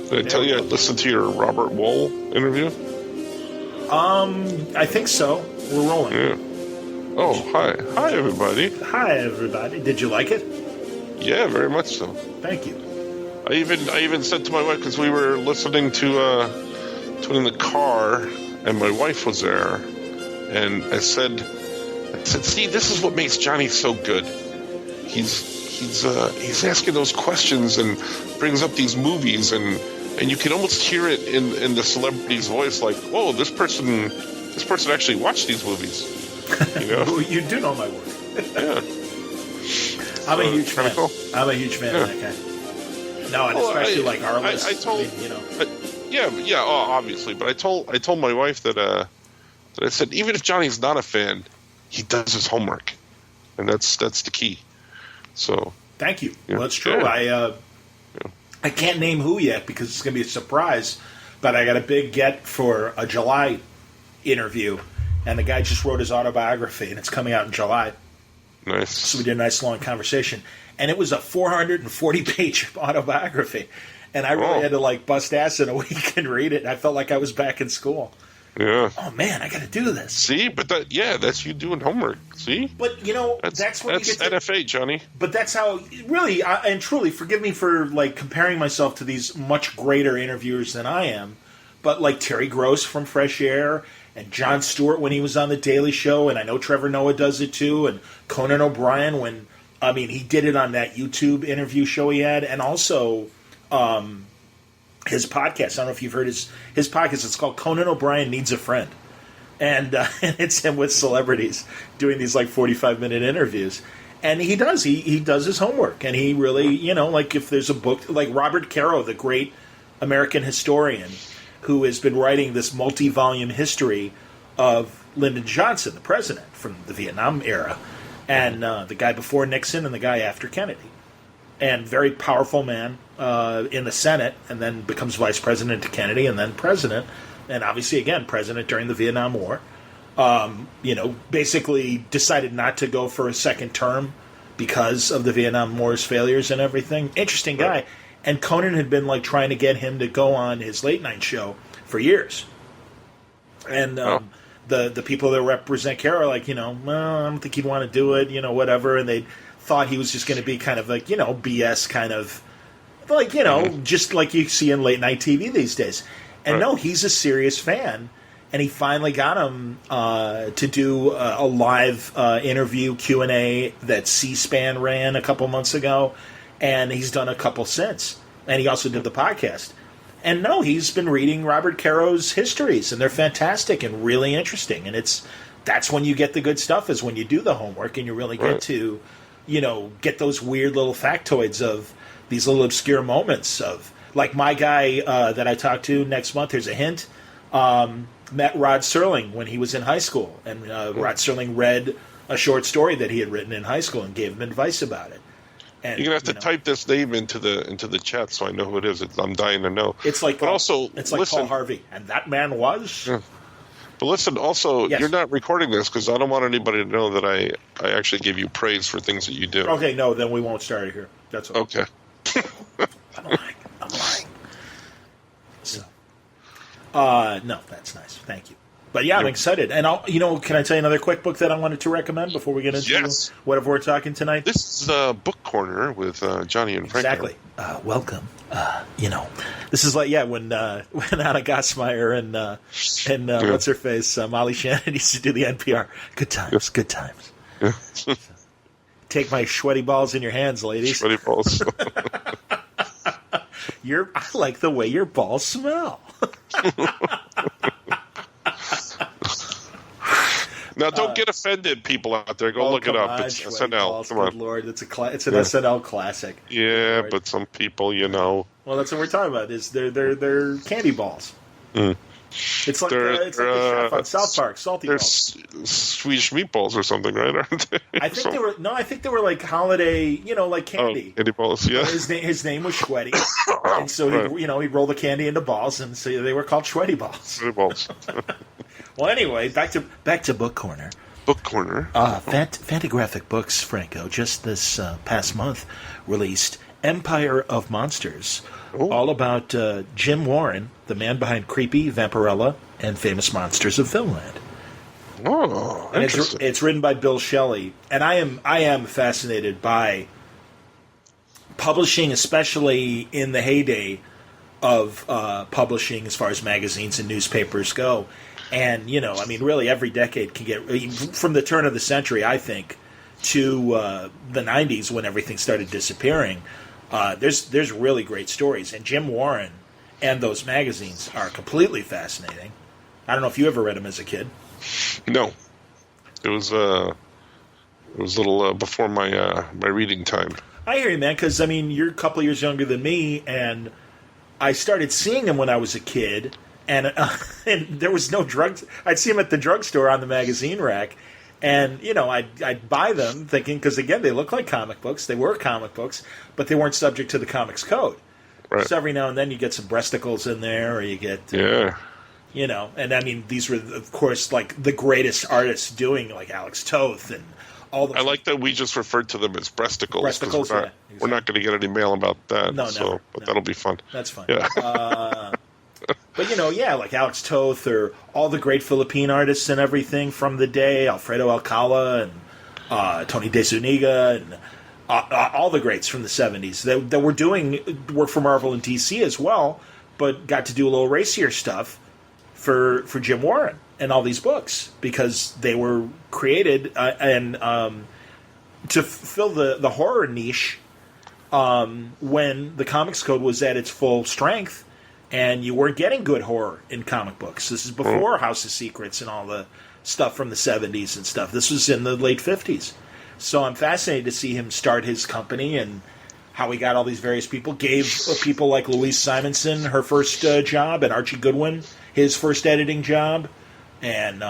Did I tell you I listened to your Robert Wool interview? I think so. We're rolling. Yeah. Oh, hi. Hi, everybody. Hi, everybody. Did you like it? Yeah, very much so. Thank you. I even said to my wife, because we were listening to it in the car, and my wife was there, and I said, see, this is what makes Johnny so good. He's asking those questions and brings up these movies, and you can almost hear it in the celebrity's voice, like, whoa, this person actually watched these movies. You know, you do know my work. Yeah. I'm a huge fan. Cool. I'm a huge fan of that guy. No, and especially like our list. I told, you know. Yeah, obviously. But I told my wife that I said, even if Johnny's not a fan, he does his homework, and that's the key. So thank you. Yeah. Well, that's true. Yeah. I can't name who yet because it's going to be a surprise. But I got a big get for a July interview, and the guy just wrote his autobiography, and it's coming out in July. Nice. So we did a nice long conversation, and it was a 440-page autobiography, and I really had to like bust ass in a week and read it. I felt like I was back in school. Yeah. Oh man, I got to do this. See, but that's you doing homework. See. But you know, that's what that's you get to, NFA, Johnny. But that's how really and truly. Forgive me for like comparing myself to these much greater interviewers than I am, but like Terry Gross from Fresh Air. And Jon Stewart when he was on The Daily Show, and I know Trevor Noah does it too, and Conan O'Brien he did it on that YouTube interview show he had, and also his podcast. I don't know if you've heard his podcast. It's called Conan O'Brien Needs a Friend, and it's him with celebrities doing these like 45-minute interviews. And he does his homework, and he really, like if there's a book like Robert Caro, the great American historian, who has been writing this multi-volume history of Lyndon Johnson, the president from the Vietnam era, and the guy before Nixon and the guy after Kennedy. And very powerful man in the Senate, and then becomes vice president to Kennedy, and then president, and obviously, again, president during the Vietnam War. Basically decided not to go for a second term because of the Vietnam War's failures and everything. Interesting guy. Right. And Conan had been like trying to get him to go on his late night show for years. And the people that represent Caro are like, well, I don't think he'd want to do it, whatever. And they thought he was just going to be kind of like, BS kind of, like, just like you see in late night TV these days. And no, he's a serious fan. And he finally got him to do a live interview Q&A that C-SPAN ran a couple months ago. And he's done a couple since. And he also did the podcast. And no, he's been reading Robert Caro's histories, and they're fantastic and really interesting. And that's when you get the good stuff, is when you do the homework and you really get to, get those weird little factoids of these little obscure moments of, like my guy that I talked to next month, here's a hint, met Rod Serling when he was in high school. And Rod Serling read a short story that he had written in high school and gave him advice about it. And, you're gonna have to type this name into the chat so I know who it is. I'm dying to know. It's like, but also, it's like Paul Harvey, and that man was. Yeah. But listen, also, You're not recording this because I don't want anybody to know that I actually give you praise for things that you do. Okay, no, then we won't start it here. That's all. Okay. I'm lying. So, no, that's nice. Thank you. But yeah, I'm excited. And can I tell you another quick book that I wanted to recommend before we get into whatever we're talking tonight? This is Book Corner with Johnny and Franco. Exactly. Welcome. This is like when Anna Gossmeyer and what's her face, Molly Shannon used to do the NPR. Good times. Good times. Yeah. Take my Schweddy Balls in your hands, ladies. Schweddy Balls. I like the way your balls smell. Now, don't get offended, people out there. Go look it up. It's SNL. Balls, come on, Lord, it's an SNL classic. Yeah, but some people, Well, that's what we're talking about. Is they're candy balls. Mm. It's like the chef on South Park, salty balls. They're Swedish meatballs or something, right? Aren't they? I think they were. No, I think they were like holiday, like candy. Oh, candy balls. Yeah. His name was Schweddy, and so he'd roll the candy into balls, and so they were called Schweddy Balls. Schweddy Balls. Well, anyway, back to Book Corner. Book Corner. Fantagraphic Books, Franco, just this past month released Empire of Monsters, Ooh. all about Jim Warren, the man behind Creepy, Vampirella, and Famous Monsters of Filmland. Oh, And interesting. it's written by Bill Shelley, and I am fascinated by publishing, especially in the heyday of publishing as far as magazines and newspapers go. And, really every decade can get, from the turn of the century, I think, to the 90s when everything started disappearing, there's really great stories. And Jim Warren and those magazines are completely fascinating. I don't know if you ever read them as a kid. No. It was a little before my reading time. I hear you, man, because, you're a couple of years younger than me, and I started seeing them when I was a kid, and there was no drugs. I'd see them at the drugstore on the magazine rack, and, I'd buy them thinking, because, again, they look like comic books. They were comic books, but they weren't subject to the comics code. Right. So every now and then you get some breasticles in there, or you get... Yeah. And these were, of course, like the greatest artists doing, like Alex Toth and all the... I like that we just referred to them as breasticles. Breasticles, we're not, we're not going to get any mail about that. No, no. That'll be fun. That's fun. Yeah. But, like Alex Toth or all the great Philippine artists and everything from the day, Alfredo Alcala and Tony De Zuniga and all the greats from the 70s that were doing work for Marvel and DC as well, but got to do a little racier stuff for Jim Warren and all these books because they were created and to fill the horror niche when the Comics Code was at its full strength and you weren't getting good horror in comic books. This is before House of Secrets and all the stuff from the 70s and stuff. This was in the late 50s. So I'm fascinated to see him start his company and how he got all these various people, gave people like Louise Simonson her first job, and Archie Goodwin his first editing job, and,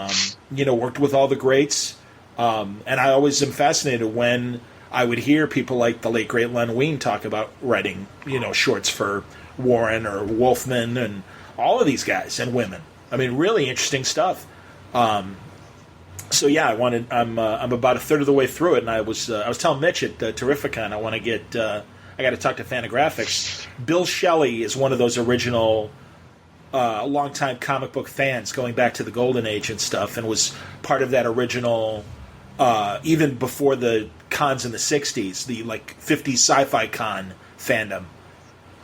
worked with all the greats. And I always am fascinated when I would hear people like the late, great Len Wein talk about writing, shorts for Warren or Wolfman and all of these guys and women. Really interesting stuff. So yeah, I'm about a third of the way through it, and I was telling Mitch at Terrificon I want to get I got to talk to Fantagraphics. Bill Shelley is one of those original longtime comic book fans going back to the Golden Age and stuff, and was part of that original even before the cons in the 60s, the 50s sci-fi con fandom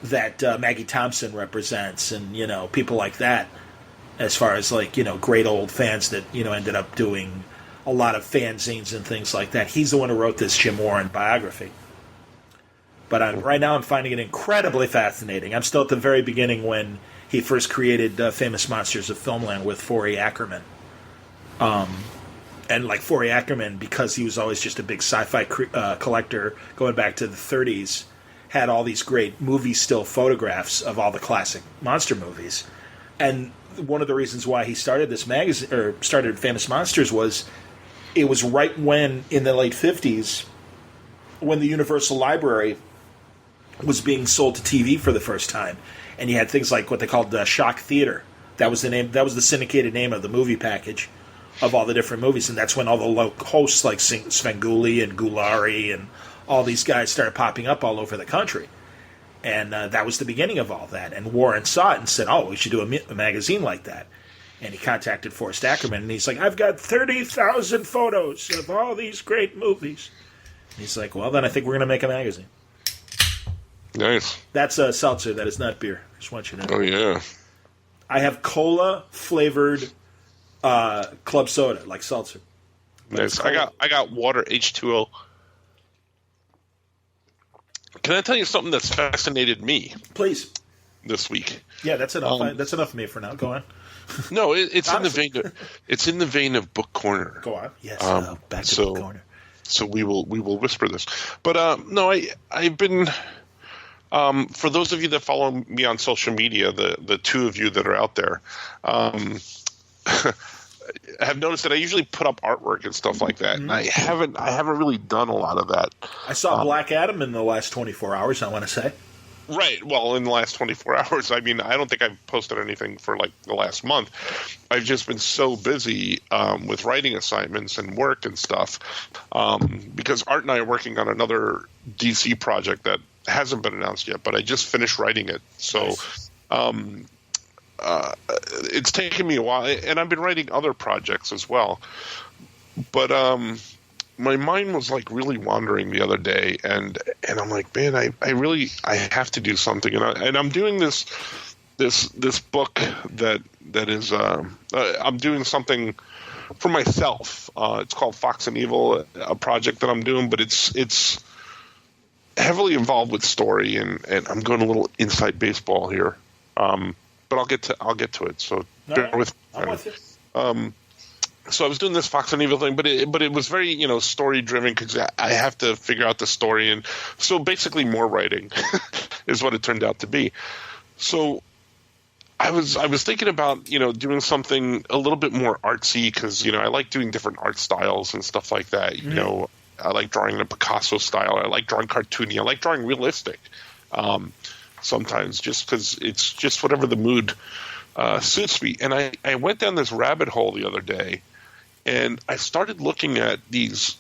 that Maggie Thompson represents, and people like that. As far as great old fans that ended up doing a lot of fanzines and things like that. He's the one who wrote this Jim Warren biography. But right now I'm finding it incredibly fascinating. I'm still at the very beginning when he first created Famous Monsters of Filmland with Forey Ackerman. And Forey Ackerman, because he was always just a big sci-fi collector going back to the 30s, had all these great movie still photographs of all the classic monster movies. And one of the reasons why he started this magazine, or started Famous Monsters, was it was right when, in the late 50s, when the Universal Library was being sold to TV for the first time. And you had things like what they called Shock Theater. That was the name. That was the syndicated name of the movie package of all the different movies. And that's when all the hosts like Svengoolie and Goulari and all these guys started popping up all over the country. And that was the beginning of all that. And Warren saw it and said, oh, we should do a magazine like that. And he contacted Forrest Ackerman, and he's like, I've got 30,000 photos of all these great movies. And he's like, well, then I think we're going to make a magazine. Nice. That's a seltzer. That is not beer. I just want you to know. Oh, yeah. I have cola-flavored club soda, like seltzer. Nice. I got water H2O. Can I tell you something that's fascinated me? Please. This week. Yeah, that's enough. That's enough for me for now. Go on. No, it's in the vein of Book Corner. Go on. Yes. Back to Book Corner. So we will whisper this, but no, I've been. For those of you that follow me on social media, the two of you that are out there, have noticed that I usually put up artwork and stuff like that, and I haven't really done a lot of that. I saw Black Adam in the last 24 hours, I want to say. Right. Well, in the last 24 hours, I mean, I don't think I've posted anything for the last month. I've just been so busy with writing assignments and work and stuff because Art and I are working on another DC project that hasn't been announced yet, but I just finished writing it. So Nice. it's taken me a while, and I've been writing other projects as well. But my mind was like really wandering the other day, and I'm like, man, I have to do something, and I'm doing this book that is I'm doing something for myself. It's called Fox and Evil, a project that I'm doing, but it's heavily involved with story, and I'm going a little inside baseball here. But I'll get to it. So bear with me. I'm with you. So I was doing this Fox and Evil thing, but it was very story driven because I have to figure out the story, and so basically more writing is what it turned out to be. So I was thinking about doing something a little bit more artsy because I like doing different art styles and stuff like that. I like drawing in a Picasso style. I like drawing cartoony. I like drawing realistic. Sometimes just because it's just whatever the mood suits me. And I went down this rabbit hole the other day, and I started looking at these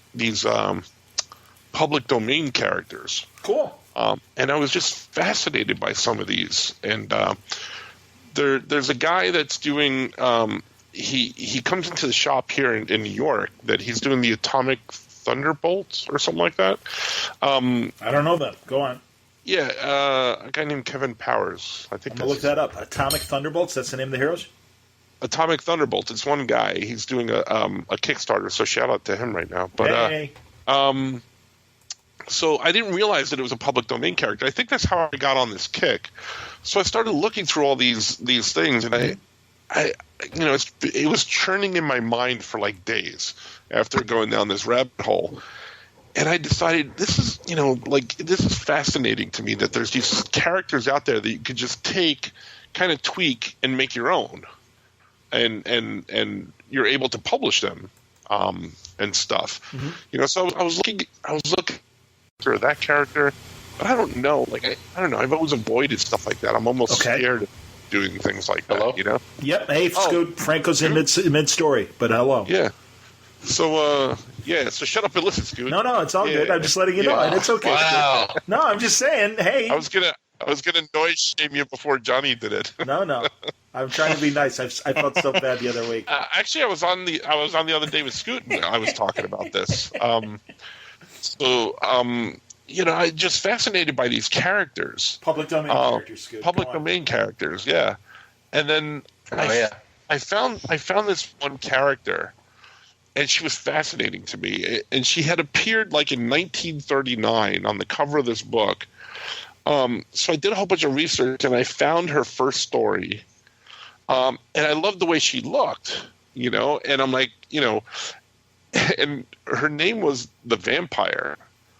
public domain characters. Cool. And I was just fascinated by some of these. And there's a guy that's doing he comes into the shop here in New York that he's doing the Atomic Thunderbolts or something like that. I don't know them. Go on. Yeah, a guy named Kevin Powers. I think I'm going to look that up. Atomic Thunderbolts, that's the name of the heroes? Atomic Thunderbolts. It's one guy. He's doing a Kickstarter, so shout out to him right now. But hey. So I didn't realize that it was a public domain character. I think that's how I got on this kick. So I started looking through all these things, and it was churning in my mind for like days after going down this rabbit hole. And I decided this is fascinating to me that there's these characters out there that you could just take, kind of tweak and make your own, and you're able to publish them, and stuff. Mm-hmm. So I was looking for that character, but I don't know. Like I don't know. I've always avoided stuff like that. I'm almost scared of doing things like that. Yep. Hey, Scoot. Franco's in mid story, but hello. Yeah. So so shut up and listen, Scoot. No, it's all good. I'm just letting you know, and it's okay. Wow. No, I'm just saying, hey. I was gonna noise shame you before Johnny did it. No. I'm trying to be nice. I felt so bad the other week. Actually, I was on the other day with Scoot, and I was talking about this. I'm just fascinated by these characters. Public domain characters, Scoot. Public domain characters, yeah. And then I found this one character, and she was fascinating to me. And she had appeared like in 1939 on the cover of this book. So I did a whole bunch of research, and I found her first story. And I loved the way she looked, and I'm like, and her name was the Vampire.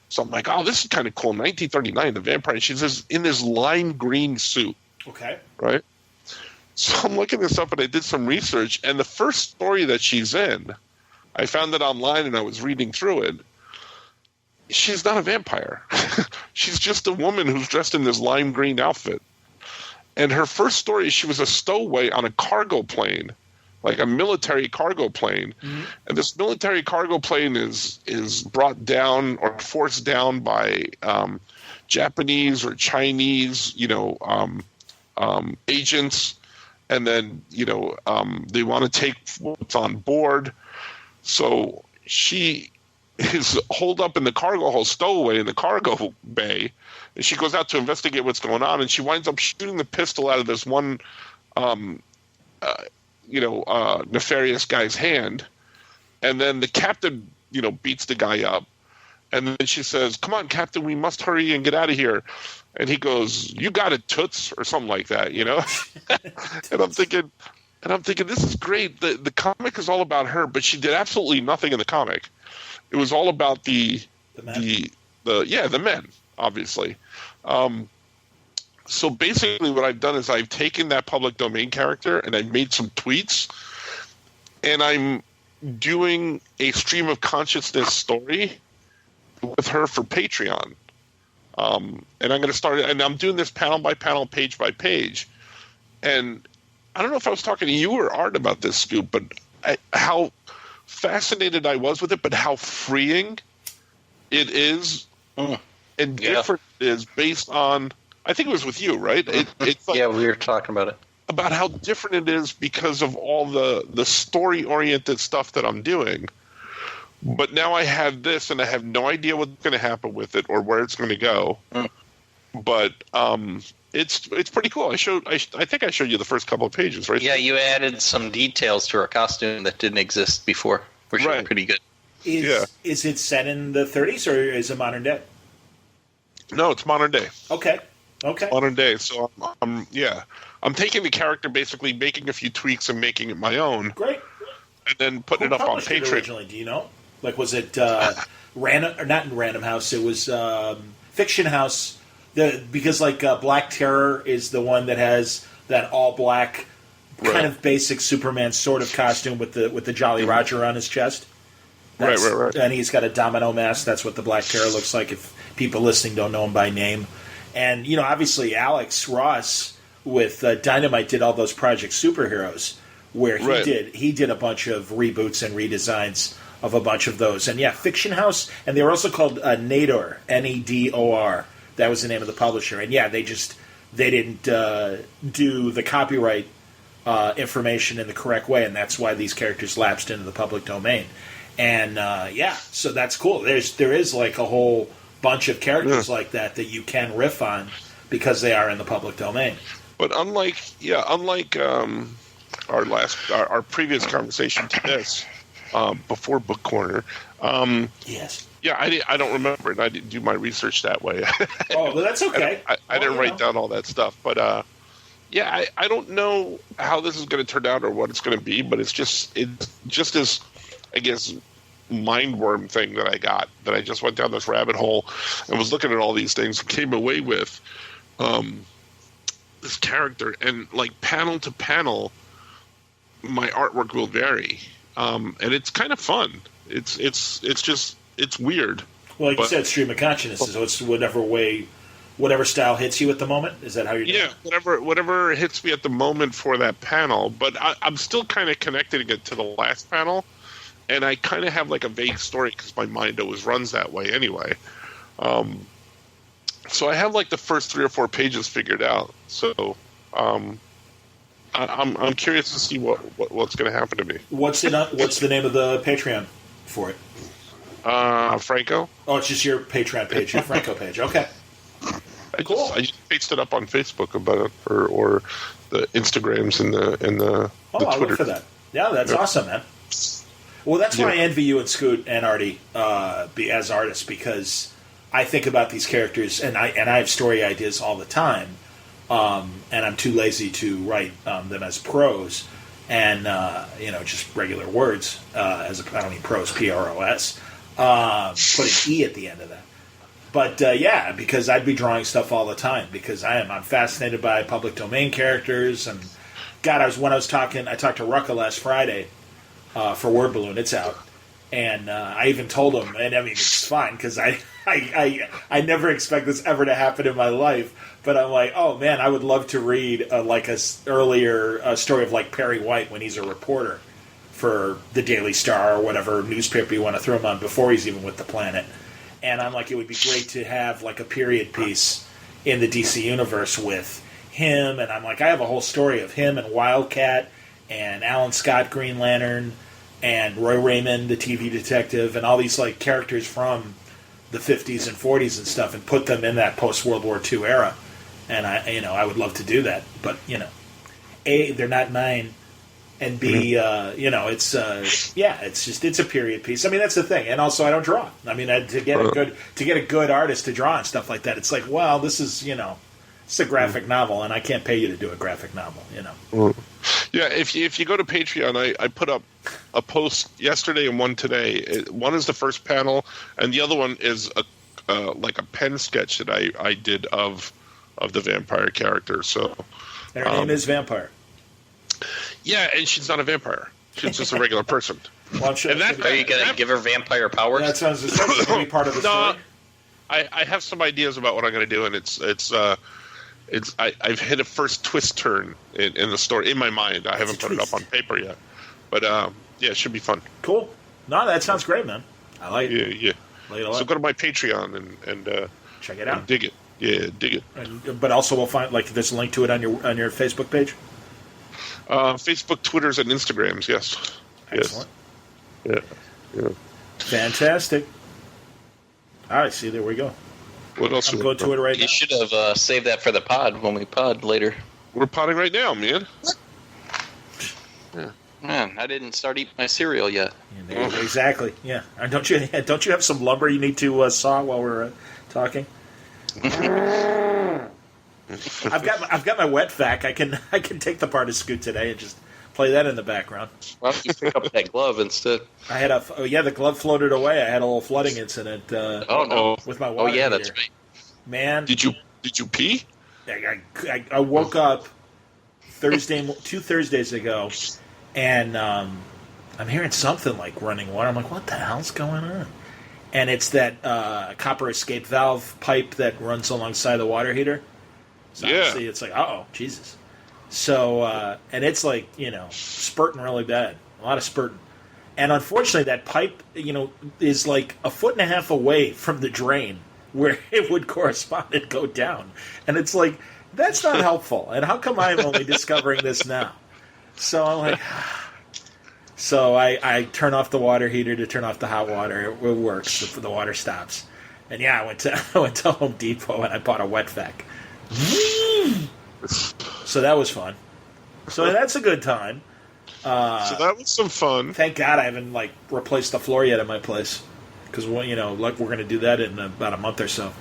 So I'm like, oh, this is kind of cool. 1939, the Vampire. And she's in this lime green suit. Okay. Right? So I'm looking this up, and I did some research, and the first story that she's in, I found it online, and I was reading through it. She's not a vampire. She's just a woman who's dressed in this lime green outfit. And her first story, she was a stowaway on a cargo plane, like a military cargo plane. Mm-hmm. And this military cargo plane is brought down or forced down by Japanese or Chinese, agents. And then, they want to take what's on board. So she is holed up in the cargo hold, stowaway in the cargo bay, and she goes out to investigate what's going on, and she winds up shooting the pistol out of this one, nefarious guy's hand, and then the captain, beats the guy up, and then she says, "Come on, Captain, we must hurry and get out of here," and he goes, "You got it, toots," or something like that, and I'm thinking, this is great. The comic is all about her, but she did absolutely nothing in the comic. It was all about the men, obviously. So basically what I've done is I've taken that public domain character and I've made some tweets, and I'm doing a stream of consciousness story with her for Patreon. And I'm going to start, and I'm doing this panel by panel, page by page. And I don't know if I was talking to you or Art about this, Scoop, but how fascinated I was with it, but how freeing it is and different is based on, I think it was with you, right? It's like, Yeah, we were talking about it. about how different it is because of all the story-oriented stuff that I'm doing. But now I have this, and I have no idea what's going to happen with it or where it's going to go. But it's pretty cool. I think I showed you the first couple of pages, right? Yeah, you added some details to her costume that didn't exist before, which is pretty good. Is it set in the 30s or is it modern day? No, it's modern day. Okay. Modern day. So I'm taking the character, basically making a few tweaks and making it my own. Great. And then putting it up on Patreon. Originally, do you know? Like, was it random or not in Random House? It was Fiction House. Because Black Terror is the one that has that all black kind of basic Superman sort of costume with the Jolly Roger on his chest. Right. And he's got a domino mask. That's what the Black Terror looks like. If people listening don't know him by name, and obviously Alex Ross with Dynamite did all those Project Superheroes, where he did a bunch of reboots and redesigns of a bunch of those. And Fiction House, and they were also called Nedor, Nedor. That was the name of the publisher. And they didn't do the copyright information in the correct way, and that's why these characters lapsed into the public domain. And so that's cool. There is like a whole bunch of characters like that you can riff on because they are in the public domain. But unlike our previous conversation to this, before Book Corner, yes. Yeah, I don't remember it. I didn't do my research that way. Oh, well, that's okay. I didn't write down all that stuff. But, I don't know how this is going to turn out or what it's going to be, but it's just this, I guess, mindworm thing that I got, that I just went down this rabbit hole and was looking at all these things and came away with this character. And, like, panel to panel, my artwork will vary. And it's kind of fun. It's weird. Well, like you said, stream of consciousness. So it's whatever style hits you at the moment. Is that how you're doing it? Yeah, whatever hits me at the moment for that panel. But I'm still kind of connecting it to the last panel, and I kind of have like a vague story because my mind always runs that way anyway. So I have like the first 3 or 4 pages figured out. So I'm curious to see what's going to happen to me. What's the name of the Patreon for it? Franco. Oh, it's just your Patreon page, your Franco page. Okay. I just pasted up on Facebook about it, or the Instagrams and the I'll Twitter. look for that. Yeah, that's awesome, man. Well, that's why I envy you and Scoot and Artie as artists, because I think about these characters and I have story ideas all the time, and I'm too lazy to write them as prose and just regular words I don't mean prose, PROS. Put an E at the end of that. But because I'd be drawing stuff all the time because I'm fascinated by public domain characters. And God, I talked to Rucka last Friday for Word Balloon. It's out, and I even told him, and I mean it's fine because I never expect this ever to happen in my life. But I'm like, oh man, I would love to read earlier story of like Perry White when he's a reporter for the Daily Star or whatever newspaper you want to throw him on before he's even with the Planet. And I'm like, it would be great to have like a period piece in the DC universe with him. And I'm like, I have a whole story of him and Wildcat and Alan Scott, Green Lantern, and Roy Raymond, the TV detective, and all these like characters from the 50s and 40s and stuff, and put them in that post World War II era. And I would love to do that, but A, they're not mine. And B, it's a period piece. I mean, that's the thing. And also, I don't draw. I mean, to get a good artist to draw and stuff like that, it's like, well, this is it's a graphic novel, and I can't pay you to do a graphic novel. Yeah, if you go to Patreon, I put up a post yesterday and one today. One is the first panel, and the other one is like a pen sketch that I did of the vampire character. So, and her name is Vampire. Yeah, and she's not a vampire. She's just a regular person. Well, I'm sure. Are you going to give her vampire powers? That sounds to be part of the story. I have some ideas about what I'm going to do, and I've hit a first twist turn in the story in my mind. I haven't put it up on paper yet, but it should be fun. Cool. No, that sounds great, man. I like it. Yeah. Like it a lot. So go to my Patreon and check it out. Dig it. Yeah, dig it. But also we'll find there's a link to it on your Facebook page. Facebook, Twitters, and Instagrams. Yes. Excellent. Yes. Yeah. Fantastic. All right, see, there we go. What else? I'm going to it right now. You should have saved that for the pod when we pod later. We're potting right now, man. Yeah. Man, I didn't start eating my cereal yet. Yeah, exactly. Yeah. Don't you have some lumber you need to saw while we're talking? I've got my wet vac. I can take the part of Scoot today and just play that in the background. Why don't you pick up that glove instead? I had the glove floated away. I had a little flooding incident. With my water heater. That's right. Man, Did you pee? I woke up two Thursdays ago, and I'm hearing something like running water. I'm like, what the hell's going on? And it's that copper escape valve pipe that runs alongside the water heater. So obviously it's like, uh-oh, Jesus. So, and it's like, spurting really bad. A lot of spurting. And unfortunately, that pipe, is like a foot and a half away from the drain where it would correspond and go down. And it's like, that's not helpful. And how come I'm only discovering this now? So I'm like, so I turn off the water heater to turn off the hot water. It works. The water stops. And yeah, I went to Home Depot and I bought a wet vac. So that was fun. So that's a good time. So that was some fun. Thank God I haven't replaced the floor yet at my place, because we're going to do that in about a month or so,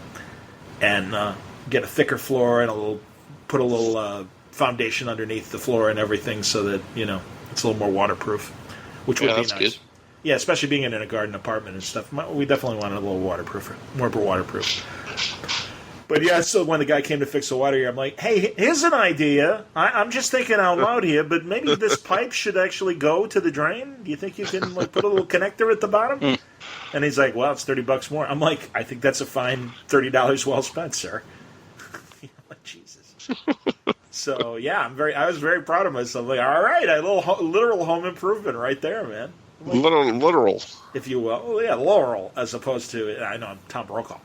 and get a thicker floor and put a little foundation underneath the floor and everything, so that it's a little more waterproof, which would be nice. Good. Yeah, especially being in a garden apartment and stuff. We definitely want it a little more waterproof. But yeah, so when the guy came to fix the water here, I'm like, hey, here's an idea. I'm just thinking out loud here, but maybe this pipe should actually go to the drain. Do you think you can put a little connector at the bottom? And he's like, well, it's $30 more. I'm like, I think that's a fine $30 well spent, sir. Jesus. So yeah, I was very proud of myself. Like, all right, a little literal home improvement right there, man. Like, literal, if you will. Well, yeah, literal, as opposed to, I know I'm Tom Brokaw.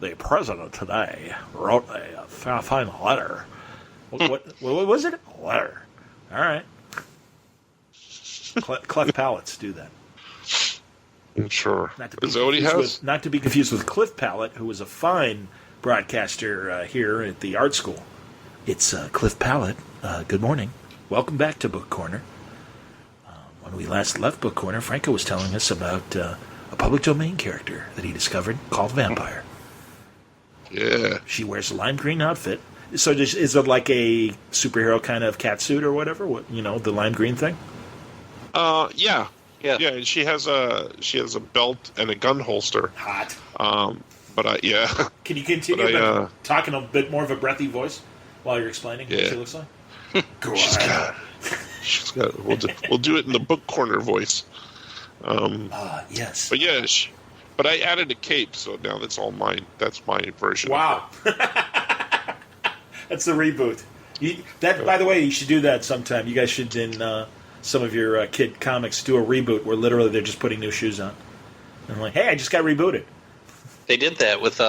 The president today wrote a fine letter. What was it? A letter. All right. Cleft palates do that. I'm sure. Is that what he has? Not to be confused with Cliff Pallet, who was a fine broadcaster here at the art school. It's Cliff Pallet. Good morning. Welcome back to Book Corner. When we last left Book Corner, Franco was telling us about a public domain character that he discovered called Vampire. Yeah. She wears a lime green outfit. So is it like a superhero kind of catsuit or whatever? The lime green thing? Yeah. Yeah, she has a belt and a gun holster. Hot. Yeah. Can you continue talking a bit more of a breathy voice while you're explaining what she looks like? She's got. We'll do it in the Book Corner voice. Yes. But yeah, but I added a cape, so now that's all mine. That's my version. Wow. That's the reboot. By the way, you should do that sometime. You guys should, in some of your kid comics, do a reboot where literally they're just putting new shoes on. And I'm like, hey, I just got rebooted. They did that with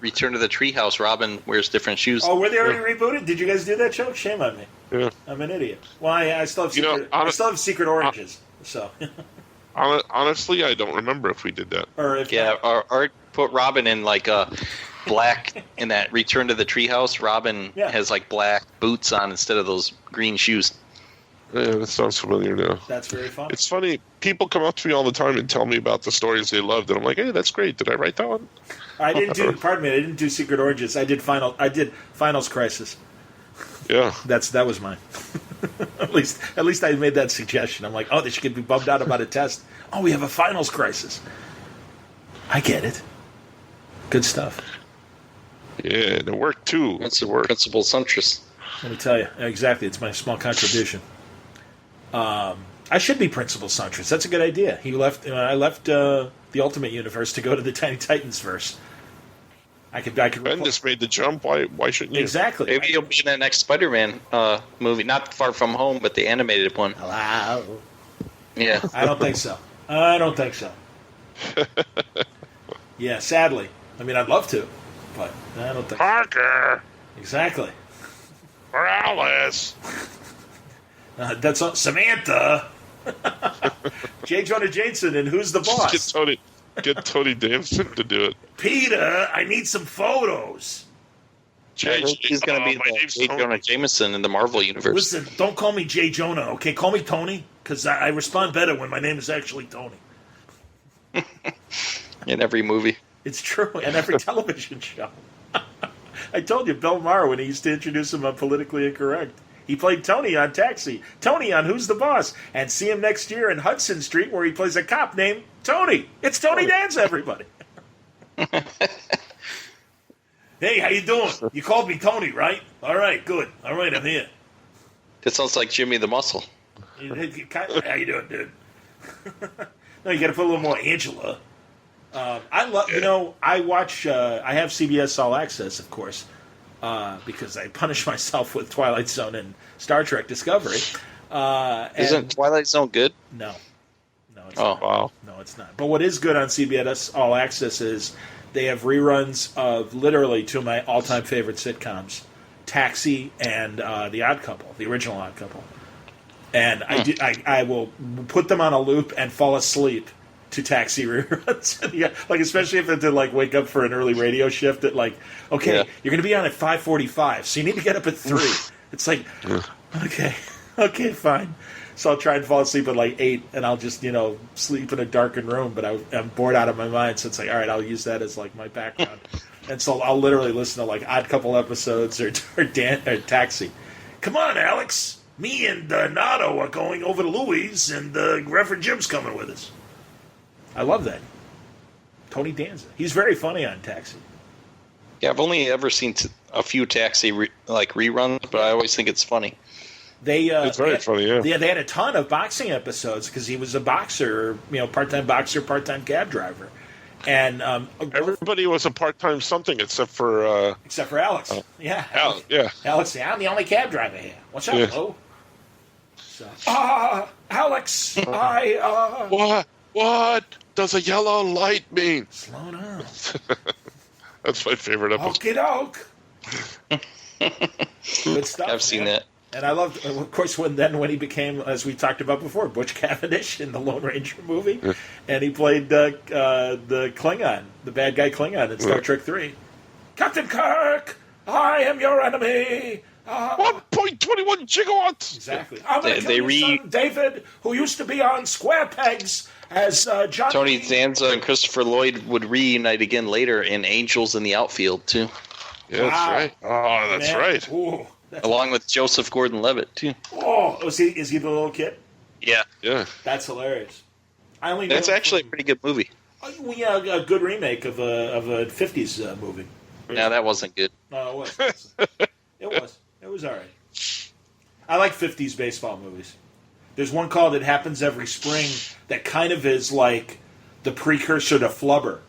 Return to the Treehouse. Robin wears different shoes. Oh, were they already rebooted? Did you guys do that show? Shame on me. Yeah. I'm an idiot. Well, I still have I still have Secret Oranges. So. Honestly, I don't remember if we did that. Or put Robin in black in that Return to the Treehouse. Robin has black boots on instead of those green shoes. Yeah, that sounds familiar now. That's very fun. It's funny. People come up to me all the time and tell me about the stories they loved, and I'm like, hey, that's great. Did I write that one? I didn't do Secret Oranges. I did Finals Crisis. Yeah. That was mine. At least I made that suggestion. I'm like, oh, they should be bummed out about a test. Oh, we have a Finals Crisis. I get it. Good stuff. Yeah, and it worked too. That's Principal Suntress. Let me tell you. Exactly. It's my small contribution. I should be Principal Suntress. That's a good idea. I left the Ultimate Universe to go to the Tiny Titans verse. I could. Ben just made the jump. Why shouldn't you? Exactly. Maybe you'll be in the next SpiderMan movie, not Far From Home, but the animated one. Hello. Yeah. I don't think so. Yeah, sadly. I mean, I'd love to, But I don't think Parker exactly. or Alice. That's Samantha. J. Jonah Jameson and Who's the Boss? Get Tony Danson to do it. Peter, I need some photos. He's going to be the J. Jonah Jameson in the Marvel universe. Listen, don't call me J. Jonah, okay? Call me Tony, because I respond better when my name is actually Tony. In every movie. It's true, and every television show. I told you, Bill Maher, when he used to introduce him on Politically Incorrect, he played Tony on Taxi, Tony on Who's the Boss, and see him next year in Hudson Street where he plays a cop named Tony. It's Tony Danza, everybody. Hey, how you doing? You called me Tony, right? All right, good. All right, I'm here. That sounds like Jimmy the Muscle. How you doing, dude? No, you got to put a little more Angela. I love, I watch. I have CBS All Access, of course, because I punish myself with Twilight Zone and Star Trek Discovery. Isn't Twilight Zone good? No, it's not. Wow. No, it's not. But what is good on CBS All Access is they have reruns of literally two of my all-time favorite sitcoms, Taxi and The Odd Couple, the original Odd Couple. And I will put them on a loop and fall asleep to Taxi reruns. Yeah, like especially if I did like wake up for an early radio shift at like, you're going to be on at 5:45, so you need to get up at 3. It's like, okay, fine. So I'll try and fall asleep at like 8, and I'll just sleep in a darkened room. But I'm bored out of my mind, so it's like, all right, I'll use that as like my background. And so I'll literally listen to like Odd Couple episodes or Taxi. Come on, Alex. Me and Nato are going over to Louis, and Reverend Jim's coming with us. I love that. Tony Danza. He's very funny on Taxi. Yeah, I've only ever seen a few Taxi reruns, but I always think it's funny. It's very funny, yeah. They had a ton of boxing episodes because he was a boxer, part-time boxer, part-time cab driver. And everybody was a part-time something except for Alex. Alex, I'm the only cab driver here. What's up, Lou? Alex, What does a yellow light mean? Slow down. That's my favorite episode. Okie doke. Good stuff. I've seen that. And I loved, of course, when he became, as we talked about before, Butch Cavendish in the Lone Ranger movie, and he played the Klingon, the bad guy Klingon in Star Trek 3. Captain Kirk, I am your enemy. 1.21 gigawatts. Exactly. I'm going to kill your son, David, who used to be on Square Pegs as John. Tony Danza and Christopher Lloyd would reunite again later in Angels in the Outfield, too. Yeah, that's right. Oh, that's right. Ooh. Along with Joseph Gordon-Levitt, too. Oh, is he the little kid? Yeah. That's hilarious. That's actually a pretty good movie. Yeah, a good remake of a 50s movie. No, that wasn't good. No, it wasn't. It was all right. I like 50s baseball movies. There's one called It Happens Every Spring that kind of is like the precursor to Flubber.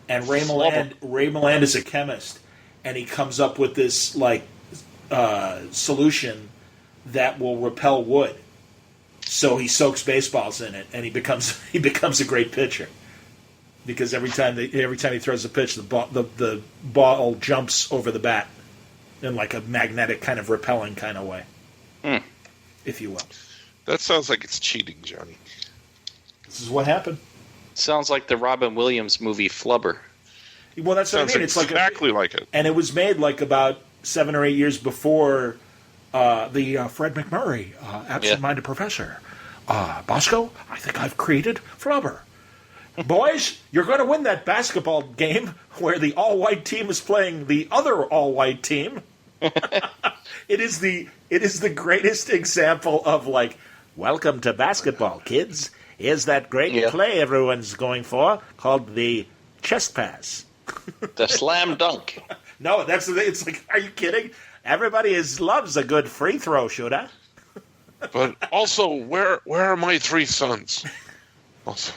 And Ray Milland is a chemist, and he comes up with this solution that will repel wood. So he soaks baseballs in it, and he becomes a great pitcher. Because every time he throws a pitch, the ball jumps over the bat in like a magnetic kind of repelling kind of way, if you will. That sounds like it's cheating, Johnny. This is what happened. Sounds like the Robin Williams movie Flubber. Well, that's what I mean. It's exactly like it. And it was made like about 7 or 8 years before the Fred McMurray Absent-Minded Professor. Bosco, I think I've created Flubber. Boys, you're going to win that basketball game where the all-white team is playing the other all-white team. It is the greatest example of welcome to basketball, kids. Here's that great play everyone's going for called the chest pass. The slam dunk. No, it's like, are you kidding? Everybody loves a good free throw shooter. But also, where are my 3 sons? Also,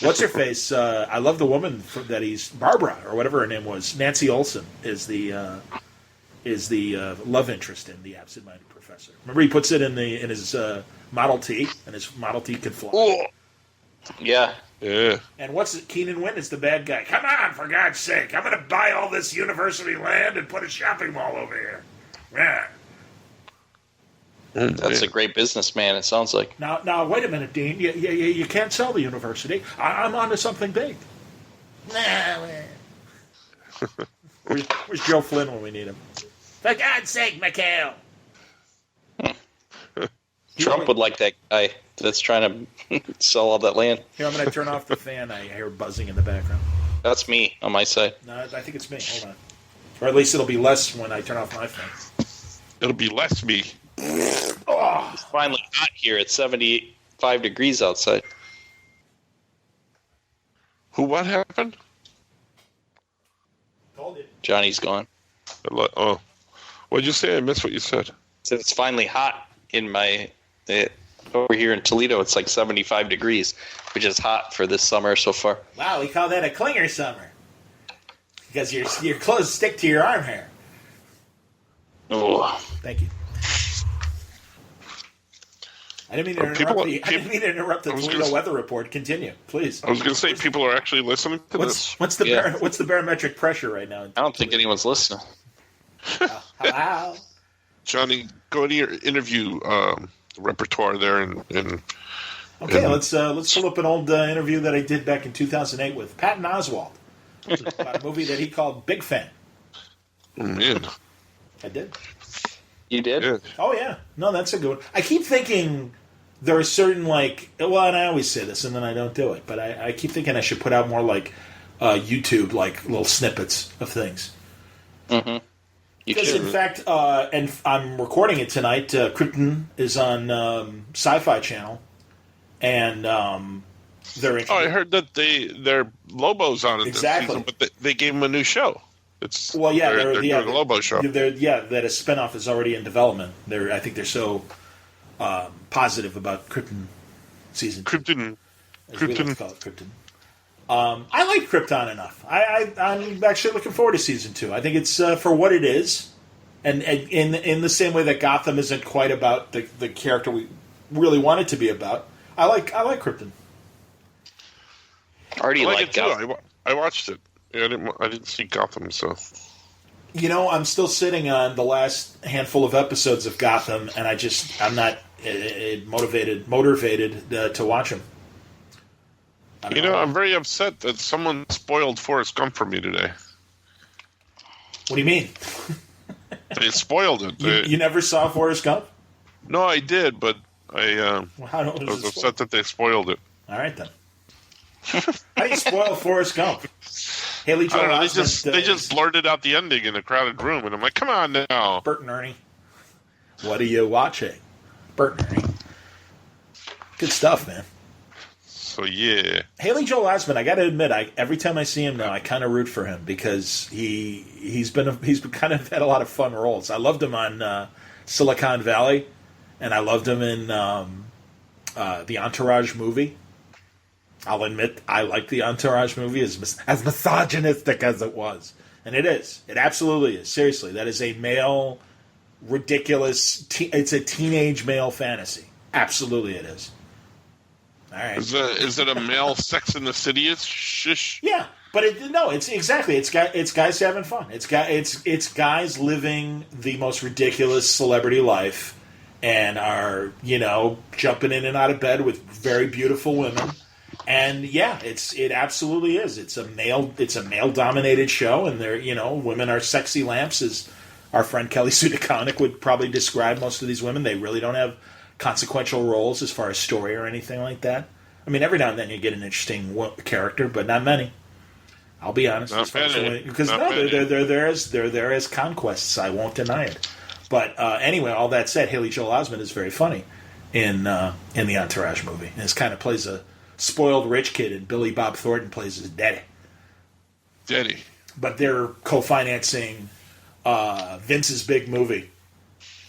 what's her face? I love the woman that he's Barbara or whatever her name was. Nancy Olson is the love interest in the Absent-Minded Professor. Remember, he puts it in his Model T, and his Model T can fly. Oh, Yeah. Yeah. And what's it? Keenan Wynn is the bad guy. Come on, for God's sake! I'm going to buy all this university land and put a shopping mall over here. Yeah. That's a great businessman, it sounds like. Now, wait a minute, Dean. You can't sell the university. I'm onto something big. Nah. Where's Joe Flynn when we need him? For God's sake, Mikhail! Trump would like that guy that's trying to sell all that land. Here, I'm going to turn off the fan. I hear buzzing in the background. That's me on my side. No, I think it's me. Hold on. Or at least it'll be less when I turn off my fan. It'll be less me. Oh, it's finally hot here. It's 75 degrees outside. What happened? Told you. Johnny's gone. Oh. What'd you say? I missed what you said. Said it's finally hot in my... over here in Toledo, it's like 75 degrees, which is hot for this summer so far. Wow, we call that a clinger summer. Because your clothes stick to your arm hair. Oh. Thank you. I didn't mean to interrupt the Toledo weather report. Continue, please. I was going to say, people are actually listening to this. What's the barometric pressure right now? I don't think anyone's listening. Hello? Johnny, go to your interview repertoire there. Let's pull up an old interview that I did back in 2008 with Patton Oswalt about a movie that he called Big Fan. Oh, man. I did. You did? Yeah. Oh, yeah. No, that's a good one. I keep thinking there are certain, and I always say this, and then I don't do it, but I keep thinking I should put out more, YouTube, little snippets of things. Mm-hmm. Because, in fact, and I'm recording it tonight, Krypton is on Sci-Fi Channel, and they're... I heard that their Lobo's on it exactly. this season, but they gave him a new show. They're doing the Lobo show. That a spinoff is already in development. I think they're so positive about Krypton season 2. Krypton. As we like to call it, Krypton. I like Krypton enough. I'm actually looking forward to season 2. I think it's for what it is, and in the same way that Gotham isn't quite about the character we really want it to be about. I like Krypton. Already like Gotham. I watched it. Yeah, I didn't see Gotham, so. I'm still sitting on the last handful of episodes of Gotham, and I'm not motivated to watch them. I'm very upset that someone spoiled Forrest Gump for me today. What do you mean? They spoiled it. You never saw Forrest Gump? No, I did, but I was upset that they spoiled it. All right, then. How do you spoil Forrest Gump? Haley Joel Osment, they just blurted out the ending in a crowded room, and I'm like, come on now. Bert and Ernie. What are you watching? Bert and Ernie. Good stuff, man. So, yeah. Haley Joel Osment, I got to admit, every time I see him now, I kind of root for him because he's kind of had a lot of fun roles. I loved him on Silicon Valley, and I loved him in the Entourage movie. I'll admit, I like the Entourage movie as misogynistic as it was. And it is. It absolutely is. Seriously, that is a male, ridiculous, it's a teenage male fantasy. Absolutely it is. All right. Is it a male Sex in the City-ish? Shish? Yeah, but it's guys having fun. It's guys living the most ridiculous celebrity life and are, jumping in and out of bed with very beautiful women. And yeah, it absolutely is. It's a male dominated show, and women are sexy lamps, as our friend Kelly Sue DeConnick would probably describe most of these women. They really don't have consequential roles as far as story or anything like that. I mean, every now and then you get an interesting character, but not many. I'll be honest, because they're there as conquests. I won't deny it. But anyway, all that said, Haley Joel Osment is very funny in the Entourage movie, and kind of plays a spoiled rich kid, and Billy Bob Thornton plays his daddy. But they're co-financing Vince's big movie,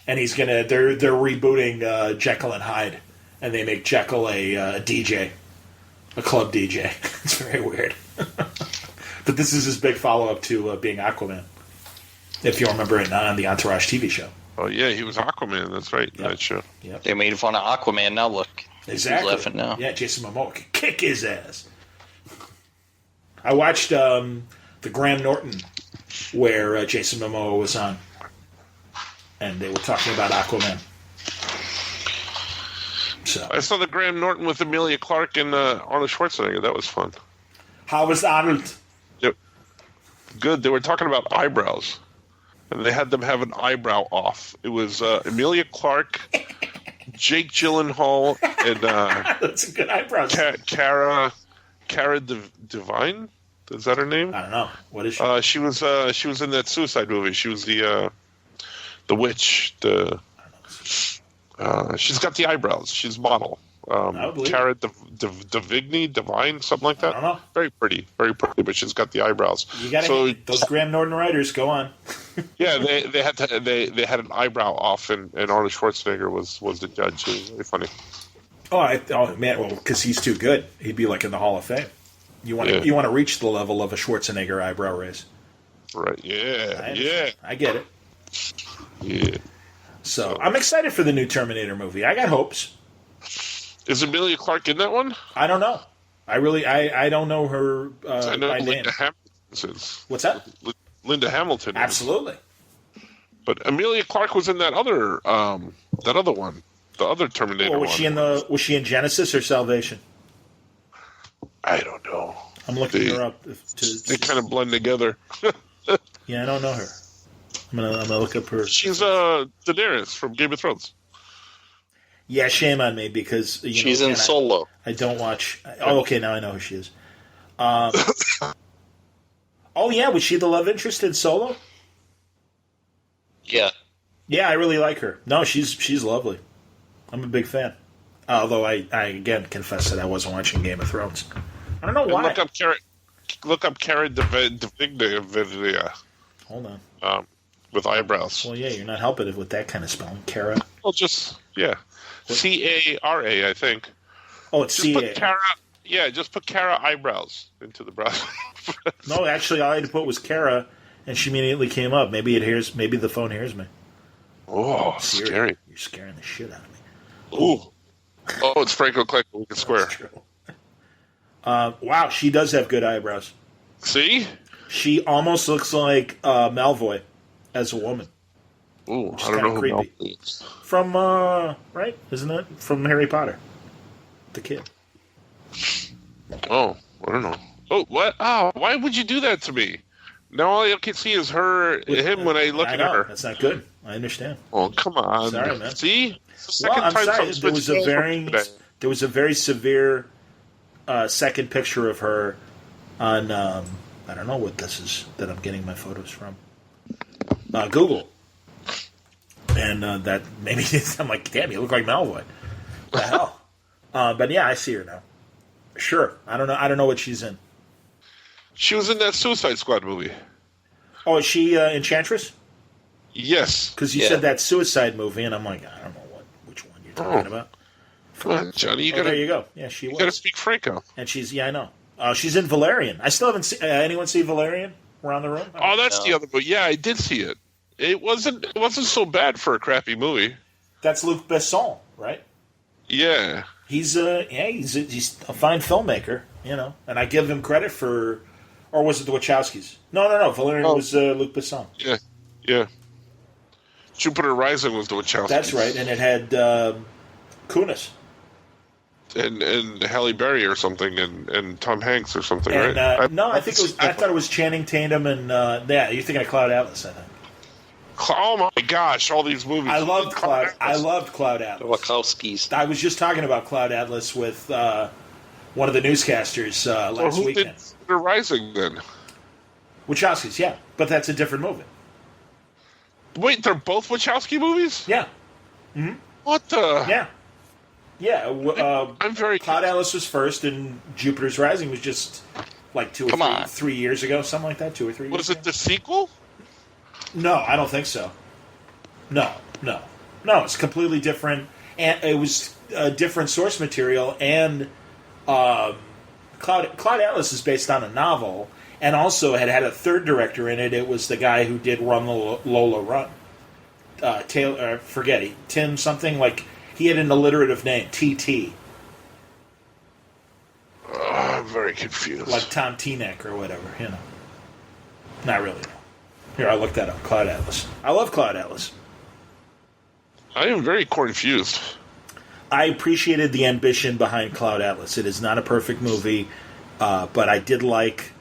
and they're rebooting Jekyll and Hyde, and they make Jekyll a DJ, a club DJ. It's very weird. But this is his big follow-up to being Aquaman, if you remember it on the Entourage TV show. Oh yeah, he was Aquaman. That's right, that show. Yep. They made fun of Aquaman. Now look. Exactly. He's laughing now. Yeah, Jason Momoa could kick his ass. I watched the Graham Norton where Jason Momoa was on, and they were talking about Aquaman. So I saw the Graham Norton with Emilia Clarke and Arnold Schwarzenegger. That was fun. how was Arnold? Yep. Good. They were talking about eyebrows, and they had them have an eyebrow off. It was Emilia Clarke, Jake Gyllenhaal, and That's a good eyebrows. Cara Devine. Is that her name? I don't know. What is she? She was in that Suicide movie. She was the witch. She's got the eyebrows. She's a model. Cara Devine, something like that. I don't know. Very pretty, but she's got the eyebrows. You got those Graham Norton writers. Go on. Yeah, they had an eyebrow off, and Arnold Schwarzenegger was the judge. It was really funny. Oh man, well, because he's too good. He'd be like in the Hall of Fame. You want to reach the level of a Schwarzenegger eyebrow raise. Right? Yeah. I get it. Yeah. So I'm excited for the new Terminator movie. I got hopes. Is Emilia Clarke in that one? I don't know. I don't know her I know by name. Linda Hamilton is. What's that? Linda Hamilton. Absolutely. But Emilia Clarke was in that other one, the other Terminator. Or was she in Genesis or Salvation? I don't know. I'm looking her up. They kind of blend together. Yeah, I don't know her. I'm gonna look up her. She's Daenerys from Game of Thrones. Yeah, shame on me because she's in Solo. I don't watch. Oh, okay, now I know who she is. Oh yeah, was she the love interest in Solo? Yeah. Yeah, I really like her. No, she's lovely. I'm a big fan. Although I again confess that I wasn't watching Game of Thrones. I don't know why. Look up Cara Delevingne. Hold on. With eyebrows. Well, yeah, you're not helping it with that kind of spelling, Cara. Well, just Cara, I think. Oh, it's C-A. Just put Cara eyebrows into the browser. No, actually, all I had to put was Cara, and she immediately came up. Maybe the phone hears me. Oh, scary! You're scaring the shit out of me. Ooh. Oh, it's Franco Clanco. We can square. Wow, she does have good eyebrows. See? She almost looks like Malfoy as a woman. Ooh, I don't know who creepy. Malfoy is. From, right? Isn't it? From Harry Potter. The kid. Oh, I don't know. Oh, what? Oh, why would you do that to me? Now all I can see is him when I look at her. That's not good. I understand. Oh, come on. Sorry, man. See? I'm sorry. There was a very severe second picture of her on, I don't know what this is that I'm getting my photos from. Google. And that maybe I'm like, damn, you look like Malfoy. What the hell? But yeah, I see her now. Sure. I don't know what she's in. She was in that Suicide Squad movie. Oh, is she Enchantress? Yes. Because you said that Suicide movie, and I'm like, I don't know which one you're talking about. Come on, Johnny. There you go. Yeah, she was. You got to speak Franco. And I know. She's in Valerian. I still haven't seen. Anyone see Valerian around the room? Oh, that's the other movie. Yeah, I did see it. It wasn't so bad for a crappy movie. That's Luc Besson, right? Yeah. He's a fine filmmaker, and I give him credit for. Or was it the Wachowskis? No. Valerian was Luc Besson. Yeah. Jupiter Rising was the Wachowskis. That's right, and it had Kunis. And Halle Berry or something, and Tom Hanks or something, right? I think it was. I thought it was Channing Tatum and you're thinking of Cloud Atlas, I think. Oh my gosh! All these movies. I loved Cloud Atlas. The Wachowskis. I was just talking about Cloud Atlas with one of the newscasters last who weekend. Did Jupiter Rising then? Wachowskis, yeah, but that's a different movie. Wait, they're both Wachowski movies? Yeah. Mm-hmm. What the? Yeah. I'm very. Cloud Atlas was first, and Jupiter's Rising was just like 3 years ago, something like that. 2 or 3 years. Was it the sequel? No, I don't think so. No, it's completely different, and it was a different source material. And Cloud Atlas is based on a novel, and also had a third director in it. It was the guy who did Run Lola Run. Tim something, like he had an alliterative name, TT. I'm very confused. Like Tom Teaneck or whatever, Not really. Here, I looked that up. Cloud Atlas. I love Cloud Atlas. I am very confused. I appreciated the ambition behind Cloud Atlas. It is not a perfect movie, but I did like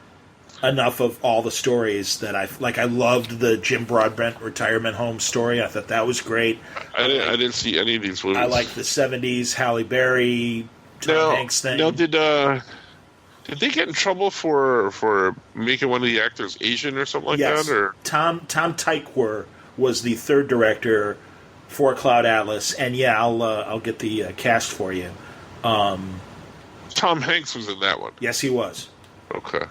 enough of all the stories that I loved the Jim Broadbent retirement home story. I thought that was great. I didn't see any of these movies. I liked the 70s Halle Berry, Tom Hanks thing. Now, did they get in trouble for making one of the actors Asian or something like that? Or Tom Tykwer was the third director for Cloud Atlas, and I'll get the cast for you. Tom Hanks was in that one. Yes, he was. Okay.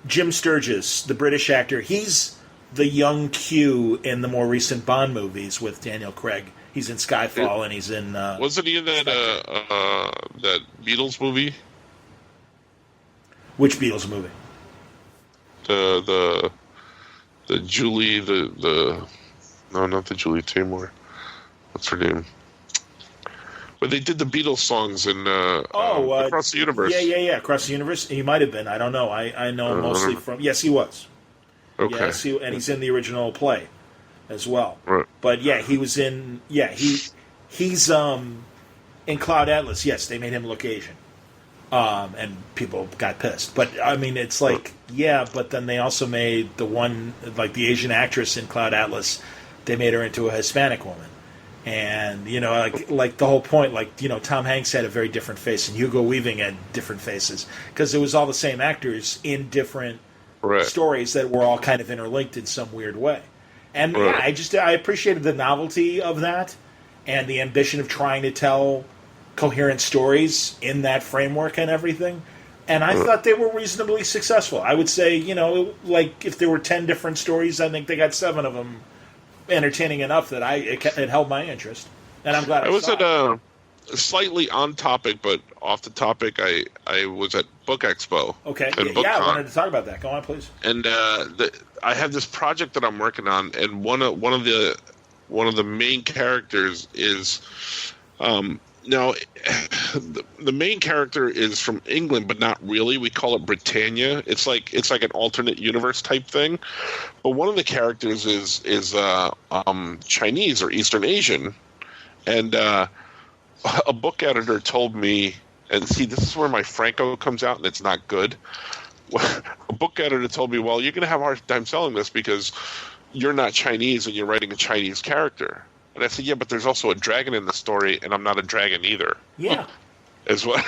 Jim Sturgis, the British actor, he's the young Q in the more recent Bond movies with Daniel Craig. He's in Skyfall, and he's in... wasn't he in that Beatles movie? Which Beatles movie? The Julie, no, not the Julie Taymor. What's her name? But they did the Beatles songs in Across the Universe. Yeah. Across the Universe. He might have been. I don't know. I know mostly from... Yes, he was. Okay. Yes, and he's in the original play as well. Right. But he was in... Yeah, he's in Cloud Atlas. Yes, they made him look Asian. And people got pissed. But, I mean, it's like... Yeah, but then they also made the one... Like, the Asian actress in Cloud Atlas, they made her into a Hispanic woman. And, like the whole point, Tom Hanks had a very different face, and Hugo Weaving had different faces. Because it was all the same actors in different stories that were all kind of interlinked in some weird way. And, I appreciated the novelty of that, and the ambition of trying to tell coherent stories in that framework and everything. And I thought they were reasonably successful. I would say, if there were 10 different stories, I think they got 7 of them entertaining enough that it held my interest, and I'm glad I was at slightly on topic, but off the topic. I was at Book Expo. Okay, I wanted to talk about that. Go on, please. And I have this project that I'm working on, and one of the main characters is now the main character is from England, but not really. We call it Britannia. It's like an alternate universe type thing. But one of the characters is Chinese or Eastern Asian, and a book editor told me, and see, this is where my Franco comes out, and it's not good. A book editor told me, well, you're going to have a hard time selling this because you're not Chinese and you're writing a Chinese character. And I said, yeah, but there's also a dragon in the story, and I'm not a dragon either. Yeah. Is what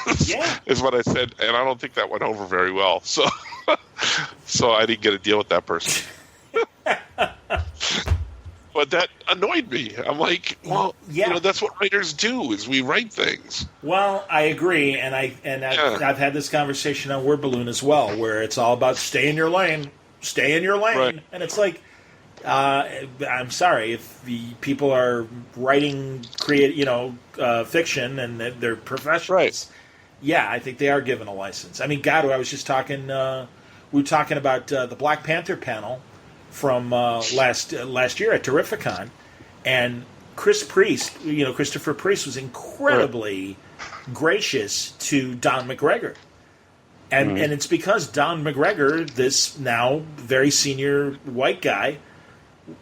I said, and I don't think that went over very well. So I didn't get a deal with that person. But that annoyed me. I'm like, well, that's what writers do, is we write things. Well, I agree, and I've had this conversation on Word Balloon as well, where it's all about stay in your lane, right. And it's like, I'm sorry if the people are writing fiction and they're professionals. Right. Yeah, I think they are given a license. I mean, God, I was just talking. We were talking about the Black Panther panel from last year at Terrificon, and Christopher Priest was incredibly creative to Don McGregor. And it's because Don McGregor, this now very senior white guy,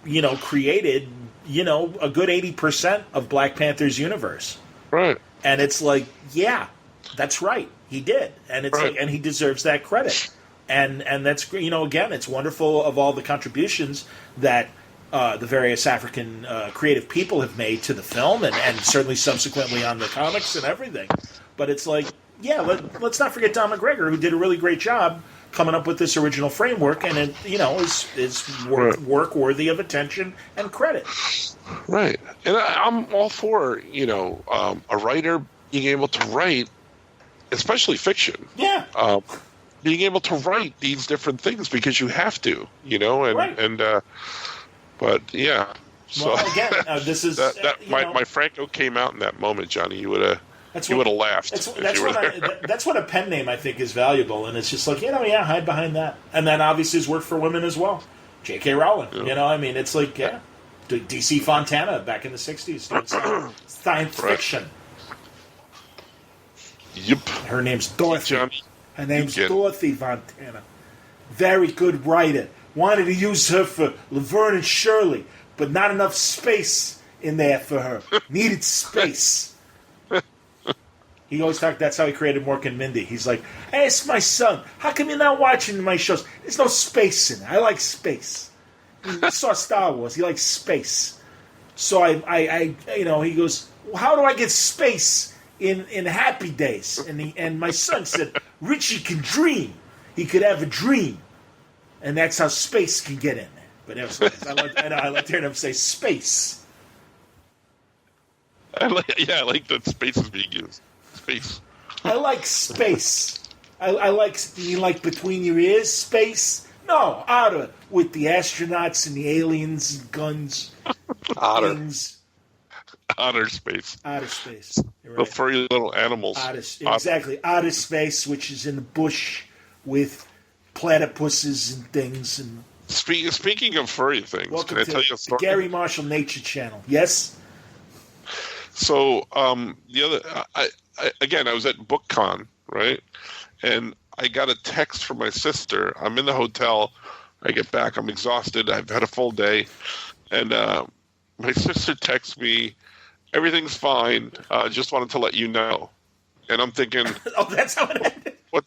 created, a good 80% of Black Panther's universe. Right. And it's like, yeah, that's right. He did. And it's like, and he deserves that credit. And that's, again, it's wonderful of all the contributions that the various African creative people have made to the film and certainly subsequently on the comics and everything. But it's like, yeah, let's not forget Don McGregor, who did a really great job coming up with this original framework, and it, is work worthy of attention and credit. Right, and I'm all for a writer being able to write, especially fiction. Yeah. Being able to write these different things because you have to, but yeah. Well, so again, this is my Franco came out in that moment, Johnny. You would have. You would have laughed. That's what a pen name I think is valuable, and it's just like hide behind that, and then obviously his work for women as well. J.K. Rowling, it's like D.C. Fontana back in the '60s doing science fiction. Yep. Her name's Dorothy. Johnny, Her name's Dorothy Fontana. Very good writer. Wanted to use her for Laverne and Shirley, but not enough space in there for her. Needed space. He always talked. That's how he created Mork and Mindy. He's like, "Hey, it's my son. How come you're not watching my shows? There's no space in it. I like space." He saw Star Wars. He likes space. So I he goes, well, "How do I get space in Happy Days?" And my son said, "Richie can dream. He could have a dream, and that's how space can get in there." But it was nice. I like hearing him say space. I like that space is being used. Space. I like space. I like, you like between your ears space? No, outer, with the astronauts and the aliens and guns. Otter. Things. Outer space. Outer space. You're The right. furry little animals. Exactly. Outer space, which is in the bush with platypuses and things. And Speaking of furry things, welcome can I to tell you a story? the Gary Marshall Nature Channel. Yes? So I was at BookCon, right? And I got a text from my sister. I'm in the hotel. I get back. I'm exhausted. I've had a full day. And my sister texts me, "Everything's fine. Just wanted to let you know." And I'm thinking, Oh, that's how it ended? what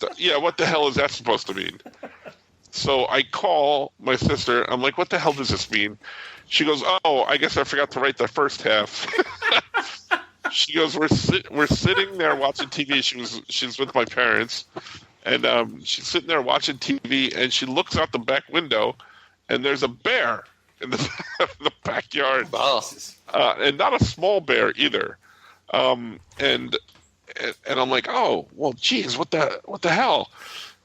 the hell is that supposed to mean? So I call my sister. I'm like, "What the hell does this mean?" She goes, "Oh, I guess I forgot to write the first half." She goes, we're sitting there watching TV. She's with my parents, and she's sitting there watching TV, and she looks out the back window, and there's a bear in the backyard. Wow. And not a small bear either. And I'm like, "Oh, well, geez, what the hell?"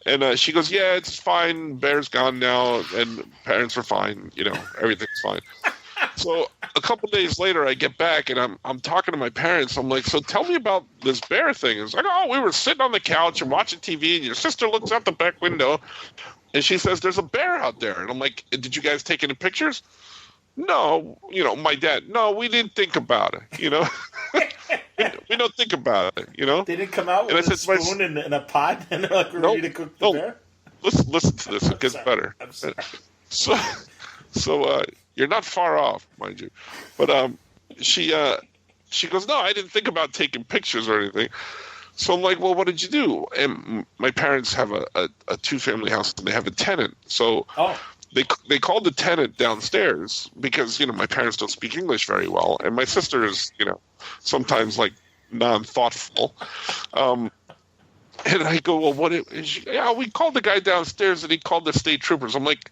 And she goes, "Yeah, it's fine. Bear's gone now, and parents are fine. Everything's fine." So a couple days later, I get back, and I'm talking to my parents. I'm like, "So tell me about this bear thing." It's like, "Oh, we were sitting on the couch and watching TV, and your sister looks out the back window, and she says there's a bear out there." And I'm like, "Did you guys take any pictures?" "No, my dad. No, we didn't think about it. We don't think about it. They didn't come out with a spoon and a pot, and they're like, "We're ready to cook the bear." Listen to this. It gets better. I'm sorry. So you're not far off, mind you. But she goes, "No, I didn't think about taking pictures or anything." So I'm like, "Well, what did you do?" And my parents have a two-family house, and they have a tenant. So they called the tenant downstairs because my parents don't speak English very well, and my sister is sometimes like non-thoughtful. And I go, "Well, what?" We called the guy downstairs, and he called the state troopers. I'm like,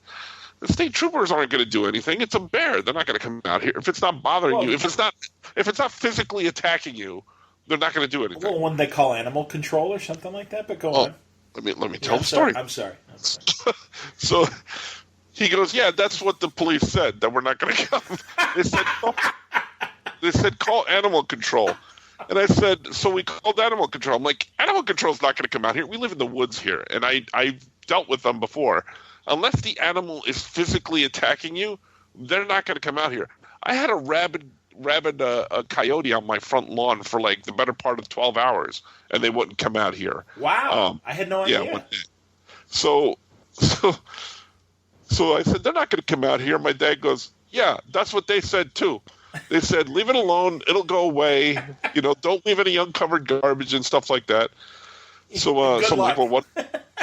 "The state troopers aren't going to do anything. It's a bear. They're not going to come out here if it's not bothering you. If it's not physically attacking you, they're not going to do anything." Well, when they call animal control or something like that, but go on. Let me tell the story. I'm sorry. So he goes, "Yeah, that's what the police said, that we're not going to come." They said, "Call animal control." And I said, "So we called animal control." I'm like, "Animal control's not going to come out here. We live in the woods here, and I've dealt with them before. Unless the animal is physically attacking you, they're not going to come out here." I had a rabid coyote on my front lawn for like the better part of 12 hours, and they wouldn't come out here. Wow. I had no idea. Yeah. So I said, "They're not going to come out here." My dad goes, "Yeah, that's what they said too. They said, leave it alone. It'll go away. Don't leave any uncovered garbage and stuff like that." So I'm like, "Well, what?"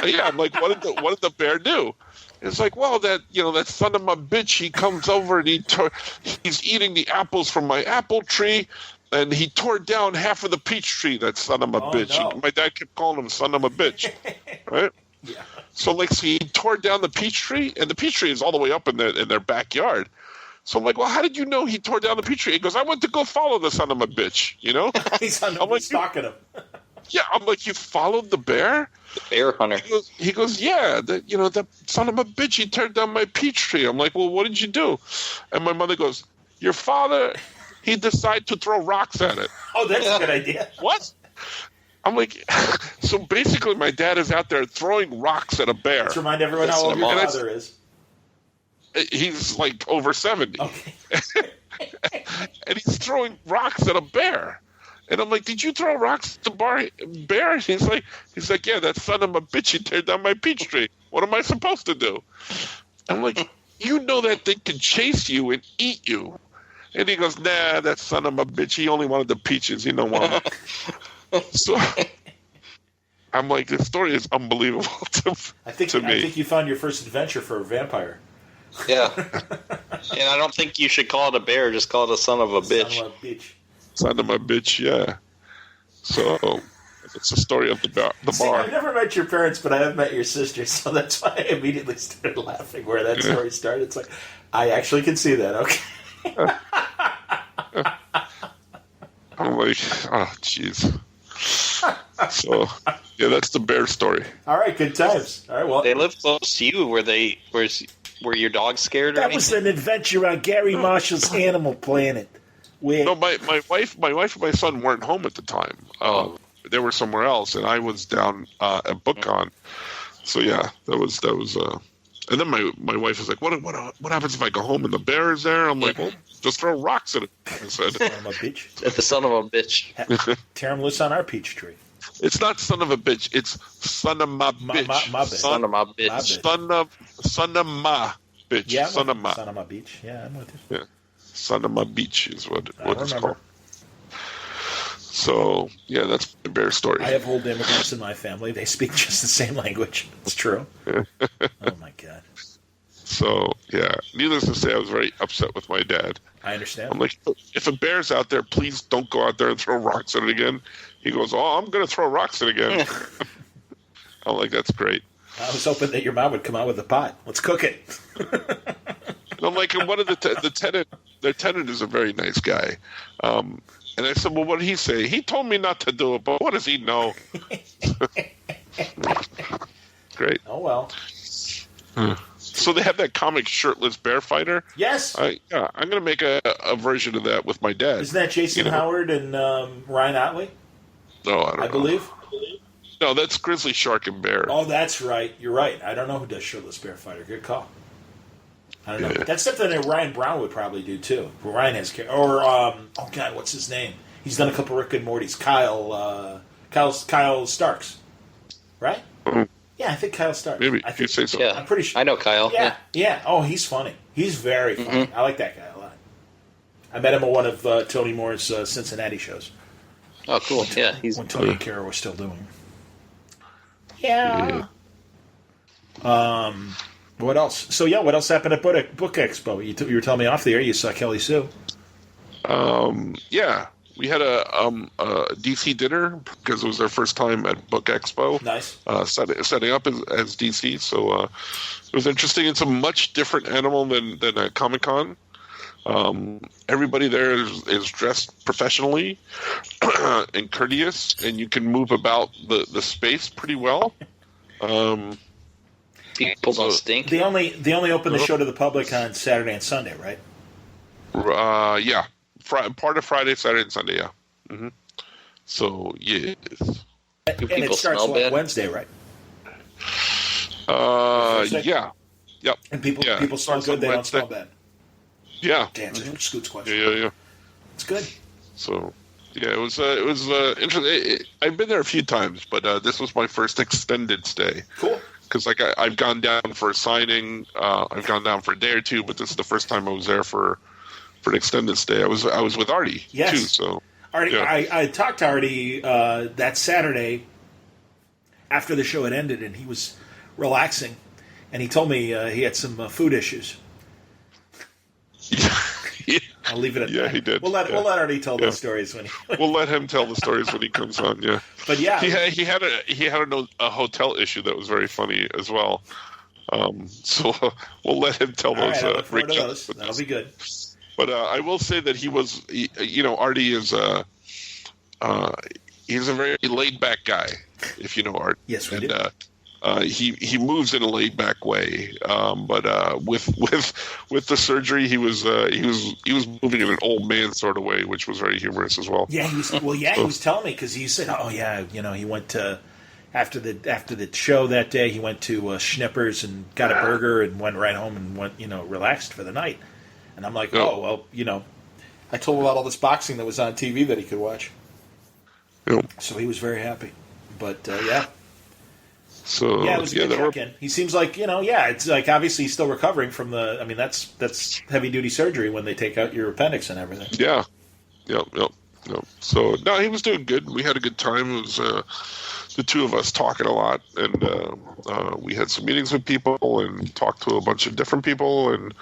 Yeah, I'm like, what did the bear do?" It's like, "Well, that son of a bitch, he comes over and he's eating the apples from my apple tree, and he tore down half of the peach tree, that son of a bitch." No. My dad kept calling him son of a bitch, right? Yeah. So he tore down the peach tree, and the peach tree is all the way up in their backyard. So I'm like, "Well, how did you know he tore down the peach tree?" He goes, "I went to go follow the son of a bitch, He's stalking him. Yeah, I'm like, "You followed the bear?" The bear hunter. He goes, "Yeah, that son of a bitch, he tore down my peach tree." I'm like, "Well, what did you do?" And my mother goes, "Your father, he decided to throw rocks at it." Oh, that's a good idea. What? I'm like, so basically my dad is out there throwing rocks at a bear. Let's remind everyone how old your father is. He's like over 70. Okay. And he's throwing rocks at a bear. And I'm like, did you throw rocks at the bear? And he's like, yeah, that son of a bitch, he teared down my peach tree. What am I supposed to do? I'm like, you know that thing can chase you and eat you. And he goes, nah, that son of a bitch, he only wanted the peaches. He don't want them. So I'm like, this story is unbelievable to me. I think you found your first adventure for a vampire. Yeah. And I don't think you should call it a bear. Just call it a son of a bitch. Son of a bitch. Son of a bitch, yeah. So it's the story of the bar. I've never met your parents, but I have met your sister, so that's why I immediately started laughing where that story started. It's like, I actually can see that, okay. I'm like, oh, jeez. So, yeah, that's the bear story. All right, good times. All right, well, they live close to you. Were your dogs scared? That was an adventure on Gary Marshall's Animal Planet. No, my wife and my son weren't home at the time. They were somewhere else, and I was down at BookCon. So yeah, that was. And then my wife was like, "What happens if I go home and the bear is there?" I'm like, "Well, just throw rocks at it." I said, "Son of a bitch." At the son of a bitch. Tear him loose on our peach tree. It's not son of a bitch. It's son of my bitch. My bitch. Son of my bitch. Son of my bitch. Yeah, son of my. Son of my bitch. Yeah, I'm with you. Yeah, son of my beach is what it's called. So yeah, that's the bear story. I have old immigrants in my family. They speak just the same language. It's true. Oh my god. So yeah, needless to say, I was very upset with my dad. I understand. I'm like, if a bear's out there, please don't go out there and throw rocks at it again. He goes, oh, I'm going to throw rocks at it again. I'm like, that's great. I was hoping that your mom would come out with a pot. Let's cook it. And I'm like, and one of the tenant, their tenant is a very nice guy. And I said, well, what did he say? He told me not to do it, but what does he know? Great. Oh, well. So they have that comic Shirtless Bear Fighter? Yes. I'm going to make a version of that with my dad. Isn't that Jason Howard and Ryan Otley? No, I believe. No, that's Grizzly Shark and Bear. Oh, that's right. You're right. I don't know who does Shirtless Bear Fighter. Good call. I don't know. Yeah. That's something that Ryan Brown would probably do, too. Ryan has... Or, oh, God, what's his name? He's done a couple Rick and Morty's. Kyle Starks. Right? Mm-hmm. Yeah, I think Kyle Starks. Maybe, if you say so. Yeah. I'm pretty sure. I know Kyle. Yeah. Oh, he's funny. He's very funny. Mm-hmm. I like that guy a lot. I met him at one of Tony Moore's Cincinnati shows. Oh, cool. When Tony and Kara were still doing. Yeah. What else? So, what else happened at Book Expo? You were telling me off the air you saw Kelly Sue. Yeah. We had a DC dinner because it was their first time at Book Expo. Nice. Setting up as DC. So it was interesting. It's a much different animal than at Comic-Con. Everybody there is dressed professionally and courteous, and you can move about the space pretty well. People don't stink. They only open the show to the public on Saturday and Sunday, right? Yeah. Part of Friday, Saturday, and Sunday, yeah. Mm-hmm. So, yes. And it starts Wednesday, right? Yeah. Yep. And people smell good, they don't smell bad. Yeah. Damn, that's Scoot's question. Yeah. It's good. So, yeah, it was interesting. I've been there a few times, but this was my first extended stay. Cool. Because I've gone down for a signing, I've gone down for a day or two, but this is the first time I was there for an extended stay. I was with Artie too. So Artie, yeah. I talked to Artie that Saturday after the show had ended, and he was relaxing, and he told me he had some food issues. Yeah. I'll leave it at that. Yeah, he did. We'll let Artie tell those stories when we'll let him tell the stories when he comes on. Yeah, but yeah, he had a hotel issue that was very funny as well. So we'll let him tell those. Right, I look forward to those. That'll be good. But I will say that Artie is he's a very laid back guy. If you know Art, yes, we do. He moves in a laid back way, but with the surgery, he was moving in an old man sort of way, which was very humorous as well. Yeah, he was telling me because he said, "Oh yeah, he went to after the show that day, he went to Schnippers and got a burger and went right home and went relaxed for the night." And I'm like, oh well, I told him about all this boxing that was on TV that he could watch. So he was very happy. But, yeah. So, yeah, it was a good check-in. He seems like, it's like obviously he's still recovering from that's heavy-duty surgery when they take out your appendix and everything. Yeah. Yep. So, no, he was doing good. We had a good time. It was the two of us talking a lot, and we had some meetings with people and talked to a bunch of different people, and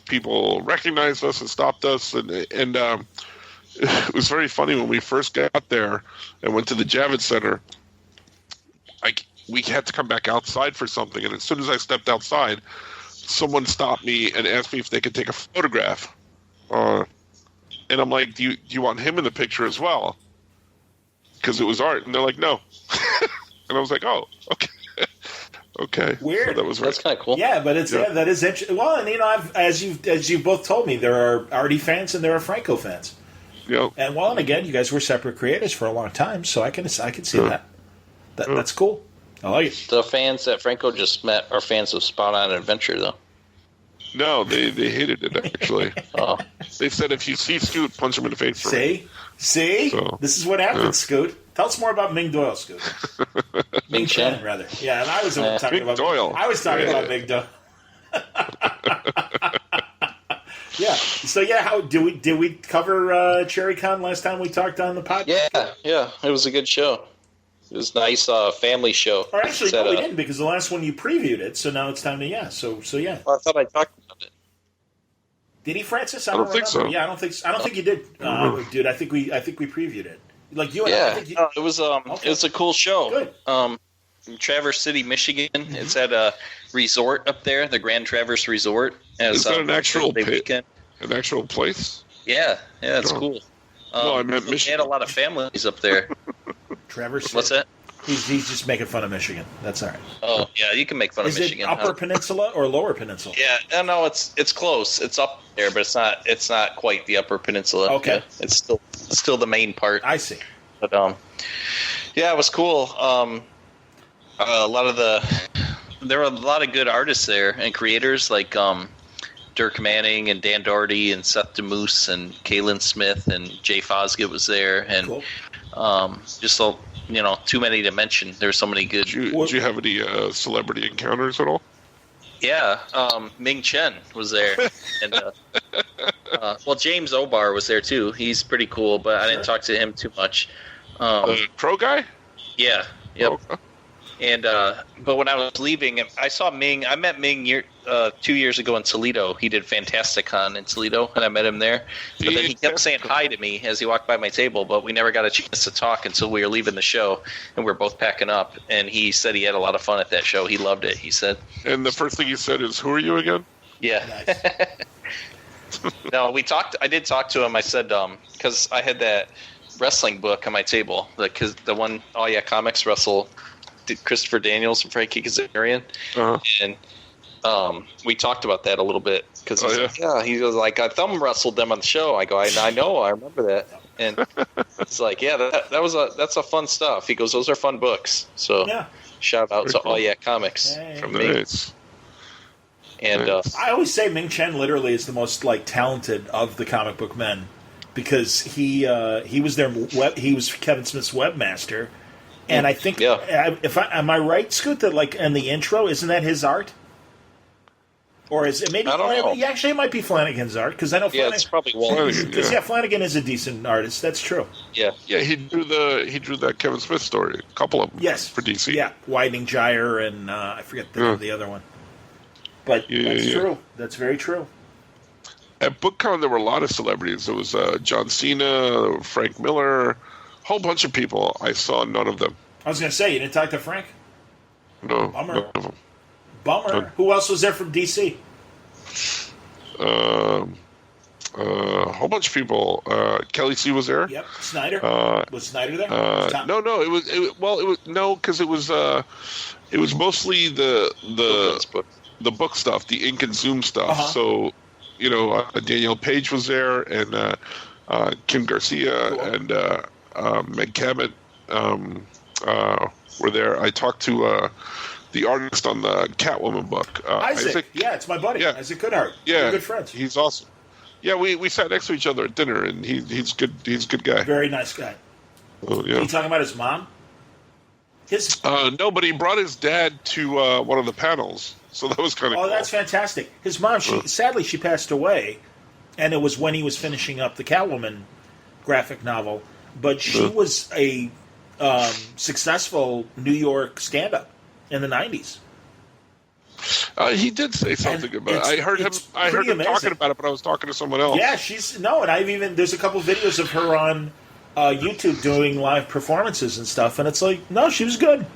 people recognized us and stopped us, and it was very funny when we first got there and went to the Javits Center. We had to come back outside for something, and as soon as I stepped outside, someone stopped me and asked me if they could take a photograph. And I'm like, do you want him in the picture as well? Because it was art. And they're like, no. And I was like, oh, okay. Okay. Weird. So that's kind of cool. Yeah, but that is interesting. Well, and as you both told me, there are Artie fans and there are Franco fans. Yep. And again, you guys were separate creators for a long time, so I can see that. That's cool. I like it. The fans that Franco just met are fans of Spot On Adventure, though. No, they hated it, actually. Oh. They said if you see Scoot, punch him in the face. See? So, this is what happens, Scoot. Tell us more about Ming Doyle, Scoot. Ming Chen, rather. Yeah, and I was talking about Doyle. I was talking about Ming Doyle. Yeah. So how did we cover Cherry Con last time we talked on the podcast? Yeah. It was a good show. It was a nice family show. Or actually, no, we didn't, because the last one you previewed it, so now it's time to So yeah. Well, I thought I talked about it. Did he, Francis? I don't think so. Yeah, I don't think you did, dude. I think we previewed it. Like you. Yeah. It was It was a cool show. Good. Traverse City, Michigan. Mm-hmm. It's at a resort up there, the Grand Traverse Resort. Is that an actual weekend? An actual place? Yeah, it's cool. No, I meant Michigan. They had a lot of families up there. Traverse. What's that? He's just making fun of Michigan. That's all right. Oh yeah, you can make fun of Michigan. Is it Upper Peninsula or Lower Peninsula? Yeah, no, it's close. It's up there, but it's not quite the Upper Peninsula. Okay, yeah, it's still the main part. I see. But yeah, it was cool. There were a lot of good artists there and creators like Dirk Manning and Dan Doherty and Seth DeMoose and Kaylin Smith and Jay Fosgate was there, and cool. Just too many to mention. There's so many good. Did you have any celebrity encounters at all? Yeah, Ming Chen was there, and James Obar was there too. He's pretty cool, but I didn't talk to him too much. Pro guy? Yeah. Yep. Okay. And but when I was leaving, I met Ming 2 years ago in Toledo. He did Fantasticon in Toledo, and I met him there. But then he kept saying hi to me as he walked by my table, but we never got a chance to talk until we were leaving the show, and we were both packing up. And he said he had a lot of fun at that show. He loved it, he said. And the first thing he said is, "Who are you again?" Yeah. Nice. No, I did talk to him. I said, because I had that wrestling book on my table, the one, Oh Yeah Comics, Christopher Daniels and Frankie Kazarian, and we talked about that a little bit because he was like, I thumb wrestled them on the show. I go, I know, I remember that, and it's like, that's a fun stuff. He goes, those are fun books. So shout out to All Yeah Comics from me. And I always say Ming Chen literally is the most talented of the comic book men, because he was he was Kevin Smith's webmaster. And I think, am I right, Scoot, that in the intro, isn't that his art? Or is it maybe? I don't know. Yeah, actually, it might be Flanagan's art, because I know. Yeah, it's probably Flanagan. Because Flanagan is a decent artist. That's true. Yeah, he drew that Kevin Smith story, a couple of them. Yes, for DC. Yeah, Widening Gyre, and I forget the other one. But that's true. That's very true. At BookCon, there were a lot of celebrities. There was John Cena, Frank Miller. Whole bunch of people. I saw none of them. I was going to say, you didn't talk to Frank? No, Bummer. none of them. Bummer. Who else was there from DC? A whole bunch of people. Kelly C was there. Yep. Snyder. Was Snyder there? No. It was because it was mostly the book stuff, the ink and zoom stuff. So, Danielle Page was there, and Kim Garcia, and Meg Cabot were there. I talked to the artist on the Catwoman book, Isaac. Yeah, it's my buddy. Yeah. Isaac Goodhart. Yeah, we're good friends. He's awesome. Yeah, we sat next to each other at dinner, and he's good. He's a good guy. Very nice guy. Oh, yeah. Are you talking about his mom? No, but he brought his dad to one of the panels, so that was kind of cool. Oh, that's fantastic. His mom, sadly, she passed away, and it was when he was finishing up the Catwoman graphic novel. But she was a successful New York stand-up in the 90s. He did say something about it. I heard him talking about it, but I was talking to someone else. Yeah, there's a couple videos of her on YouTube doing live performances and stuff, and it's like, no, she was good.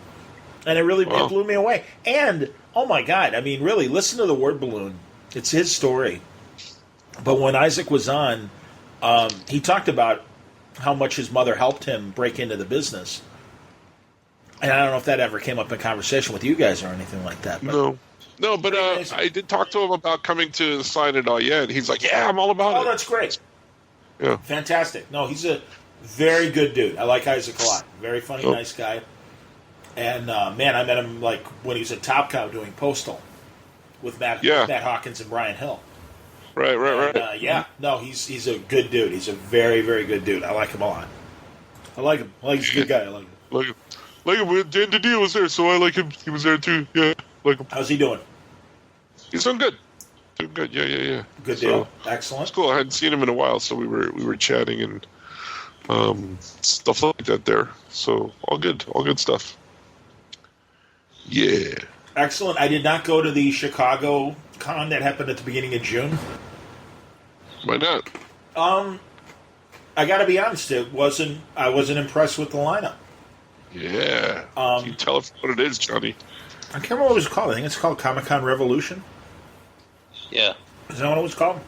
And it really it blew me away. And, oh my God, I mean, really, listen to the word balloon. It's his story. But when Isaac was on, he talked about how much his mother helped him break into the business. And I don't know if that ever came up in conversation with you guys or anything like that. But No, but I did talk to him about coming to the sign at and he's like, yeah, I'm all about it. Oh, that's great. Yeah. Fantastic. No, he's a very good dude. I like Isaac a lot. Very funny, nice guy. And, man, I met him like when he was at Top Cow doing Postal with Matt Hawkins and Brian Hill. Right. Yeah. No, he's a good dude. He's a very, very good dude. I like him a lot. I like him. He's a good guy. I like him. Like him. Dan DiDio was there, so I like him. He was there too. Yeah, like him. How's he doing? He's doing good. Doing good. Yeah. Good deal. Excellent. It's cool. I hadn't seen him in a while, so we were chatting and stuff like that there. So all good stuff. Yeah. Excellent. I did not go to the Chicago con that happened at the beginning of June. Why not? I got to be honest. I wasn't impressed with the lineup. Yeah. Can you tell us what it is, Johnny? I can't remember what it was called. I think it's called Comic-Con Revolution. Yeah. Is that what it was called?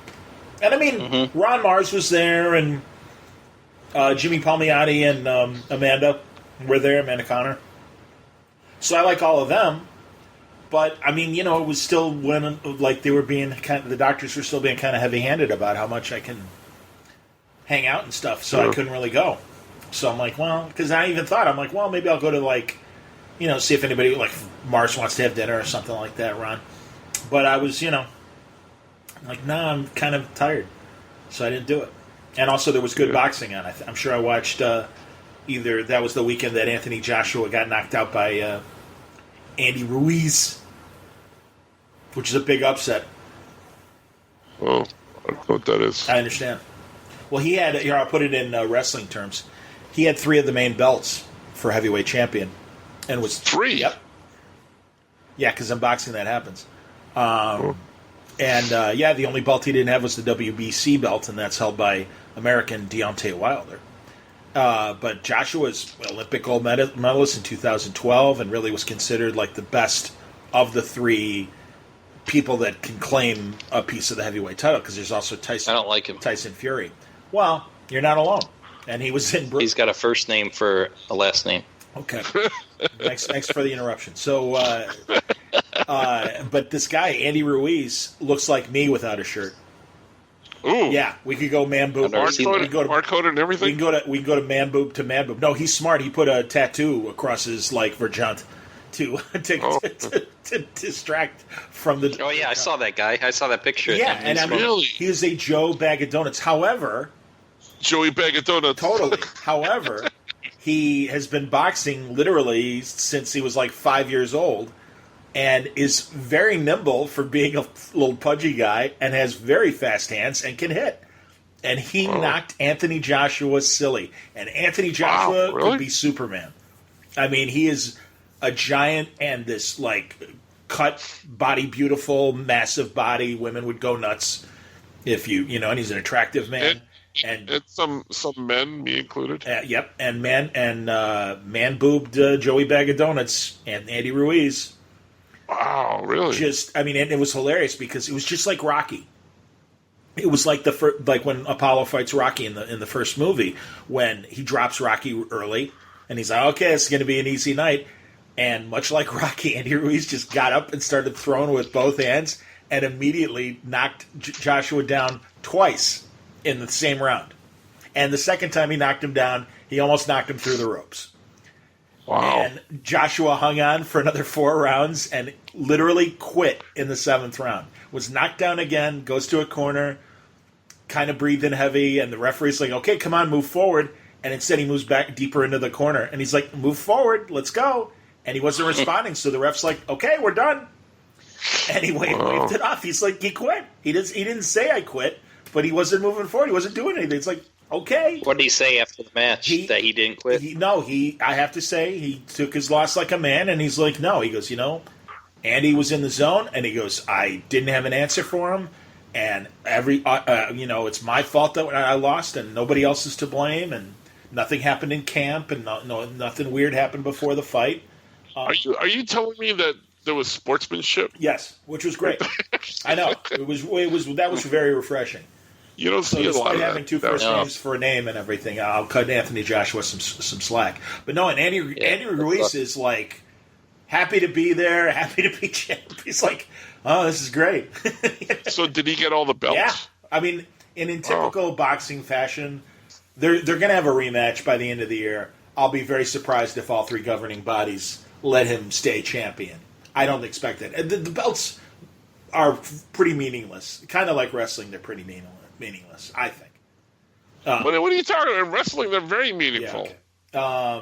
And I mean, Ron Mars was there, and Jimmy Palmiotti and Amanda were there, Amanda Connor. So I like all of them. But, I mean, it was still when, like, they were being the doctors were still being kind of heavy-handed about how much I can hang out and stuff, so I couldn't really go. So I'm like, well, because I even thought, I'm like, well, maybe I'll go to, like, see if anybody, like, Mars wants to have dinner or something like that, Ron. But I was, like, nah, I'm kind of tired. So I didn't do it. And also there was good boxing on. I'm sure I watched either, that was the weekend that Anthony Joshua got knocked out by Andy Ruiz, which is a big upset. Oh, I don't know what that is. I understand. Well, he had, I'll put it in wrestling terms. He had 3 of the main belts for heavyweight champion. And was 3? Yep. Yeah, because in boxing that happens. And, the only belt he didn't have was the WBC belt, and that's held by American Deontay Wilder. But Joshua's Olympic gold medalist in 2012 and really was considered like the best of the 3 people that can claim a piece of the heavyweight title, because there's also Tyson. I don't like him. Tyson Fury. Well, you're not alone. And he was in... He's got a first name for a last name. Okay. Thanks for the interruption. So, but this guy, Andy Ruiz, looks like me without a shirt. Ooh. Yeah, we could go man boob. Barcode and everything? We can go to man boob to man boob. No, he's smart. He put a tattoo across his, like, verjunt to distract from the... Oh, yeah, I saw that guy. I saw that picture. Yeah, and I mean, really? he is a Joe Bag of Donuts. However... Joey Bag of Donuts. Totally. However, he has been boxing literally since he was like 5 years old and is very nimble for being a little pudgy guy and has very fast hands and can hit. And he knocked Anthony Joshua silly. And Anthony Joshua could be Superman. I mean, he is a giant and this, like, cut body, beautiful, massive body. Women would go nuts if and he's an attractive man. And some men, me included. Yep, and man boobed Joey Bag of Donuts and Andy Ruiz. Wow, really? And it was hilarious because it was just like Rocky. It was like like when Apollo fights Rocky in the first movie, when he drops Rocky early, and he's like, okay, it's going to be an easy night. And much like Rocky, Andy Ruiz just got up and started throwing with both hands and immediately knocked Joshua down twice in the same round. And the second time he knocked him down, he almost knocked him through the ropes. Wow. And Joshua hung on for another 4 rounds and literally quit in the 7th round. Was knocked down again, goes to a corner, kind of breathing heavy, and the referee's like, okay, come on, move forward. And instead he moves back deeper into the corner. And he's like, move forward, let's go. And he wasn't responding, so the ref's like, okay, we're done. And he waved it off. He's like, he quit. He didn't say I quit, but he wasn't moving forward. He wasn't doing anything. It's like, okay. What did he say after the match? That he didn't quit? I have to say, he took his loss like a man, and he's like, no. He goes, Andy was in the zone, and he goes, I didn't have an answer for him, and it's my fault that I lost, and nobody else is to blame, and nothing happened in camp, and nothing weird happened before the fight. Are you telling me that there was sportsmanship? Yes, which was great. I know that was very refreshing. You don't see a lot of that. Having two first names for a name and everything, I'll cut Anthony Joshua some slack. But no, and Andy Ruiz is like happy to be there, happy to be champ. He's like, oh, this is great. So did he get all the belts? Yeah, I mean, in typical boxing fashion, they're going to have a rematch by the end of the year. I'll be very surprised if all three governing bodies let him stay champion. I don't expect it. The belts are pretty meaningless. Kind of like wrestling, they're pretty meaningless, I think. What are you talking about? In wrestling, they're very meaningful. Yeah,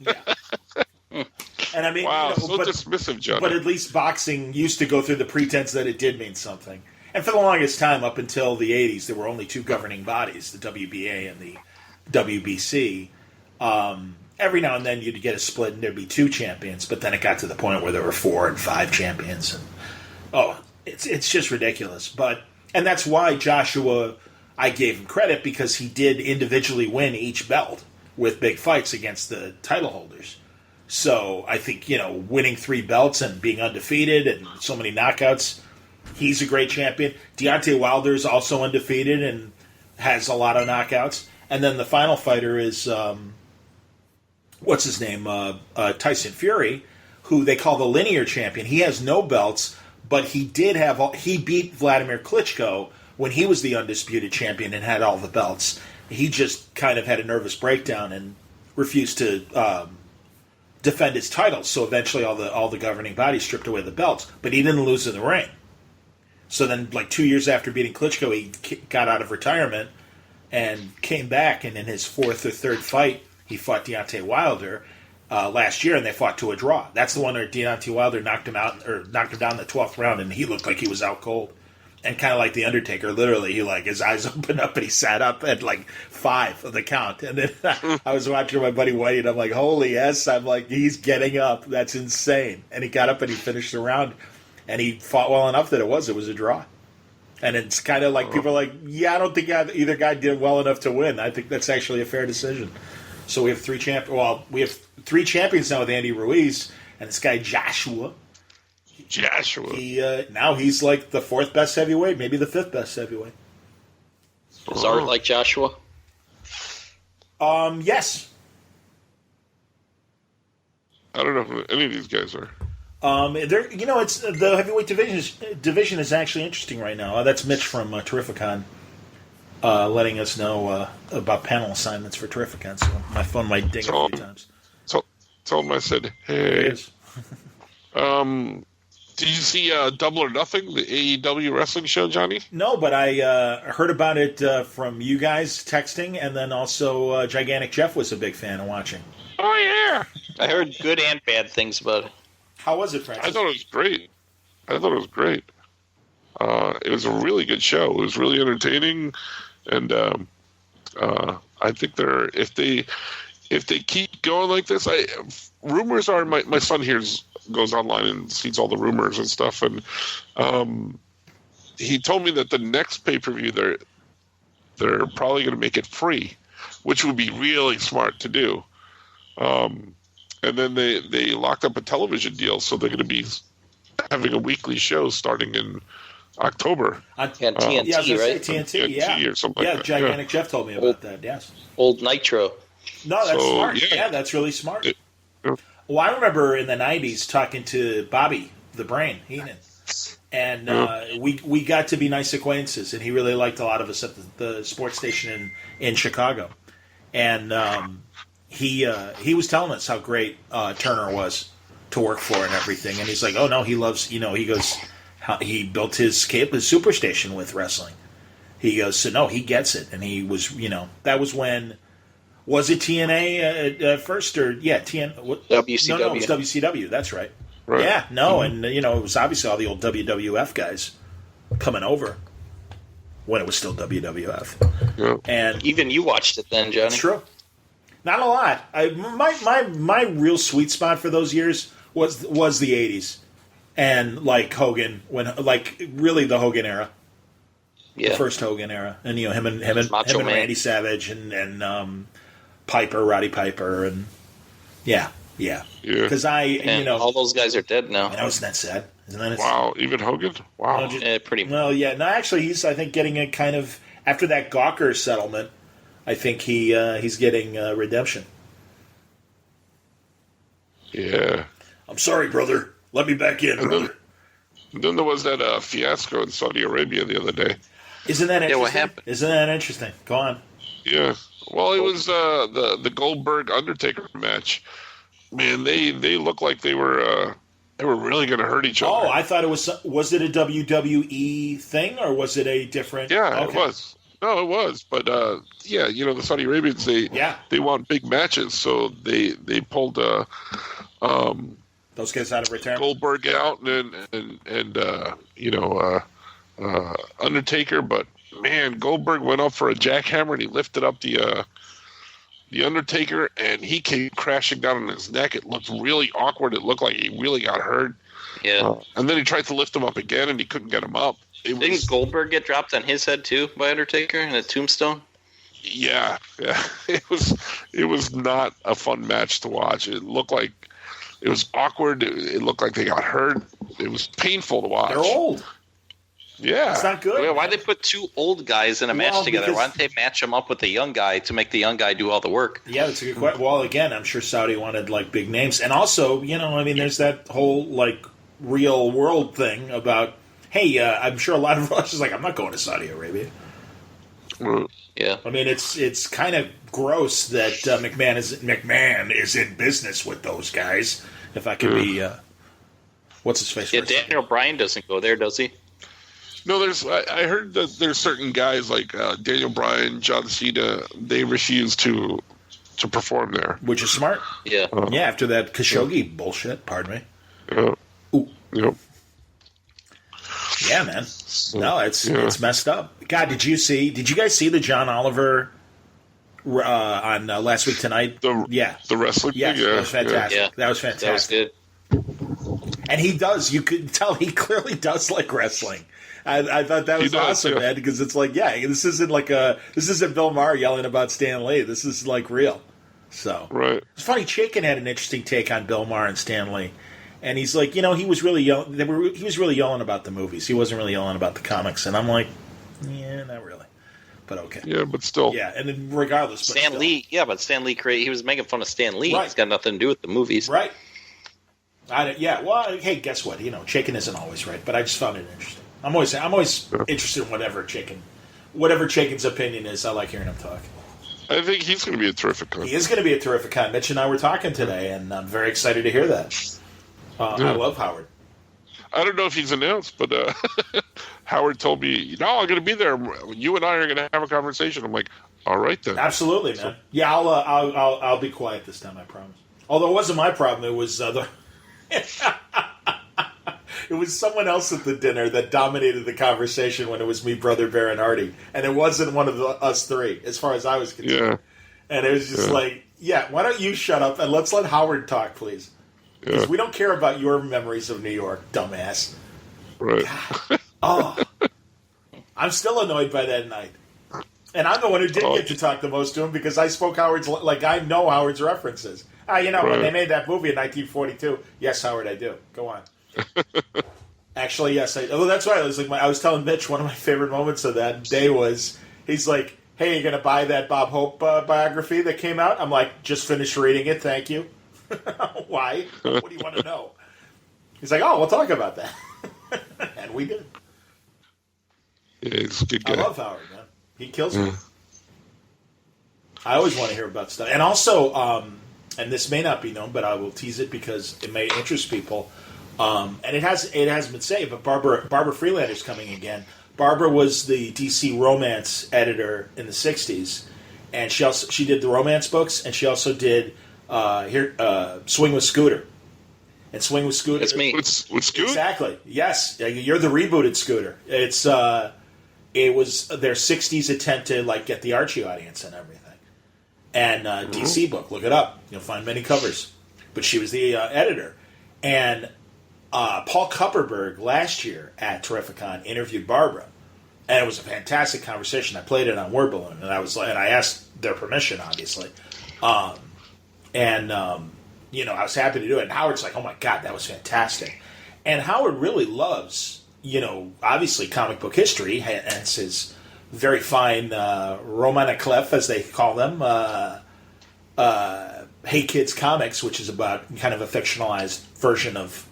okay. Yeah. And I mean, wow, dismissive, Johnny. But at least boxing used to go through the pretense that it did mean something. And for the longest time, up until the 80s, there were only two governing bodies, the WBA and the WBC. Every now and then you'd get a split and there'd be two champions, but then it got to the point where there were 4 and 5 champions. And, it's just ridiculous. And that's why Joshua, I gave him credit, because he did individually win each belt with big fights against the title holders. So I think, winning 3 belts and being undefeated and so many knockouts, he's a great champion. Deontay Wilder is also undefeated and has a lot of knockouts. And then the final fighter is, what's his name? Tyson Fury, who they call the linear champion. He has no belts, but he beat Vladimir Klitschko when he was the undisputed champion and had all the belts. He just kind of had a nervous breakdown and refused to defend his title. So eventually all the governing bodies stripped away the belts, but he didn't lose in the ring. So then, like 2 years after beating Klitschko, he got out of retirement and came back, and in his 4th or 3rd fight, he fought Deontay Wilder last year, and they fought to a draw. That's the one where Deontay Wilder knocked him down in the 12th round, and he looked like he was out cold. And kind of like The Undertaker, literally, his eyes opened up, and he sat up at 5 of the count. And then I was watching my buddy Whitey, and I'm like, holy yes. I'm like, he's getting up. That's insane. And he got up, and he finished the round, and he fought well enough that it was a draw. And it's kind of like people are like, yeah, I don't think either guy did well enough to win. I think that's actually a fair decision. So we have 3 we have 3 champions now with Andy Ruiz, and this guy Joshua. Now he's like the 4th best heavyweight, maybe the 5th best heavyweight. Is Art like Joshua? Yes. I don't know who any of these guys are. It's the heavyweight division is actually interesting right now. That's Mitch from Terrificon letting us know about panel assignments for Terrificon. So my phone might ding a few times. Told him I said, hey. Did you see Double or Nothing, the AEW wrestling show, Johnny? No, but I heard about it from you guys texting, and then also Gigantic Jeff was a big fan of watching. Oh, yeah. I heard good and bad things about it. How was it, Francis? I thought it was great. It was a really good show. It was really entertaining, and I think if they keep going like this, rumors are my son goes online and sees all the rumors and stuff, and he told me that the next pay-per-view they're probably going to make it free, which would be really smart to do. And then they locked up a television deal, so they're going to be having a weekly show starting in October. On TNT, right? TNT, or something like that. Gigantic Jeff told me about that, yes. Old Nitro. No, that's smart. Yeah, that's really smart. Well, I remember in the 90s talking to Bobby, the Brain, Heenan, and we got to be nice acquaintances, and he really liked a lot of us at the sports station in Chicago. And he was telling us how great Turner was to work for and everything, and he's like, oh no, he loves, he goes, he built his superstation with wrestling, He goes, so no, he gets it. And he was, that was when, was it TNA at first? Or, yeah, WCW. No, it was WCW. That's right. Right. Yeah, no, and, it was obviously all the old WWF guys coming over when it was still WWF. Yeah. And even you watched it then, Johnny. it's true. Not a lot. My real sweet spot for those years was the 80s. And, like, Hogan, really the Hogan era. Yeah. The first Hogan era. And, him and Macho Man. Randy Savage and Piper, Roddy Piper, and yeah. Because all those guys are dead now. I know, isn't that sad? Isn't that Wow, even Hogan? Wow. Pretty much. Well, yeah. No, actually, he's, I think, getting a kind of, after that Gawker settlement, I think he's getting redemption. Yeah. I'm sorry, brother. Let me back in, brother. Then there was that fiasco in Saudi Arabia the other day. Isn't that interesting? Yeah, what happened? Isn't that interesting? Go on. Yeah. Well, it was the Goldberg Undertaker match. Man, they looked like they were really going to hurt each other. Oh, I thought it was it a WWE thing or was it a different? Yeah, okay. It was. No, it was. But the Saudi Arabians they want big matches, so they pulled those guys out of retirement. Goldberg out and Undertaker, but man, Goldberg went up for a jackhammer and he lifted up the Undertaker and he came crashing down on his neck. It looked really awkward. It looked like he really got hurt. Yeah. And then he tried to lift him up again and he couldn't get him up. Didn't Goldberg get dropped on his head too by Undertaker in a tombstone? Yeah. It was not a fun match to watch. It looked like it was awkward. It looked like they got hurt. It was painful to watch. They're old. Yeah. It's not good. Well, why'd they put two old guys in a match together? Why don't they match them up with the young guy to make the young guy do all the work? Yeah, that's a good question. Well, again, I'm sure Saudi wanted, big names. And also, there's that whole, real world thing about, hey, I'm sure a lot of us is I'm not going to Saudi Arabia. Yeah. I mean, it's kind of gross that McMahon is in business with those guys. If I could be, what's his face? Yeah, Daniel Bryan doesn't go there, does he? No, I heard that there's certain guys like Daniel Bryan, John Cena, they refuse to perform there. Which is smart. Yeah. Yeah, after that Khashoggi bullshit, pardon me. Yeah. Ooh. Yep. Yeah, man. No, it's messed up. God, did you guys see the John Oliver on Last Week Tonight? The wrestling yes, thing? Yeah. That was fantastic. Yeah. That was fantastic. That was good. And you could tell he clearly does like wrestling. I thought that was awesome, man, because it's this isn't Bill Maher yelling about Stan Lee. This is real. So right. It's funny. Chaikin had an interesting take on Bill Maher and Stan Lee, and he's like, he was really yelling. He was really yelling about the movies. He wasn't really yelling about the comics. And I'm like, yeah, not really, but okay. Yeah, but still. Yeah, and then regardless, Stan Lee. Yeah, but Stan Lee he was making fun of Stan Lee. Right. It's got nothing to do with the movies, right? Well, hey, guess what? Chaikin isn't always right, but I just found it interesting. I'm always interested in whatever Chaikin's opinion is. I like hearing him talk. I think he's going to be a terrific con. He is going to be a terrific con. Mitch and I were talking today, and I'm very excited to hear that. I love Howard. I don't know if he's announced, but Howard told me, I'm going to be there. You and I are going to have a conversation. I'm like, all right then. Absolutely, man. Yeah, I'll be quiet this time. I promise. Although it wasn't my problem, it was it was someone else at the dinner that dominated the conversation when it was me, Brother Bear, and Artie. And it wasn't one of us three, as far as I was concerned. Yeah. And it was just why don't you shut up and let's let Howard talk, please? Because we don't care about your memories of New York, dumbass. Right. I'm still annoyed by that night. And I'm the one who did get to talk the most to him because I spoke Howard's, I know Howard's references. When they made that movie in 1942, yes, Howard, I do. Go on. Actually, yes. That's right. I was telling Mitch one of my favorite moments of that day was he's like, "Hey, you gonna buy that Bob Hope biography that came out?" I'm like, "Just finished reading it, thank you." Why? What do you want to know? He's like, "Oh, we'll talk about that," and we did. Yeah, he's a good guy. I love Howard, man. He kills me. I always want to hear about stuff, and also, and this may not be known, but I will tease it because it may interest people. And it hasn't been said, but Barbara Freelander's coming again. Barbara was the DC romance editor in the '60s, and she did the romance books, and she also did Swing with Scooter. And Swing with Scooter. It's me. With Scoot? Exactly. Yes, you're the rebooted Scooter. It was their '60s attempt to like get the Archie audience and everything. And DC book, look it up. You'll find many covers. But she was the editor, and Paul Kupperberg last year at Terrificon interviewed Barbara, and it was a fantastic conversation. I played it on Word Balloon, and I asked their permission, obviously, I was happy to do it. And Howard's like, "Oh my God, that was fantastic!" And Howard really loves, obviously comic book history, hence his very fine Roman à clef, as they call them, Hey Kids Comics, which is about kind of a fictionalized version of,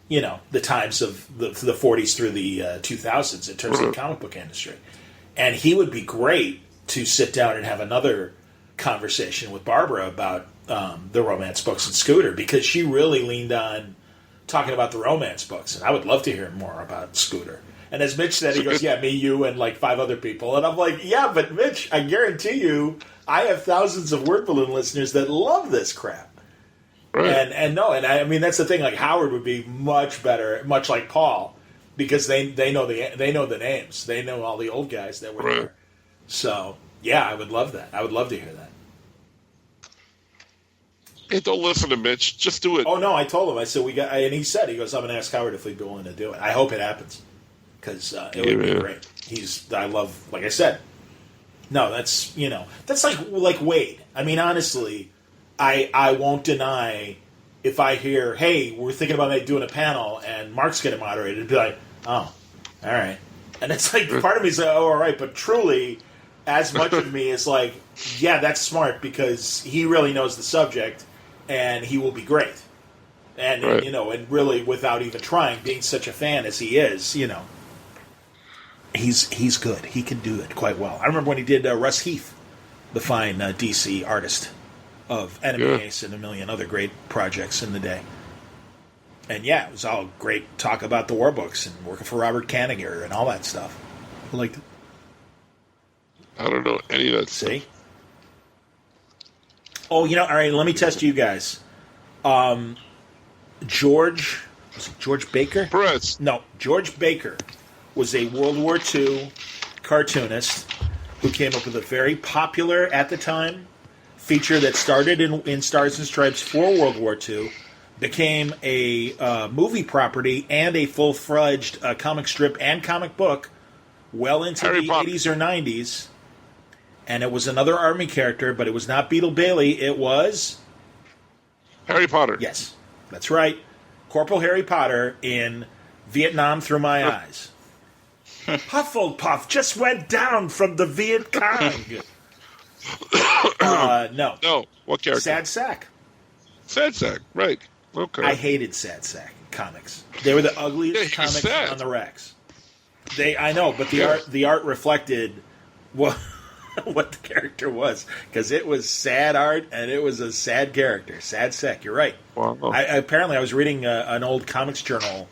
the times of the 40s through the 2000s in terms of the comic book industry. And he would be great to sit down and have another conversation with Barbara about the romance books and Scooter, because she really leaned on talking about the romance books, and I would love to hear more about Scooter. And as Mitch said, he goes, "Yeah, me, you, and like 5 other people." And I'm like, "Yeah, but Mitch, I guarantee you, I have thousands of Word Balloon listeners that love this crap." Right. And I mean that's the thing. Like Howard would be much better, much like Paul, because they know the names, they know all the old guys that were there. So yeah, I would love that. I would love to hear that. Hey, don't listen to Mitch. Just do it. Oh no, I told him. I said and he said, "I'm going to ask Howard if he'd be willing to do it." I hope it happens. Because it would be great. I love, like I said. No, that's like Wade. I mean, honestly, I won't deny if I hear, "Hey, we're thinking about doing a panel," and Mark's going to moderate it, and be like, "Oh, all right." And it's like part of me is like, "Oh, all right," but truly, as much of me is like, "Yeah, that's smart," because he really knows the subject, and he will be great. And and really, without even trying, being such a fan as he is, He's good. He can do it quite well. I remember when he did Russ Heath, the fine DC artist of Enemy Ace and a million other great projects in the day. And yeah, it was all great talk about the war books and working for Robert Kanigher and all that stuff. I liked it. I don't know any of that See? stuff. Oh, all right, let me test you guys. George Baker? Perez. No, George Baker was a World War II cartoonist who came up with a very popular, at the time, feature that started in Stars and Stripes for World War II, became a movie property and a full-fledged comic strip and comic book well into the 80s or 90s. And it was another Army character, but it was not Beetle Bailey. It was... Harry Potter. Yes, that's right. Corporal Harry Potter in Vietnam Through My Eyes. Hufflepuff just went down from the Viet Cong. No. No. What character? Sad Sack. Sad Sack. Right. Okay. I hated Sad Sack comics. They were the ugliest comics on the racks. I know, but the art reflected what the character was, because it was sad art and it was a sad character. Sad Sack. You're right. Wow. Apparently, I was reading an old Comics Journal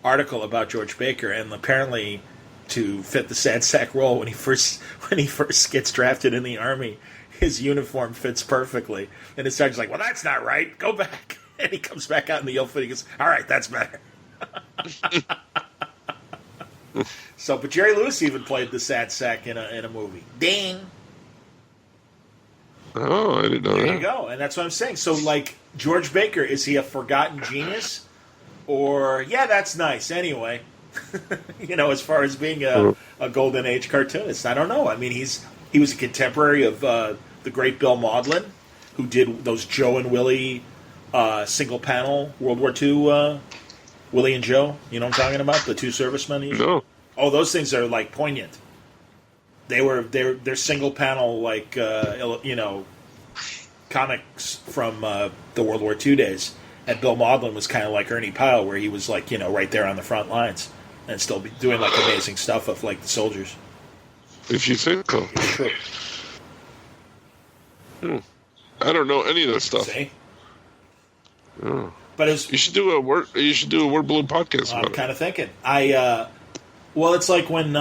article about George Baker, and apparently, to fit the Sad Sack role, when he first gets drafted in the Army, his uniform fits perfectly. And his sergeant's like, "Well, that's not right. Go back." And he comes back out in the outfit. He goes, "All right, that's better." But Jerry Lewis even played the Sad Sack in a movie. Ding. Oh, I didn't know that. There you go. And that's what I'm saying. So, like, George Baker, is he a forgotten genius? Or, yeah, that's nice anyway. As far as being a Golden Age cartoonist. I don't know. I mean, he was a contemporary of the great Bill Maudlin, who did those Joe and Willie single-panel World War II, Willie and Joe. You know what I'm talking about? The two servicemen? No. Oh, those things are, like, poignant. They're single-panel, like, comics from the World War II days. And Bill Maudlin was kind of like Ernie Pyle, where he was, like, right there on the front lines. And still be doing, like, amazing stuff of, like, the soldiers. If you think so. True. I don't know any of that stuff. See? Oh. But you should do a word balloon podcast. I'm kind of thinking. I Well, it's like when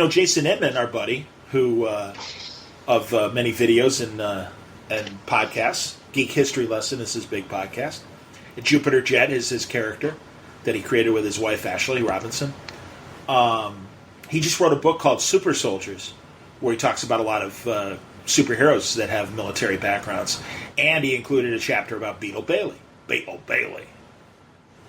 Jason Inman, our buddy, who of many videos and podcasts. Geek History Lesson is his big podcast. Jupiter Jet is his character that he created with his wife Ashley Robinson. He just wrote a book called Super Soldiers, where he talks about a lot of superheroes that have military backgrounds, and he included a chapter about Beetle Bailey. Beetle Bailey.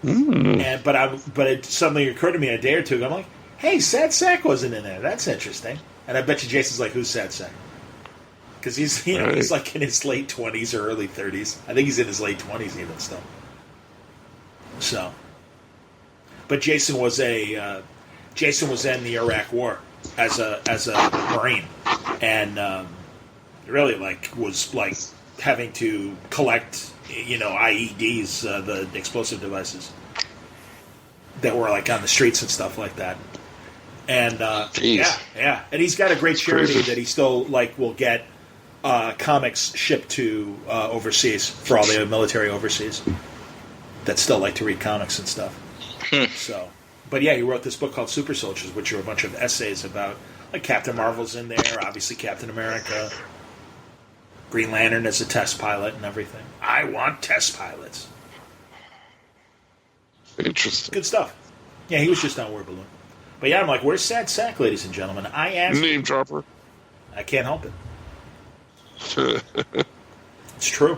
And but suddenly occurred to me a day or two ago. I'm like, hey, Sad Sack wasn't in there. That's interesting. And I bet you Jason's like, who's Sad Sack? Because he's he's like in his late 20s or early 30s. I think he's in his late 20s even still. So, but Jason was in the Iraq War as a Marine, and really was having to collect IEDs, the explosive devices that were on the streets and stuff like that. And yeah, and he's got a great charity that he still will get comics shipped to overseas for all the military overseas that still like to read comics and stuff. So, but yeah, he wrote this book called Super Soldiers, which are a bunch of essays about Captain Marvel's in there, obviously Captain America, Green Lantern as a test pilot and everything. I want test pilots. Interesting. Good stuff. Yeah, he was just on Word Balloon. But yeah, I'm like, where's Sad Sack, ladies and gentlemen? I asked. Name dropper. I can't help it. It's true.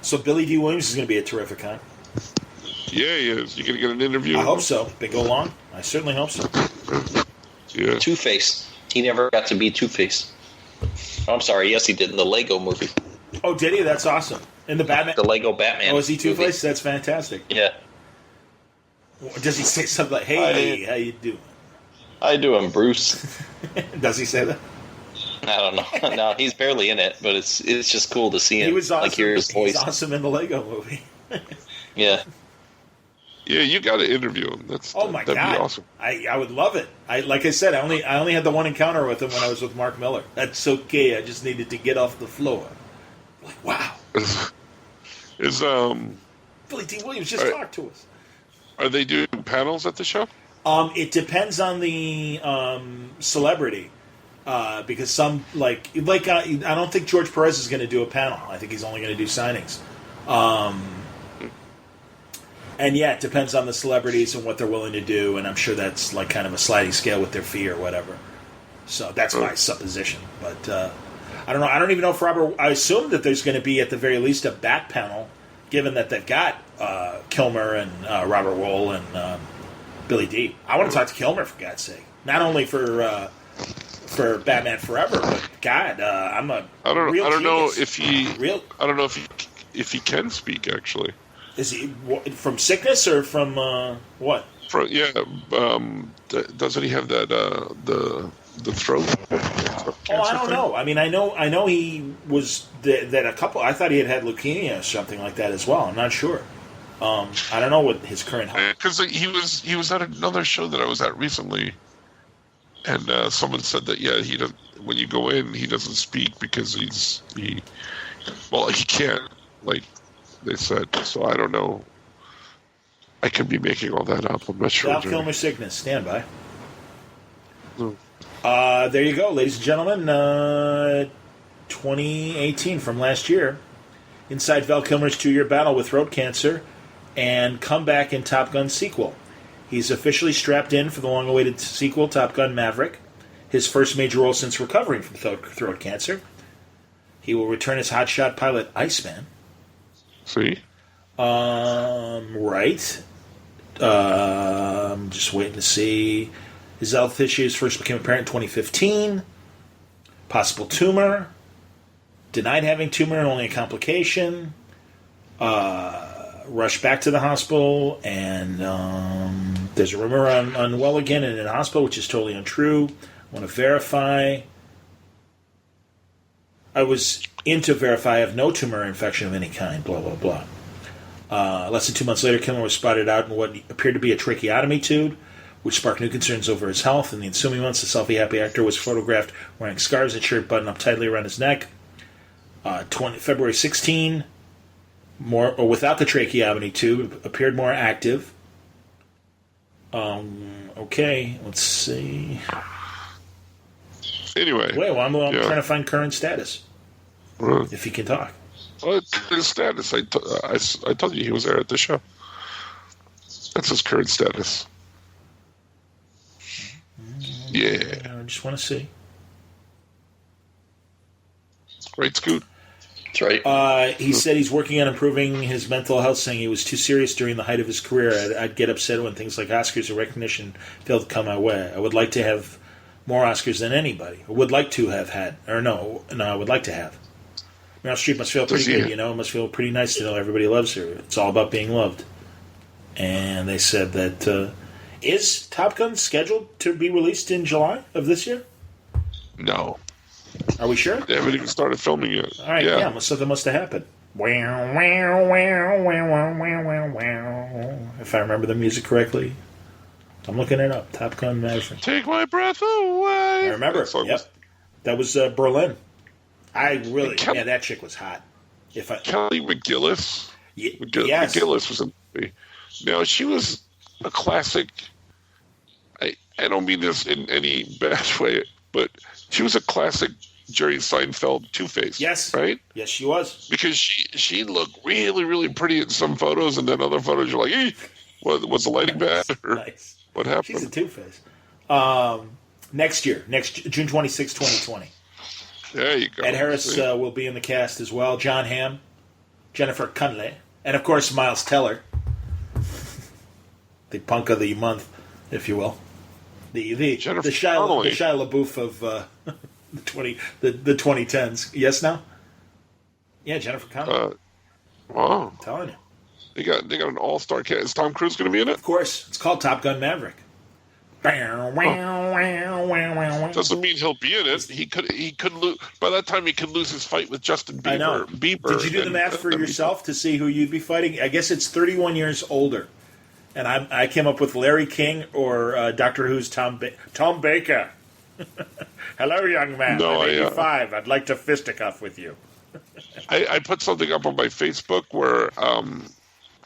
So Billy D. Williams is going to be a terrific con. Yeah, he is. You going to get an interview? I hope so. Bingo Long. I certainly hope so. Yeah. Two-Face. He never got to be Two-Face. Oh, I'm sorry. Yes, he did in the Lego movie. Oh, did he? That's awesome. In the Batman? The Lego Batman. Oh, is he Two-Face? That's fantastic. Yeah. Does he say something like, hey, how you doing? How you doing, Bruce? Does he say that? I don't know. No, he's barely in it, but it's just cool to see him. He was awesome. Hear his voice. He's awesome in the Lego movie. Yeah. Yeah, you got to interview him. That'd God, be awesome. I would love it. Like I said, I only had the one encounter with him when I was with Mark Miller. That's okay. I just needed to get off the floor. Like, wow. Is Billy D. Williams just talked to us. Are they doing panels at the show? It depends on the celebrity. Because some I don't think George Perez is going to do a panel. I think he's only going to do signings. And yeah, it depends on the celebrities and what they're willing to do, and I'm sure that's kind of a sliding scale with their fee or whatever. So that's my supposition. But I don't know. I don't even know if Robert. I assume that there's going to be at the very least a Bat panel, given that they've got Kilmer and Robert Wool and Billy D. I want to talk to Kilmer for God's sake. Not only for Batman Forever, but God, I don't know if he can speak actually. Is he from sickness or from what? Doesn't he have that the throat? I don't know. I mean, I know he was that a couple. I thought he had leukemia or something like that as well. I'm not sure. I don't know what his current health. Because he was at another show that I was at recently. And someone said that he doesn't. When you go in, he doesn't speak because he can't. Like they said, so I don't know. I could be making all that up. I'm not sure. Val Kilmer sickness. Stand by. There you go, ladies and gentlemen. 2018 from last year. Inside Val Kilmer's 2-year battle with throat cancer and comeback in Top Gun sequel. He's officially strapped in for the long-awaited sequel, Top Gun Maverick, his first major role since recovering from throat cancer. He will return as hotshot pilot Iceman. See? Right. Just waiting to see. His health issues first became apparent in 2015. Possible tumor. Denied having tumor and only a complication. Rushed back to the hospital, and there's a rumor on unwell again and in the hospital, which is totally untrue. I want to verify. I was in to verify I have no tumor infection of any kind, blah, blah, blah. Less than 2 months later, Kilmer was spotted out in what appeared to be a tracheotomy tube, which sparked new concerns over his health. In the ensuing months, the selfie-happy actor was photographed wearing scarves and shirt buttoned up tightly around his neck. February 16, without the tracheotomy tube, appeared more active. Okay, let's see. Anyway. Wait, well, I'm trying to find current status. Right. If he can talk. Well, current status. I told you he was there at the show. That's his current status. Yeah. I just want to see. Right, Scoot? That's right. He said he's working on improving his mental health, saying he was too serious during the height of his career. I'd get upset when things like Oscars or recognition failed to come my way. I would like to have more Oscars than anybody. I would like to have had. Or no, I would like to have. Meryl Streep must feel pretty good, It must feel pretty nice to know everybody loves her. It's all about being loved. And they said that... is Top Gun scheduled to be released in July of this year? No. Are we sure? They haven't even started filming yet. All right, yeah something must have happened. If I remember the music correctly. I'm looking it up. Top Gun Maverick. Take my breath away. I remember. Yep. That was Berlin. I really... that chick was hot. Kelly McGillis? Yes. McGillis was a movie. Now, she was a classic... I don't mean this in any bad way, but she was a classic Jerry Seinfeld Two-Face. Yes. Right? Yes, she was. Because she looked really, really pretty in some photos, and then other photos you're like, was the lighting bad? Or Nice. What happened? She's a Two-Face. Next year. June 26, 2020. There you go. Ed Harris will be in the cast as well. John Hamm, Jennifer Connelly, and of course Miles Teller. The punk of the month, if you will. The Shia LaBeouf of the 2010s. Yes, now? Yeah, Jennifer Connelly. Wow. I'm telling you. They got an all-star cast. Is Tom Cruise going to be in it? Of course. It's called Top Gun Maverick. Doesn't mean he'll be in it. He could lose. By that time, he could lose his fight with Justin Bieber. I know. Did you do the math for yourself to see who you'd be fighting? I guess it's 31 years older. And I came up with Larry King or Doctor Who's Tom Baker. Hello, young man. No, I'm 85. I'd like to fisticuff with you. I put something up on my Facebook where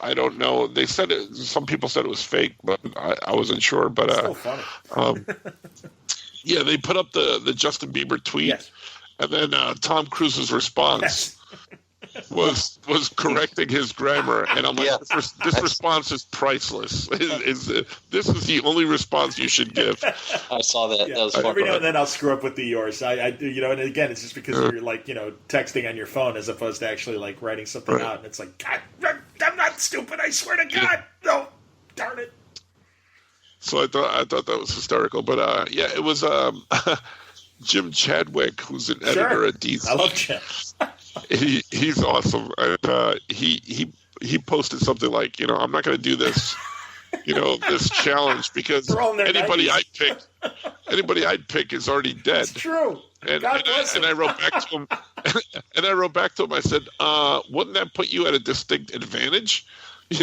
I don't know. They said it. Some people said it was fake, but I wasn't sure. But so funny. Yeah, they put up the Justin Bieber tweet, yes. And then Tom Cruise's response was correcting his grammar, and I'm like, this response is priceless. This is the only response you should give. I saw that. Yeah. That was Every now and then I'll screw up with the yours. I and again, it's just because you're like texting on your phone as opposed to actually like writing something out, and it's like, God, I'm not stupid. I swear to God, no, darn it. So I thought that was hysterical, but it was Jim Chadwick, who's an editor at DC. I love Jim. He's awesome. And, he posted something like, I'm not going to do this, this challenge because anybody I'd pick is already dead. It's true. And I wrote back to him, I said, wouldn't that put you at a distinct advantage?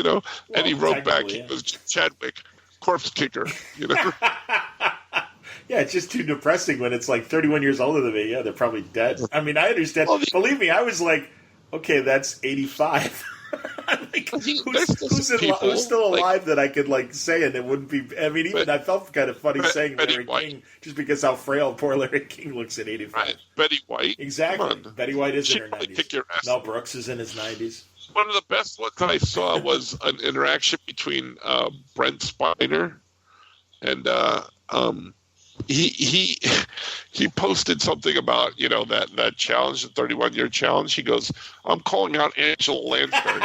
Well, and he wrote back, It was Jim Chadwick, corpse kicker. Yeah, it's just too depressing when it's like 31 years older than me. Yeah, they're probably dead. I mean, I understand. Believe me, I was like, okay, that's 85. Like, who's still alive that I could like say and it wouldn't be? I mean, even I felt kind of funny saying Larry King just because how frail poor Larry King looks at 85. Right. Betty White, exactly. Betty White is in her 90s. Mel Brooks is in his 90s. One of the best ones I saw was an interaction between Brent Spiner and he posted something about that challenge, the 31-year challenge. He goes, "I'm calling out Angela Lansbury,"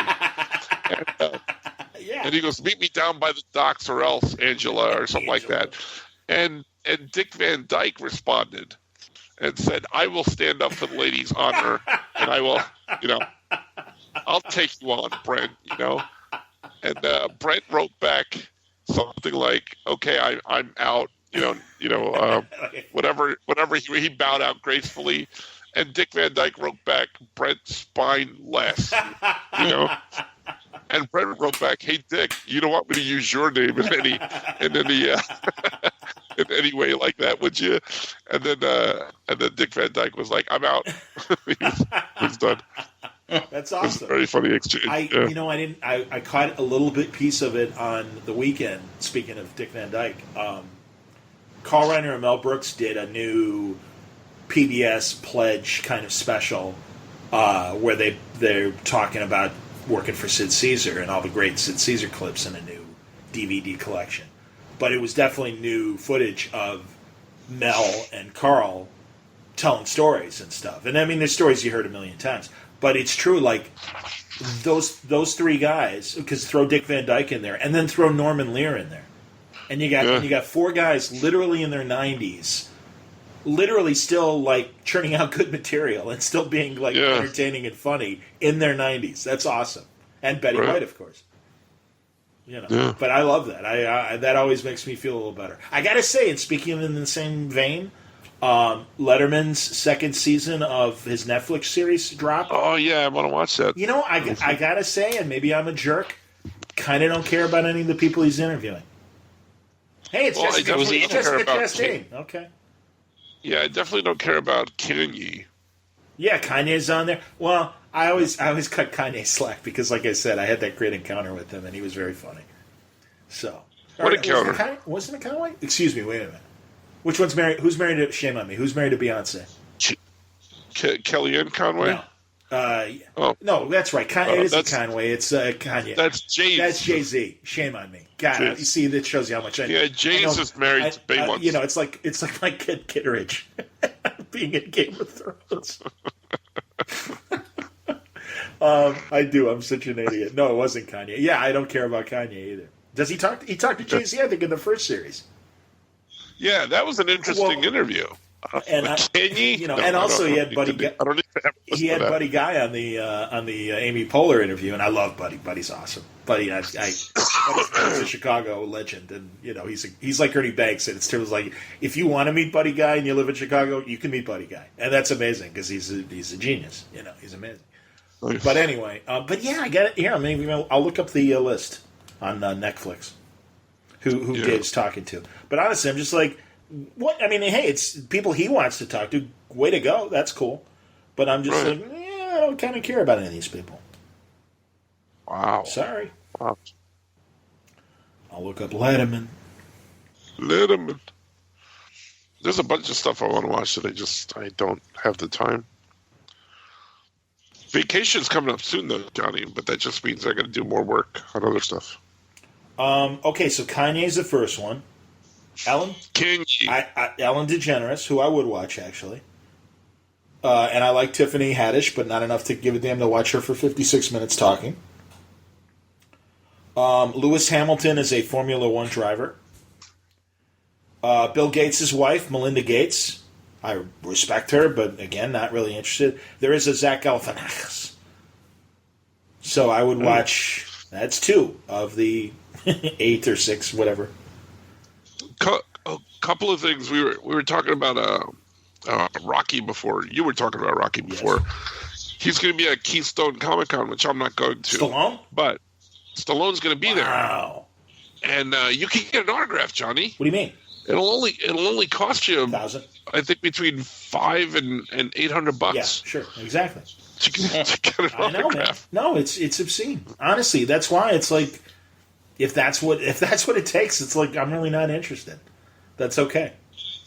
and he goes, "Meet me down by the docks or else, Angela," or something like that. And Dick Van Dyke responded and said, "I will stand up for the lady's honor, and I will, I'll take you on, Brent." And Brent wrote back something like, "Okay, I'm out." Whatever he bowed out gracefully, and Dick Van Dyke wrote back, "Brent Spine less," and Brent wrote back, "Hey Dick, you don't want me to use your name in any in any way like that, would you?" And then Dick Van Dyke was like, "I'm out." he was done. That's awesome. Very funny exchange. I caught a little bit piece of it on the weekend. Speaking of Dick Van Dyke, Carl Reiner and Mel Brooks did a new PBS pledge kind of special where they're talking about working for Sid Caesar and all the great Sid Caesar clips in a new DVD collection. But it was definitely new footage of Mel and Carl telling stories and stuff. And I mean, there's stories you heard a million times. But it's true, like, those three guys, because throw Dick Van Dyke in there, and then throw Norman Lear in there. And you got four guys literally in their 90s, literally still, like, churning out good material and still being, like, entertaining and funny in their 90s. That's awesome. And Betty White, of course. But I love that. I that always makes me feel a little better. I got to say, and speaking in the same vein, Letterman's second season of his Netflix series dropped. Oh, yeah, I want to watch that. I got to say, and maybe I'm a jerk, kind of don't care about any of the people he's interviewing. Hey, it's Jessica Chastain. Okay. Yeah, I definitely don't care about Kanye. Yeah, Kanye's on there. Well, I always cut Kanye slack because, like I said, I had that great encounter with him, and he was very funny. So, what encounter? Wasn't it Conway? Excuse me. Wait a minute. Which one's married? Who's married to? Shame on me. Who's married to Beyonce? Kellyanne Conway. No. No, that's right. It isn't Conway. It's Kanye. That's Jay. That's Jay-Z. Shame on me. God, you see, that shows you how much I. Yeah, Jay's is married to Bay once. It's like my kid Kitteridge being in Game of Thrones. I do. I'm such an idiot. No, it wasn't Kanye. Yeah, I don't care about Kanye either. Does he talk? He talked to Jay-Z, I think, in the first series. Yeah, that was an interesting interview. And and also he had Buddy Guy. He had Buddy Guy on the Amy Poehler interview, and I love Buddy. Buddy's awesome. Buddy, he's a Chicago legend, and he's like Ernie Banks. And it's terms like, if you want to meet Buddy Guy and you live in Chicago, you can meet Buddy Guy, and that's amazing because he's a genius. He's amazing. But anyway, I get it here. Maybe I'll look up the list on Netflix. Who Dave's talking to? But honestly, I'm just like, what? I mean, hey, it's people he wants to talk to. Way to go. That's cool. But I'm just like, I don't kind of care about any of these people. Wow. Sorry. Wow. I'll look up Letterman. There's a bunch of stuff I want to watch that I don't have the time. Vacation's coming up soon, though, Johnny, but that just means I got to do more work on other stuff. Okay, so Kanye's the first one. Ellen? Kanye. Ellen DeGeneres, who I would watch, actually. And I like Tiffany Haddish, but not enough to give a damn to watch her for 56 minutes talking. Lewis Hamilton is a Formula One driver. Bill Gates' wife, Melinda Gates. I respect her, but again, not really interested. There is a Zach Galifianakis. So I would watch... That's 2 of the 8 or 6, whatever. A couple of things. We were talking about Rocky before. You were talking about Rocky before. Yes. He's going to be at Keystone Comic-Con, which I'm not going to. Stallone? But Stallone's going to be there. Wow. And you can get an autograph, Johnny. What do you mean? It'll only cost you $1,000. I think between $500 and $800. Yeah, sure, exactly. To get an autograph. Man. No, it's obscene. Honestly, that's why it's like, if that's what it takes, it's like I'm really not interested. That's okay.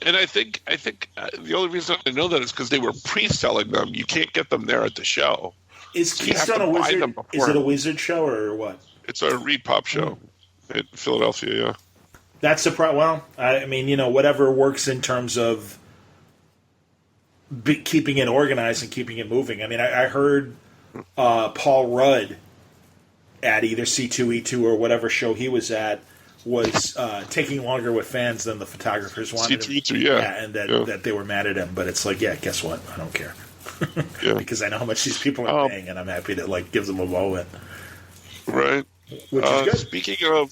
And I think the only reason I know that is because they were pre-selling them. You can't get them there at the show. Is Keystone a Wizard? Is it a Wizard show or what? It's a Repop show in Philadelphia. Yeah. That's the problem. Well, I mean, whatever works in terms of keeping it organized and keeping it moving. I mean, I heard Paul Rudd at either C2E2 or whatever show he was at was taking longer with fans than the photographers wanted. C2E2, yeah. And that they were mad at him. But it's like, guess what? I don't care. Because I know how much these people are paying, and I'm happy to give them a moment. Right. Which is good. Speaking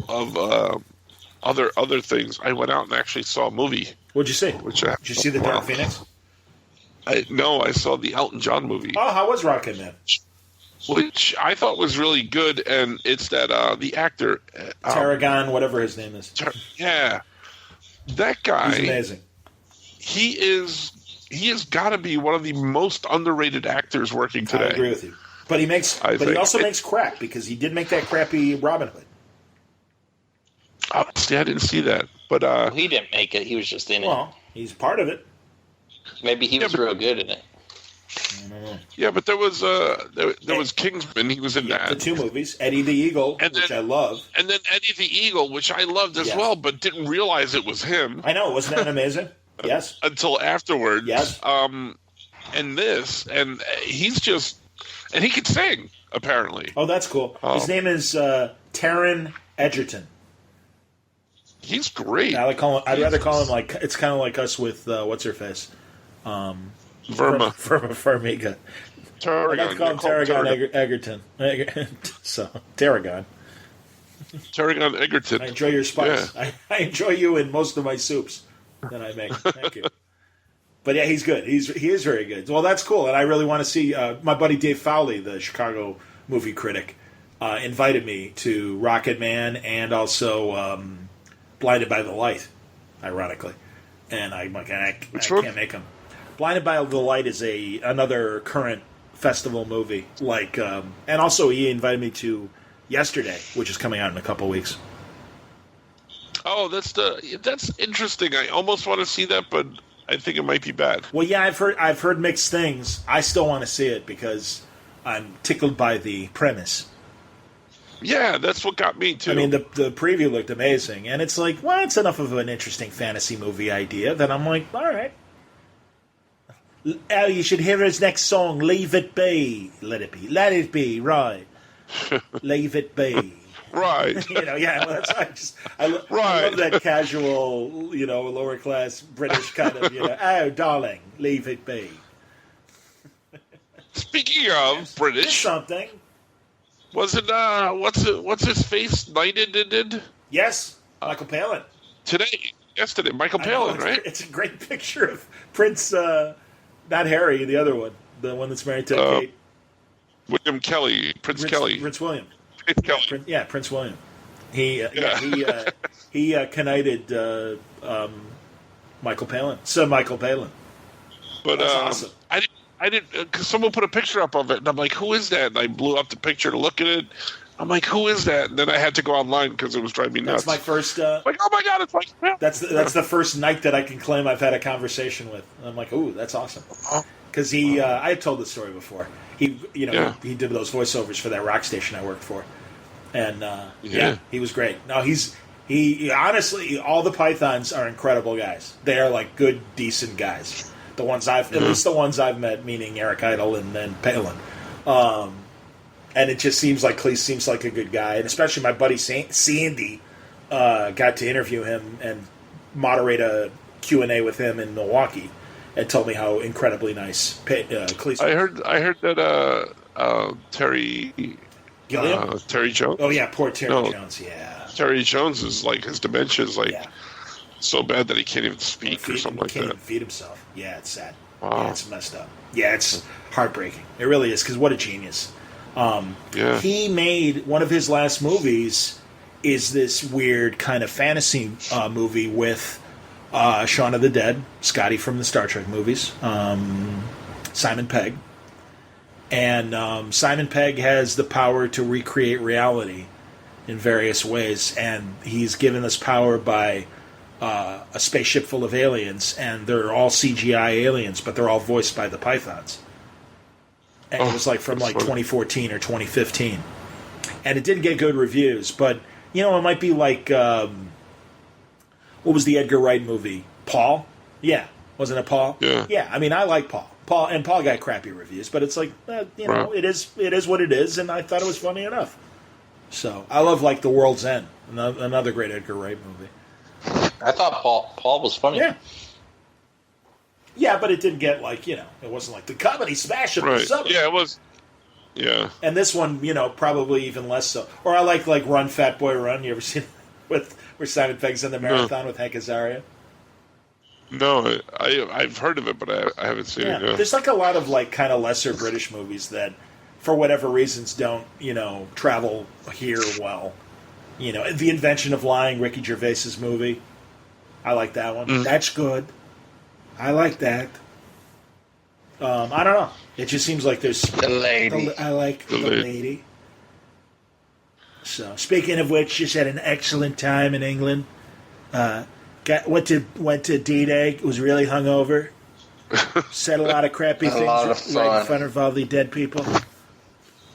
of other things, I went out and actually saw a movie. What'd you see? Did you see the Dark Phoenix? No, I saw the Elton John movie. Oh, how was Rocket Man? Which I thought was really good, and it's that the actor Tarragon, whatever his name is. Yeah, that guy. He's amazing. He is he has got to be one of the most underrated actors working today. I agree with you. But he also makes crap, because he did make that crappy Robin Hood. Oh, see, I didn't see that. But he didn't make it. He was just in it. Well, he's part of it. Maybe he was real good in it. I don't know. Yeah, but there was was Kingsman. He was in that. The 2 movies. Eddie the Eagle, which I love. And then Eddie the Eagle, which I loved as well, but didn't realize it was him. I know. Wasn't that amazing? Yes. Until afterwards. Yes. And he's just... And he could sing, apparently. Oh, that's cool. His name is Taron Egerton. He's great. I'd rather call him like... It's kind of like us with... what's her face? Verma. Farmiga. Tarragon. I'd like to call him Tarragon Egerton. So, Tarragon. Tarragon Egerton. I enjoy your spice. Yeah. I enjoy you in most of my soups that I make. Thank you. But yeah, he's good. He is very good. Well, that's cool, and I really want to see my buddy Dave Fowley, the Chicago movie critic, invited me to Rocket Man and also Blinded by the Light, ironically. And I'm like, I can't make him. Blinded by the Light is another current festival movie, and also he invited me to Yesterday, which is coming out in a couple weeks. Oh, that's interesting. I almost want to see that, but I think it might be bad. Well, yeah, I've heard mixed things. I still want to see it because I'm tickled by the premise. Yeah, that's what got me too. I mean, the preview looked amazing, and it's like, well, it's enough of an interesting fantasy movie idea that I'm like, all right. Oh, you should hear his next song, "Leave It Be." Let it be, right? Leave it be. Right. Well, I love that casual, lower class British kind of, oh, darling, leave it be. Speaking of British, something. Was it, what's his face knighted? Yes, Michael Palin. Yesterday, Michael Palin, right? It's a great picture of Prince, not Harry, the other one, the one that's married to Kate. William Kelly, Prince Kelly. Prince William. Prince William. He knighted Michael Palin. So Michael Palin. But that's awesome. I didn't because someone put a picture up of it, and I'm like, who is that? And I blew up the picture to look at it. I'm like, who is that? And then I had to go online because it was driving me nuts. That's my first. Like, oh my god, it's Michael Palin. That's the first knight that I can claim I've had a conversation with. And I'm like, ooh, that's awesome. Because I had told this story before. He did those voiceovers for that rock station I worked for, and he was great. No, he honestly, all the Pythons are incredible guys. They are like good, decent guys. The ones at least the ones I've met, meaning Eric Idle and then Palin, and it just seems like Cleese seems like a good guy, and especially my buddy Sandy got to interview him and moderate a Q&A with him in Milwaukee. And told me how incredibly nice Cleese was. I heard that Terry Jones. Oh yeah, poor Terry Jones. Yeah, Terry Jones is like his dementia is so bad that he can't even speak or something like that. He can't even feed himself. Yeah, it's sad. Wow. Yeah, it's messed up. Yeah, it's heartbreaking. It really is because what a genius. He made one of his last movies is this weird kind of fantasy movie with. Shaun of the Dead, Scotty from the Star Trek movies, Simon Pegg. And Simon Pegg has the power to recreate reality in various ways, and he's given this power by a spaceship full of aliens, and they're all CGI aliens, but they're all voiced by the Pythons. And it was from 2014 or 2015. And it didn't get good reviews, but, it might be like... what was the Edgar Wright movie? Paul? Yeah. Wasn't it Paul? Yeah. Yeah, I mean, I like Paul. Paul got crappy reviews, but it's like, it is what it is, and I thought it was funny enough. So, I love, The World's End, another great Edgar Wright movie. I thought Paul was funny. Yeah. Yeah, but it didn't get, it wasn't like the comedy smash of the summer. Yeah, it was. Yeah. And this one, probably even less so. Or I like Run, Fat Boy, Run. You ever seen it where Simon Pegg's in the marathon with Hank Azaria? No, I've heard of it, but I haven't seen it. Yeah. There's a lot of kind of lesser British movies that, for whatever reasons, don't travel here well. The Invention of Lying, Ricky Gervais's movie. I like that one. That's good. I like that. I don't know. It just seems like there's The lady. I like the lady. So, speaking of which, just had an excellent time in England. Went to D-Day. Was really hungover. Said a lot of crappy things right in front of all the dead people.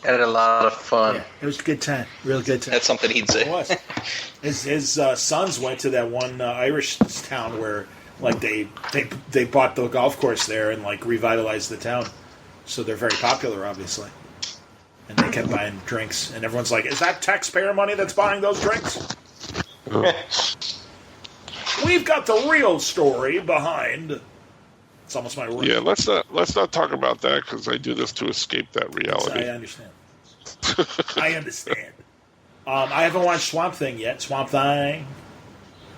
Had a lot of fun. Yeah, it was a good time. Real good time. That's something he'd say. It was. His sons went to that one Irish town where like they bought the golf course there and like revitalized the town. So they're very popular, obviously. And they kept buying drinks, and everyone's like, "Is that taxpayer money that's buying those drinks?" We've got the real story behind. It's almost my word. Yeah, let's not talk about that because I do this to escape that reality. I understand. I understand. I haven't watched Swamp Thing yet. Swamp Thing.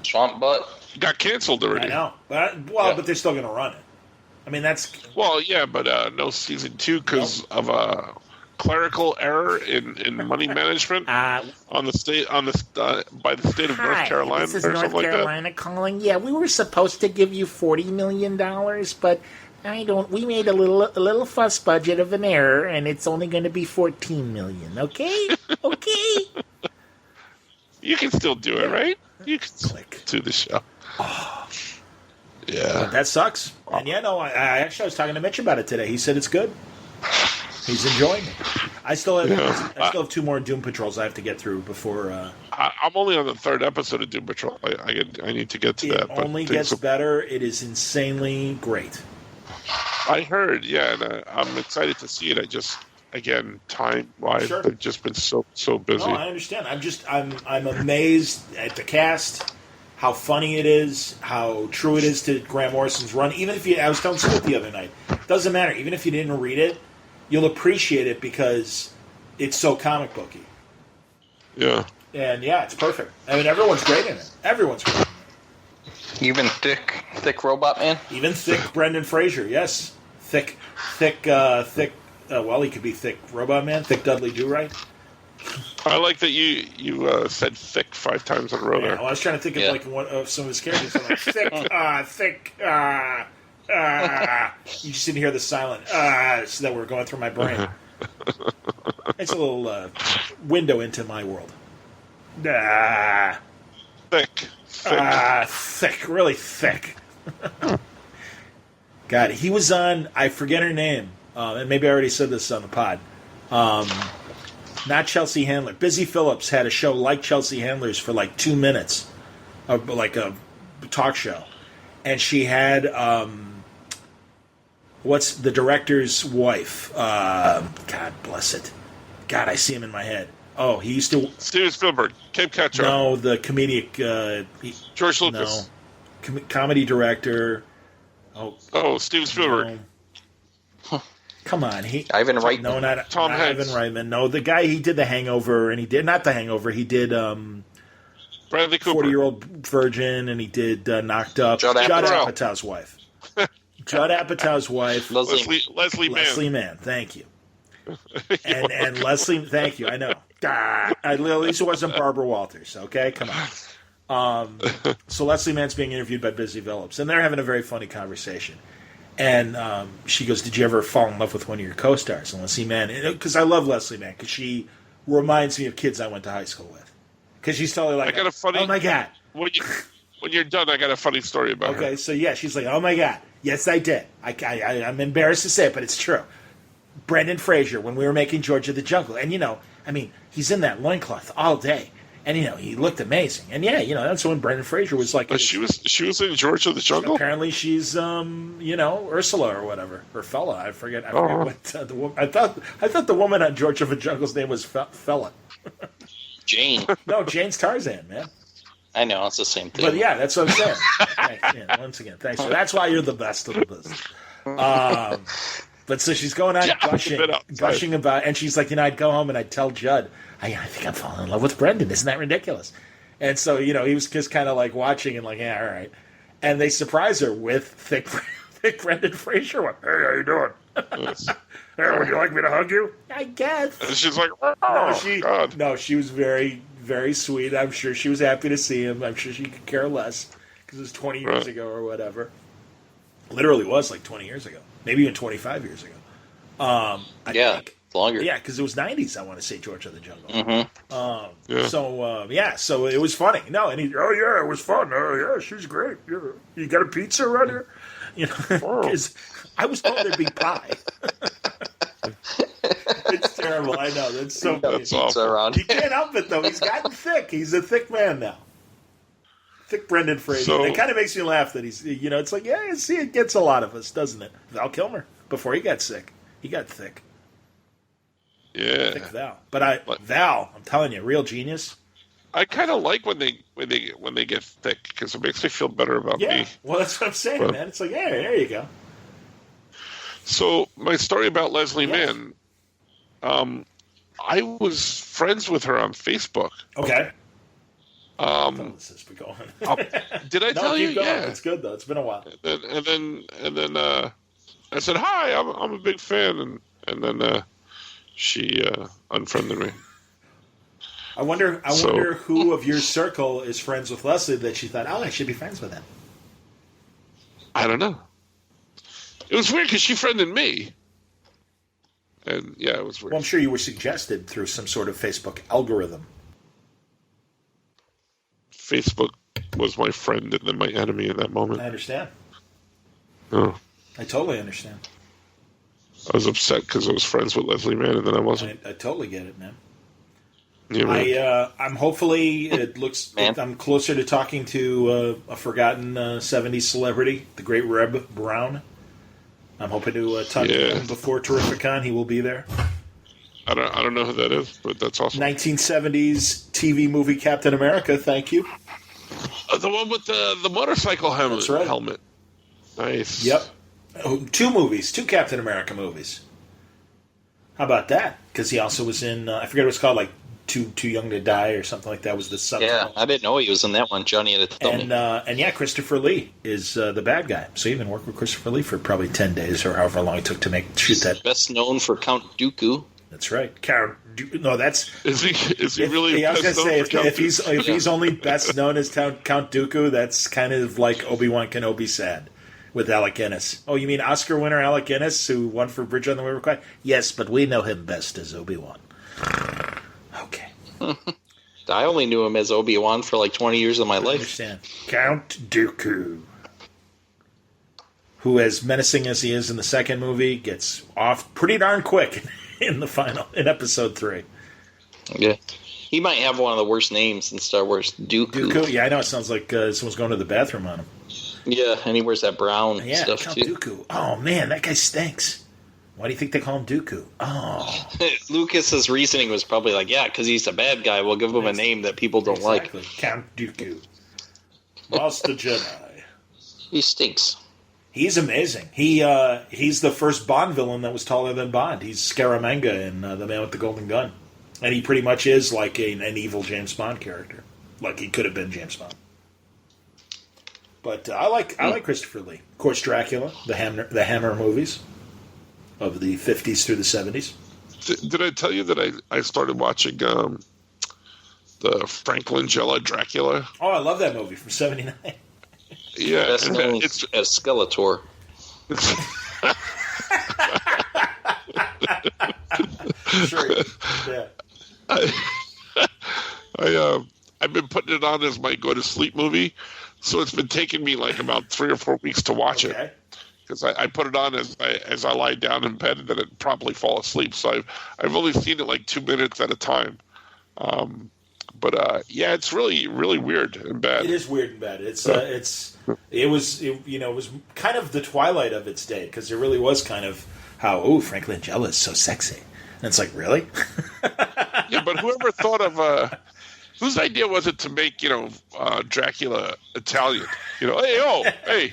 Swamp Butt. Got canceled already. I know, but they're still going to run it. I mean, that's but no season 2 because of a clerical error in money management on the state by the state of North Carolina. This is or North something Carolina like calling. Yeah, we were supposed to give you $40 million, but we made a little fuss budget of an error, and it's only going to be $14 million. Okay, okay. You can still do it, right? You can Click. do the show. Oh. Yeah, that sucks. And I actually was talking to Mitch about it today. He said it's good. He's enjoying it. I still have 2 more Doom Patrols I have to get through before. I'm only on the 3rd episode of Doom Patrol. I need to get to that. It only gets better. It is insanely great. I heard, yeah, and I'm excited to see it. I just, again, time-wise, Sure. I've just been so busy. No, I understand. I'm amazed at the cast, how funny it is, how true it is to Grant Morrison's run. Even if I was telling Scoot the other night, doesn't matter. Even if you didn't read it, you'll appreciate it because it's so comic booky. Yeah. And yeah, it's perfect. I mean, everyone's great in it. Everyone's great in it. Even thick Robot Man. Even thick Brendan Fraser, yes. Thick. Well, he could be thick Robot Man, thick Dudley Do-Right. I like that you said thick 5 times in a row there. Well, I was trying to think of like one of some of his characters. I'm like, thick. You just didn't hear the silent so that we're going through my brain. It's a little window into my world. Thick. Thick, really thick. God, he was on, I forget her name, and maybe I already said this on the pod. Not Chelsea Handler. Busy Phillips had a show like Chelsea Handler's for like 2 minutes, like a talk show. And she had, what's the director's wife? God bless it. God, I see him in my head. Oh, he used to... Steven Spielberg. Cape Catcher. No, the comedic... George Lucas. No. Comedy director. Oh, Steven Spielberg. No. Come on. Ivan Reitman. No, not Tom Hanks. Ivan Reitman. No, the guy, he did The Hangover, and he did... Not The Hangover, he did... Bradley Cooper. 40-Year-Old Virgin, and he did Knocked Up. Judd Apatow's wife. Judd Apatow's wife. Leslie Mann. Thank you. And Leslie, thank you. I know. At least it wasn't Barbara Walters. Okay, come on. So Leslie Mann's being interviewed by Busy Phillips, and they're having a very funny conversation. And she goes, "Did you ever fall in love with one of your co-stars?" And Leslie Mann, because I love Leslie Mann, because she reminds me of kids I went to high school with. Because she's totally like, "Oh my God." When you're done, I got a funny story about her. Okay, so yeah, she's like, "Oh my God, yes, I did." I'm embarrassed to say it, but it's true. Brendan Fraser, when we were making George of the Jungle, and he's in that loincloth all day, and he looked amazing, and that's when Brendan Fraser was like. But she was in George of the Jungle. Apparently, she's Ursula or whatever, or Fella. I forget what the woman. I thought the woman on George of the Jungle's name was Fella. Jane. No, Jane's Tarzan, man. I know, it's the same thing. But yeah, that's what I'm saying. Thanks, once again, thanks. So that's why you're the best of the business. But so she's going on gushing about, and she's like, I'd go home and I'd tell Judd, I think I'm falling in love with Brendan. Isn't that ridiculous? And so, he was just kind of like watching and like, yeah, all right. And they surprise her with thick Brendan Fraser. Hey, how you doing? Hey, would you like me to hug you? I guess. And she's like, oh, God. No, she was very, very sweet. I'm sure she was happy to see him. I'm sure she could care less because it was 20 years ago or whatever. Literally was like 20 years ago, maybe even 25 years ago. I think. Longer. Yeah, because it was 90s, I want to say, George of the Jungle. Mm-hmm. So it was funny. No, and it was fun. Oh, yeah, she's great. Yeah. You got a pizza around here? You know, because I was told there'd be pie. It's terrible. I know. That's so funny. That's awful. Around. He can't help it, though. He's gotten thick. He's a thick man now. Thick Brendan Fraser. So, it kind of makes me laugh that he's, it's like, yeah, see, it gets a lot of us, doesn't it? Val Kilmer, before he got sick, he got thick. Yeah. Thick Val. But Val, I'm telling you, real genius. I kind of like when they get thick because it makes me feel better about me. Well, that's what I'm saying, man. It's like, yeah, there you go. So my story about Leslie Mann, I was friends with her on Facebook. Okay. Did I tell you? Going. Yeah, it's good though. It's been a while. And then I said hi. I'm a big fan, and then she unfriended me. I wonder who of your circle is friends with Leslie that she thought, I should be friends with him. I don't know. It was weird because she friended me. And, yeah, it was weird. Well, I'm sure you were suggested through some sort of Facebook algorithm. Facebook was my friend and then my enemy in that moment. I understand. Oh. I totally understand. I was upset because I was friends with Leslie Mann and then I wasn't. I totally get it, man. Yeah, I'm hopefully, it looks, I'm closer to talking to a forgotten 70s celebrity, the great Reb Brown. I'm hoping to talk to him before Terrificon. He will be there. I don't know who that is, but that's awesome. 1970s TV movie Captain America, thank you. The one with the motorcycle helmet. That's right. Helmet. Nice. Yep. Two Captain America movies. How about that? Because he also was in, I forget what it's called, like Too Young to Die or something like that was the subtitle. Yeah, I didn't know he was in that one. Johnny had to tell me. And yeah, Christopher Lee is the bad guy. So you even worked with Christopher Lee for probably 10 days or however long it took to shoot that. Best known for Count Dooku. That's right. Count Dooku. No, that's... Is he really I was going to say, if Dooku? he's only best known as Count Dooku, that's kind of like Obi-Wan Kenobi said with Alec Guinness. Oh, you mean Oscar winner Alec Guinness, who won for Bridge on the River Kwai? Yes, but we know him best as Obi-Wan. Okay. I only knew him as Obi-Wan for like 20 years of my life. Understand. Count Dooku, who, as menacing as he is in the second movie, gets off pretty darn quick in episode 3. Yeah. He might have one of the worst names in Star Wars, Dooku. Yeah, I know. It sounds like someone's going to the bathroom on him. Yeah, and he wears that brown stuff, Count too. Dooku. Oh, man, that guy stinks. Why do you think they call him Dooku? Oh. Lucas's reasoning was probably like, because he's a bad guy, we'll give him a name that people don't like. Count Dooku. Master Jedi. He stinks. He's amazing. He's the first Bond villain that was taller than Bond. He's Scaramanga in The Man with the Golden Gun. And he pretty much is like an evil James Bond character. Like he could have been James Bond. But I like Christopher Lee. Of course, Dracula, the Hammer movies of the 50s through the 70s. Did I tell you that I started watching the Frank Langella Dracula? Oh, I love that movie from 79. Yeah. Best known as Skeletor. Sure. Yeah. I've been putting it on as my go-to-sleep movie, so it's been taking me like about 3 or 4 weeks to watch it. Because I put it on as I lie down in bed and then it promptly fall asleep. So I've only seen it like 2 minutes at a time. But it's really, really weird and bad. It is weird and bad. It was kind of the twilight of its day because it really was kind of how Frank Langella is so sexy, and it's like really. Yeah, but whoever thought of whose idea was it to make Dracula Italian? Hey,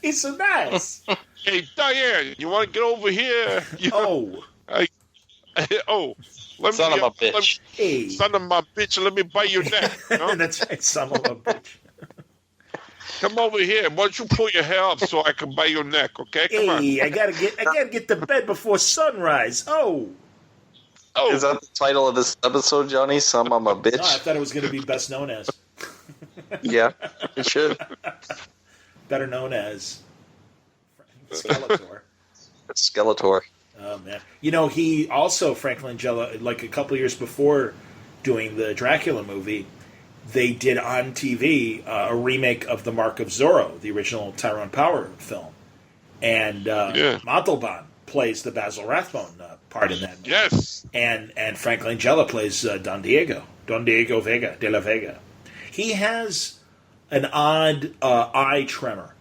he's so nice. Hey, Diane, you want to get over here? Son of a bitch. Hey. Son of my bitch, let me bite your neck. That's right, son of a bitch. Come over here. Why don't you pull your hair up so I can bite your neck, okay? Come on. I gotta get to bed before sunrise. Oh. Is that the title of this episode, Johnny? Son of a bitch? No, I thought it was going to be best known as. Yeah, it should. Better known as Skeletor. Skeletor. Oh, man. He also, Frank Langella, like a couple of years before doing the Dracula movie, they did on TV a remake of The Mark of Zorro, the original Tyrone Power film. And Montalban plays the Basil Rathbone part in that movie. Yes. And Frank Langella plays Don Diego Vega, de la Vega. He has an odd eye tremor,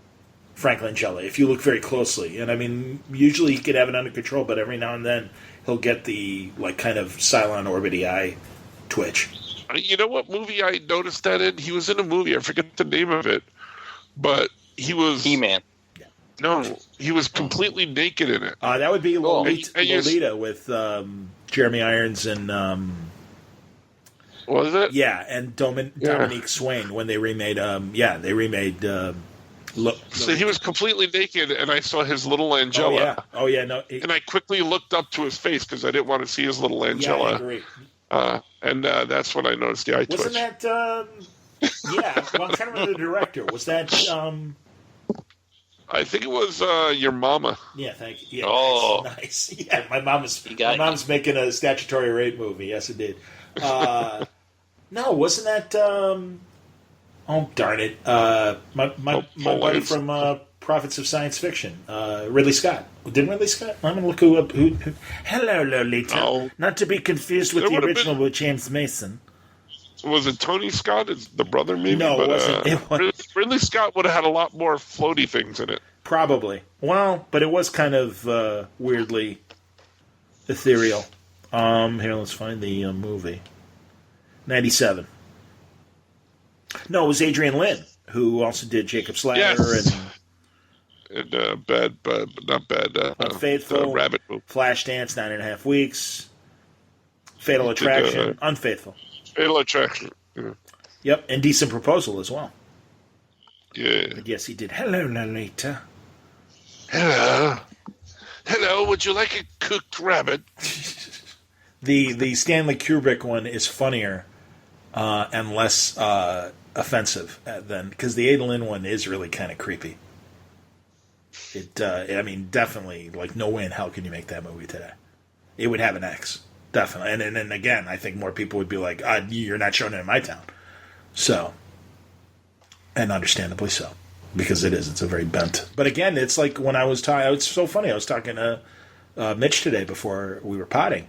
Frank Langella, if you look very closely. And I mean, usually he could have it under control, but every now and then he'll get the kind of Cylon Orbity eye twitch. You know what movie I noticed that in? He was in a movie, I forget the name of it, but he was... He-Man. No, he was completely naked in it. That would be Lolita with Jeremy Irons and... was it? Yeah, and Dominique Swain when they remade... they remade... So he was completely naked, and I saw his little Angela. Oh, yeah. No, and I quickly looked up to his face because I didn't want to see his little Angela. Yeah, I agree. And that's when I noticed the eye twitch. Wasn't that... I'm trying to remember the director. Was that... I think it was Your Mama. Yeah, thank you. Yeah, oh, nice. Yeah, my mom's making a statutory rape movie. Yes, it did. No, wasn't that? Oh, darn it! My buddy from Prophets of Science Fiction, Ridley Scott. Didn't Ridley Scott? I'm gonna look who up. Hello, Lolita. Oh. Not to be confused with the original with James Mason. Was it Tony Scott? Is the brother maybe? No, but, it wasn't. Ridley Scott would have had a lot more floaty things in it. Probably. Well, but it was kind of weirdly ethereal. Here, let's find the movie. 97. No, it was Adrian Lynn, who also did Jacob's Ladder and Bad, but not Bad. Unfaithful, Rabbit Movie. Flashdance, 9.5 Weeks, Fatal Attraction, Unfaithful. Fatal Attraction. Yeah. Yep, Indecent Proposal as well. Yeah. But yes, he did. Hello, Lolita. Hello, would you like a cooked rabbit? The Stanley Kubrick one is funnier and less offensive than... Because the Ada Lynn one is really kind of creepy. Definitely, no way in hell can you make that movie today. It would have an X. Definitely. And again, I think more people would be like, you're not showing it in my town. So, and understandably so. Because it's a very bent. But again, it's like when I was talking, it's so funny, I was talking to Mitch today before we were potting,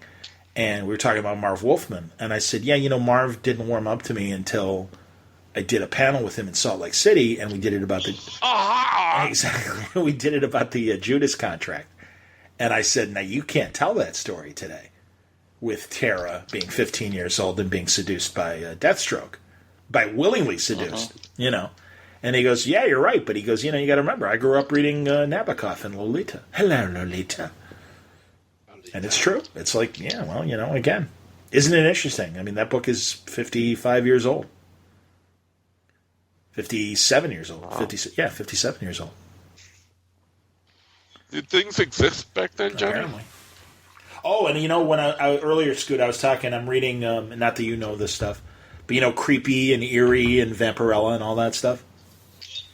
and we were talking about Marv Wolfman, and I said, Marv didn't warm up to me until I did a panel with him in Salt Lake City, and we did it about the... Exactly. We did it about the Judas contract. And I said, now you can't tell that story today with Tara being 15 years old and being seduced by Deathstroke. By willingly seduced, And he goes, yeah, you're right. But he goes, you got to remember, I grew up reading Nabokov and Lolita. Hello, Lolita. And it's true. It's like, again, isn't it interesting? I mean, that book is 55 years old. 57 years old. Wow. 57 years old. Did things exist back then, Johnny? Apparently. Oh, and when I earlier, Scoot, I was talking, I'm reading, not that you know this stuff, but Creepy and Eerie and Vampirella and all that stuff.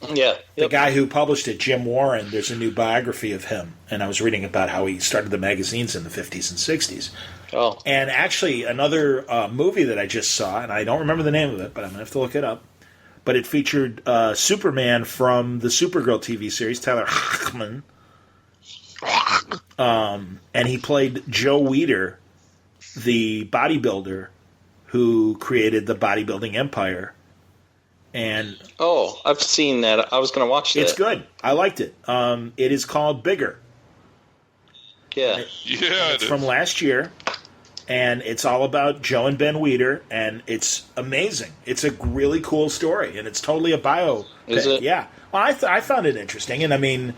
Yeah. Yep. The guy who published it, Jim Warren, there's a new biography of him, and I was reading about how he started the magazines in the 50s and 60s. Oh. And actually, another movie that I just saw, and I don't remember the name of it, but I'm going to have to look it up, but it featured Superman from the Supergirl TV series, Tyler Hoechlin, and he played Joe Weider, the bodybuilder who created the bodybuilding empire. And I've seen that. I was going to watch that. It's good. I liked it. It is called Bigger. Yeah. It's from last year, and it's all about Joe and Ben Weider, and it's amazing. It's a really cool story, and it's totally a bio. Is it? Yeah. Well, I found it interesting, and I mean...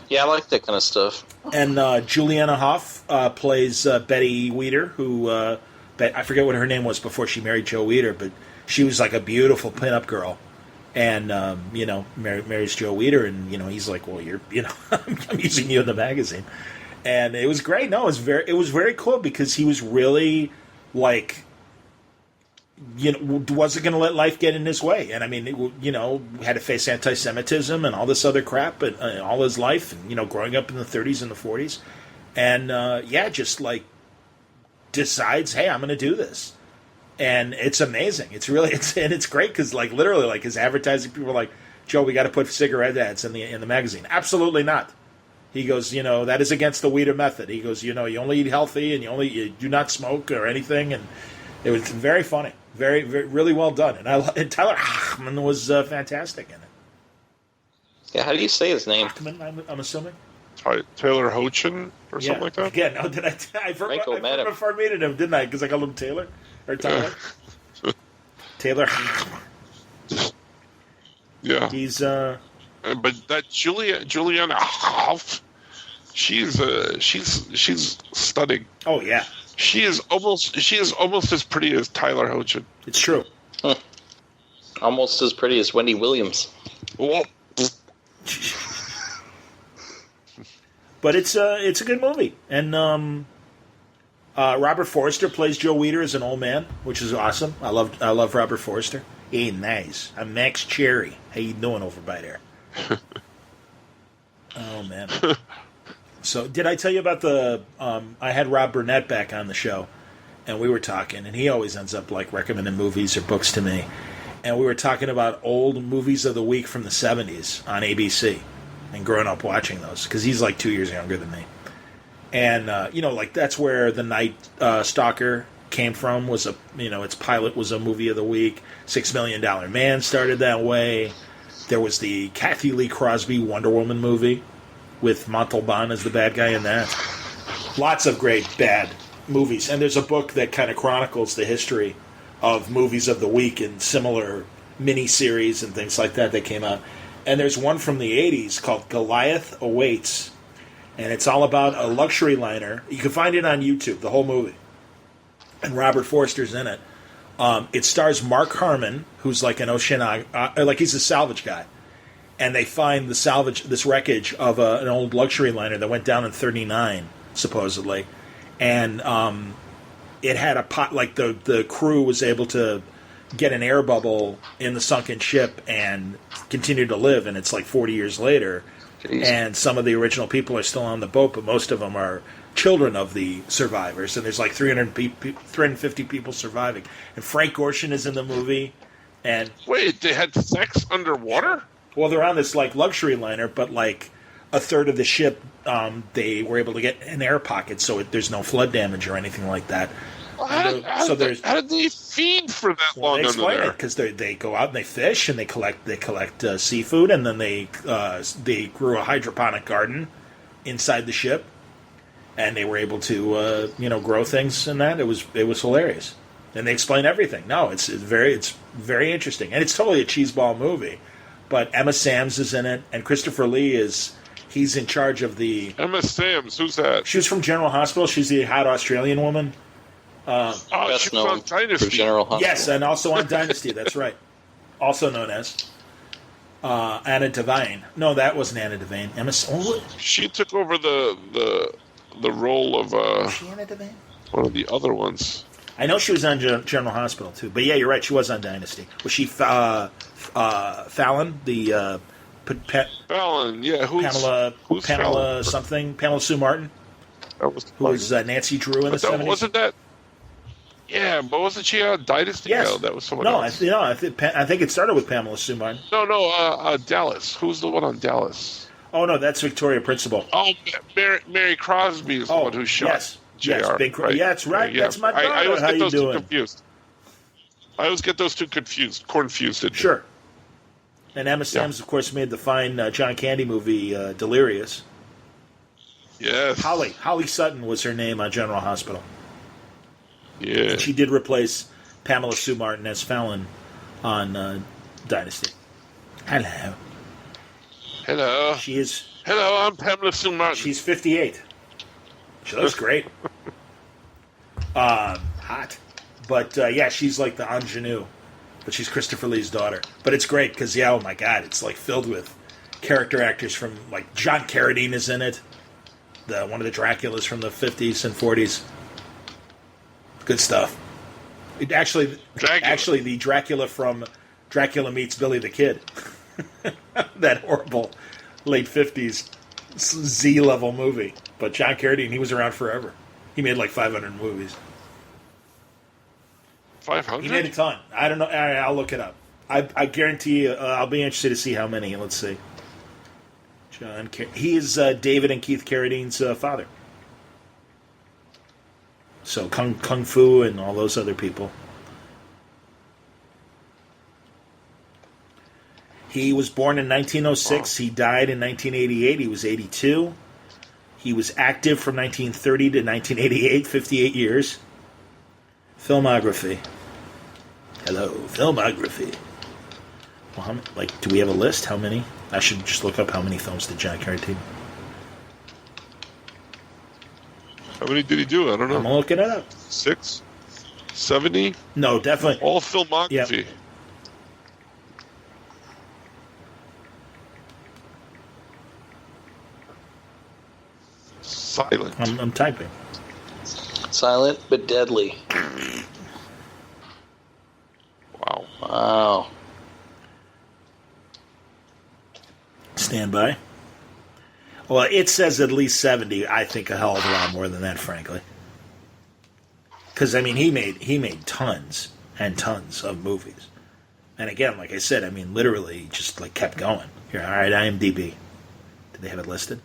Yeah, I like that kind of stuff. And Juliana Hough plays Betty Weider, who... I forget what her name was before she married Joe Weider, but she was like a beautiful pinup girl. And, marries Joe Weider, and, he's like, well, you're, I'm using you in the magazine. And it was great. No, it was very cool because he was really, wasn't going to let life get in his way. And I mean, had to face anti-Semitism and all this other crap all his life, and, growing up in the 30s and the 40s. And, just like decides, hey, I'm going to do this. And it's amazing. It's great because like literally like his advertising people are like, Joe, we got to put cigarette ads in the magazine. Absolutely not. He goes, that is against the Weeder method. He goes, you only eat healthy and you do not smoke or anything. And it was very funny, very, very really well done. And Tyler Hochman was fantastic in it. Yeah, how do you say his name? Hochman, I'm assuming. Taylor Hoechlin or something like that. Again, no, did I refer me to him, didn't I? Because I called him Taylor or Tyler. Taylor Hochman. Yeah, he's but that Juliana Hough, she's stunning. Oh yeah, she is almost as pretty as Tyler Hoechlin. It's true. Almost as pretty as Wendy Williams. Well, but it's a good movie, and Robert Forster plays Joe Weider as an old man, which is awesome. I love Robert Forster. Hey, nice. I'm Max Cherry. How you doing over by there? Oh, man. So, did I tell you about I had Rob Burnett back on the show, and we were talking, and he always ends up, like, recommending movies or books to me. And we were talking about old movies of the week from the 70s on ABC, and growing up watching those, because he's, like, 2 years younger than me. And, like, that's where The Night Stalker came from, its pilot was a movie of the week. $6 Million Man started that way. There was the Kathy Lee Crosby Wonder Woman movie with Montalban as the bad guy in that. Lots of great bad movies. And there's a book that kind of chronicles the history of movies of the week and similar mini-series and things like that came out. And there's one from the 80s called Goliath Awaits. And it's all about a luxury liner. You can find it on YouTube, the whole movie. And Robert Forster's in it. It stars Mark Harmon, who's like an he's a salvage guy, and they find this wreckage of an old luxury liner that went down in '39, supposedly, and it had a pot. Like the crew was able to get an air bubble in the sunken ship and continue to live, and it's like 40 years later. Jeez. And some of the original people are still on the boat, but most of them are children of the survivors, and there's like 350 people surviving. And Frank Gorshin is in the movie. And wait, they had sex underwater? Well, they're on this like luxury liner, but like a third of the ship, they were able to get an air pocket, so there's no flood damage or anything like that. How did they feed for that long under there? Because they go out and they fish and they collect seafood, and then they grew a hydroponic garden inside the ship, and they were able to grow things and that. It was hilarious, and they explain everything. No, it's very interesting, and it's totally a cheeseball movie. But Emma Samms is in it, and Christopher Lee he's in charge of the Emma Samms. Who's that? She was from General Hospital. She's the hot Australian woman. She was on Dynasty. General Hospital. Yes, and also on Dynasty. That's right. Also known as Anna Devine. No, that wasn't Anna Devine. Emma. She took over the role of was she Anna Devine? One of the other ones. I know she was on General Hospital too, but yeah, you're right. She was on Dynasty. Was she Fallon? The Fallon, yeah. Who's Pamela Fallon? something? Pamela Sue Martin. That was who was Nancy Drew in the 70s? Wasn't that? Yeah, but wasn't she on Dynasty? Yes. No, that was someone else. I think it started with Pamela Sue Martin. No, Dallas. Who's the one on Dallas? Oh no, that's Victoria Principal. Oh, Mary Crosby is the one who shot. JR. Yes, right? Yeah, that's right. Yeah. That's my daughter. I always How get you those doing? two confused. I always get those two confused. Confused. Sure. And Emma Samms, of course, made the fine John Candy movie Delirious. Yes. Holly Sutton was her name on General Hospital. Yeah. And she did replace Pamela Sue Martin as Fallon on Dynasty. Hello. Hello. Hello, I'm Pamela Sue Martin. She's 58. She looks great. Hot. But, she's like the ingenue. But she's Christopher Lee's daughter. But it's great because, oh my God, it's like filled with character actors from, like, John Carradine is in it. One of the Draculas from the 50s and 40s. Good stuff. Actually, the Dracula from Dracula Meets Billy the Kid. That horrible late 50s Z-level movie. But John Carradine, he was around forever. He made like 500 movies. 500? He made a ton. I don't know. I'll look it up. I guarantee you, I'll be interested to see how many. Let's see. He is David and Keith Carradine's father. So Kung Fu and all those other people. He was born in 1906. He died in 1988. He was 82. He was active from 1930 to 1988, 58 years. Filmography. Hello, filmography. Well, do we have a list? How many? I should just look up how many films did John Carradine. How many did he do? I don't know. I'm looking it up. 6? 70? No, definitely. All filmography. Yep. Silent. I'm typing. Silent but deadly. Wow. Wow. Stand by. Well, it says at least 70. I think a hell of a lot more than that, frankly. Because, I mean, he made tons and tons of movies. And again, like I said, I mean, literally just like kept going. Here, all right, IMDb. Did they have it listed?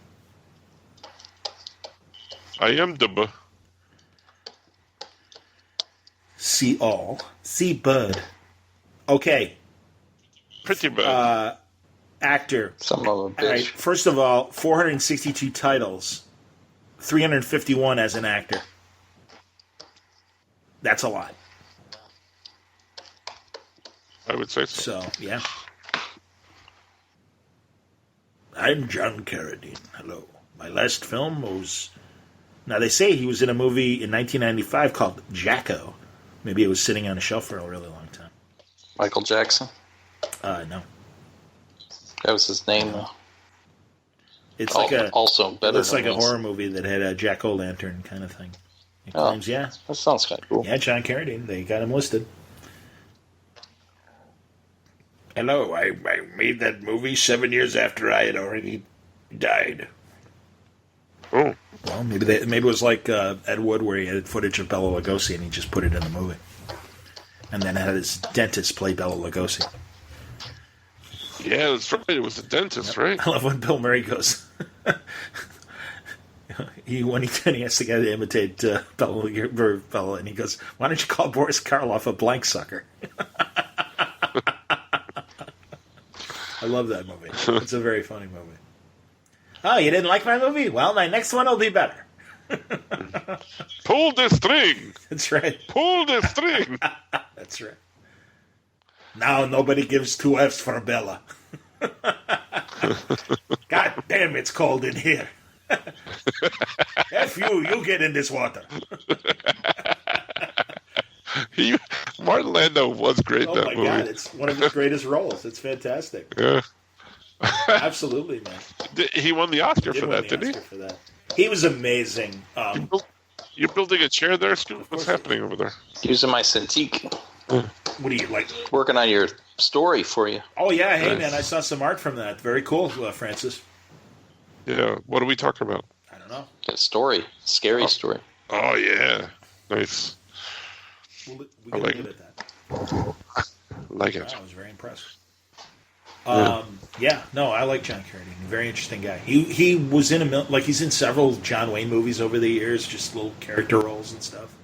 IMDb. See all. See bud. Okay. Pretty bad. Actor. Some of them, bitch. All right, first of all, 462 titles. 351 as an actor. That's a lot. I would say so. So, yeah. I'm John Carradine. Hello. My last film was... Now, they say he was in a movie in 1995 called Jacko. Maybe it was sitting on a shelf for a really long time. Michael Jackson? No. That was his name, though. It's like a... Also better It's like a movies. horror movie that had a jack-o'-lantern kind of thing. It claims, yeah. That sounds kind of cool. Yeah, John Carradine. They got him listed. Hello, I made that movie 7 years after I had already died. Oh. Well, maybe it was like Ed Wood, where he had footage of Bela Lugosi and he just put it in the movie, and then had his dentist play Bela Lugosi. Yeah, that's right. It was the dentist, right? I love when Bill Murray goes. When he has to get to imitate Bela, and he goes, "Why don't you call Boris Karloff a blank sucker?" I love that movie. It's a very funny movie. Oh, you didn't like my movie? Well, my next one will be better. Pull the string. That's right. Pull the string. That's right. Now nobody gives 2 F's for Bella. God damn, it's cold in here. F you get in this water. Martin Landau was great in that movie. Oh my God, it's one of his greatest roles. It's fantastic. Yeah. Absolutely, man. He won the Oscar for that, didn't he? For that. He was amazing. You're building a chair there, Scoot? What's happening over there? Using my Cintiq. What do you like? Working on your story for you. Oh, yeah. Hey, Nice. man, I saw some art from that. Very cool, Francis. Yeah. What are we talking about? I don't know. A story. Scary story. Oh, yeah. Nice. We I like leave it. at that. Like it. I was very impressed. Yeah, no, I like John Carradine. Very interesting guy. He was in he's in several John Wayne movies over the years, just little character roles and stuff.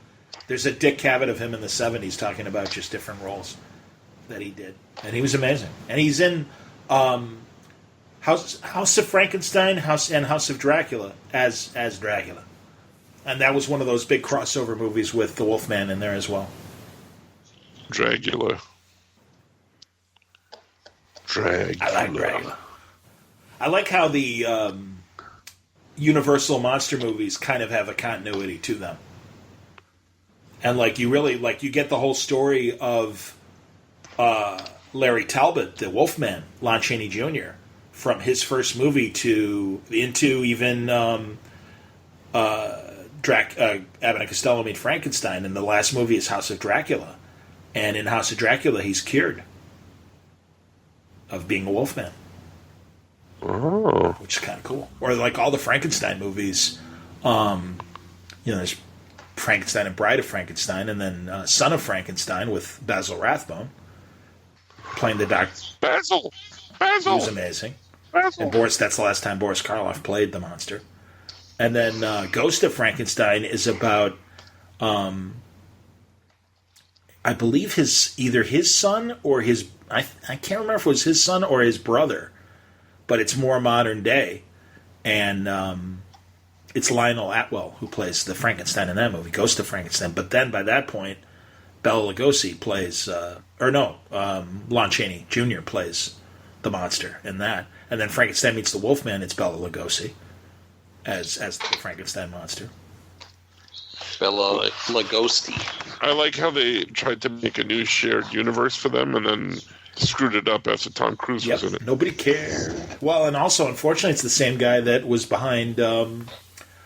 There's a Dick Cavett of him in the 70s talking about just different roles that he did, and he was amazing. And he's in House of Frankenstein, House of Dracula as Dracula, and that was one of those big crossover movies with the Wolfman in there as well. Dracula. I like Dracula. I like how the Universal monster movies kind of have a continuity to them. And you get the whole story of Larry Talbot, the Wolfman, Lon Chaney Jr., from his first movie into even Abbott and Costello Meet Frankenstein, and the last movie is House of Dracula. And in House of Dracula, he's cured of being a Wolfman. Oh. Which is kind of cool. Or like all the Frankenstein movies, there's Frankenstein and Bride of Frankenstein, and then Son of Frankenstein with Basil Rathbone playing the doctor. Basil! He was amazing. Basil! And that's the last time Boris Karloff played the monster. And then Ghost of Frankenstein is about, I believe either his son or his, I can't remember if it was his son or his brother, but it's more modern day. And it's Lionel Atwell who plays the Frankenstein in that movie, Ghost of Frankenstein. But then by that point, Bela Lugosi plays, Lon Chaney Jr. plays the monster in that. And then Frankenstein meets the Wolfman, it's Bela Lugosi as the Frankenstein monster. Bela Lugosi. I like how they tried to make a new shared universe for them and then screwed it up after Tom Cruise was in it. Nobody cared. Well, and also, unfortunately, it's the same guy that was behind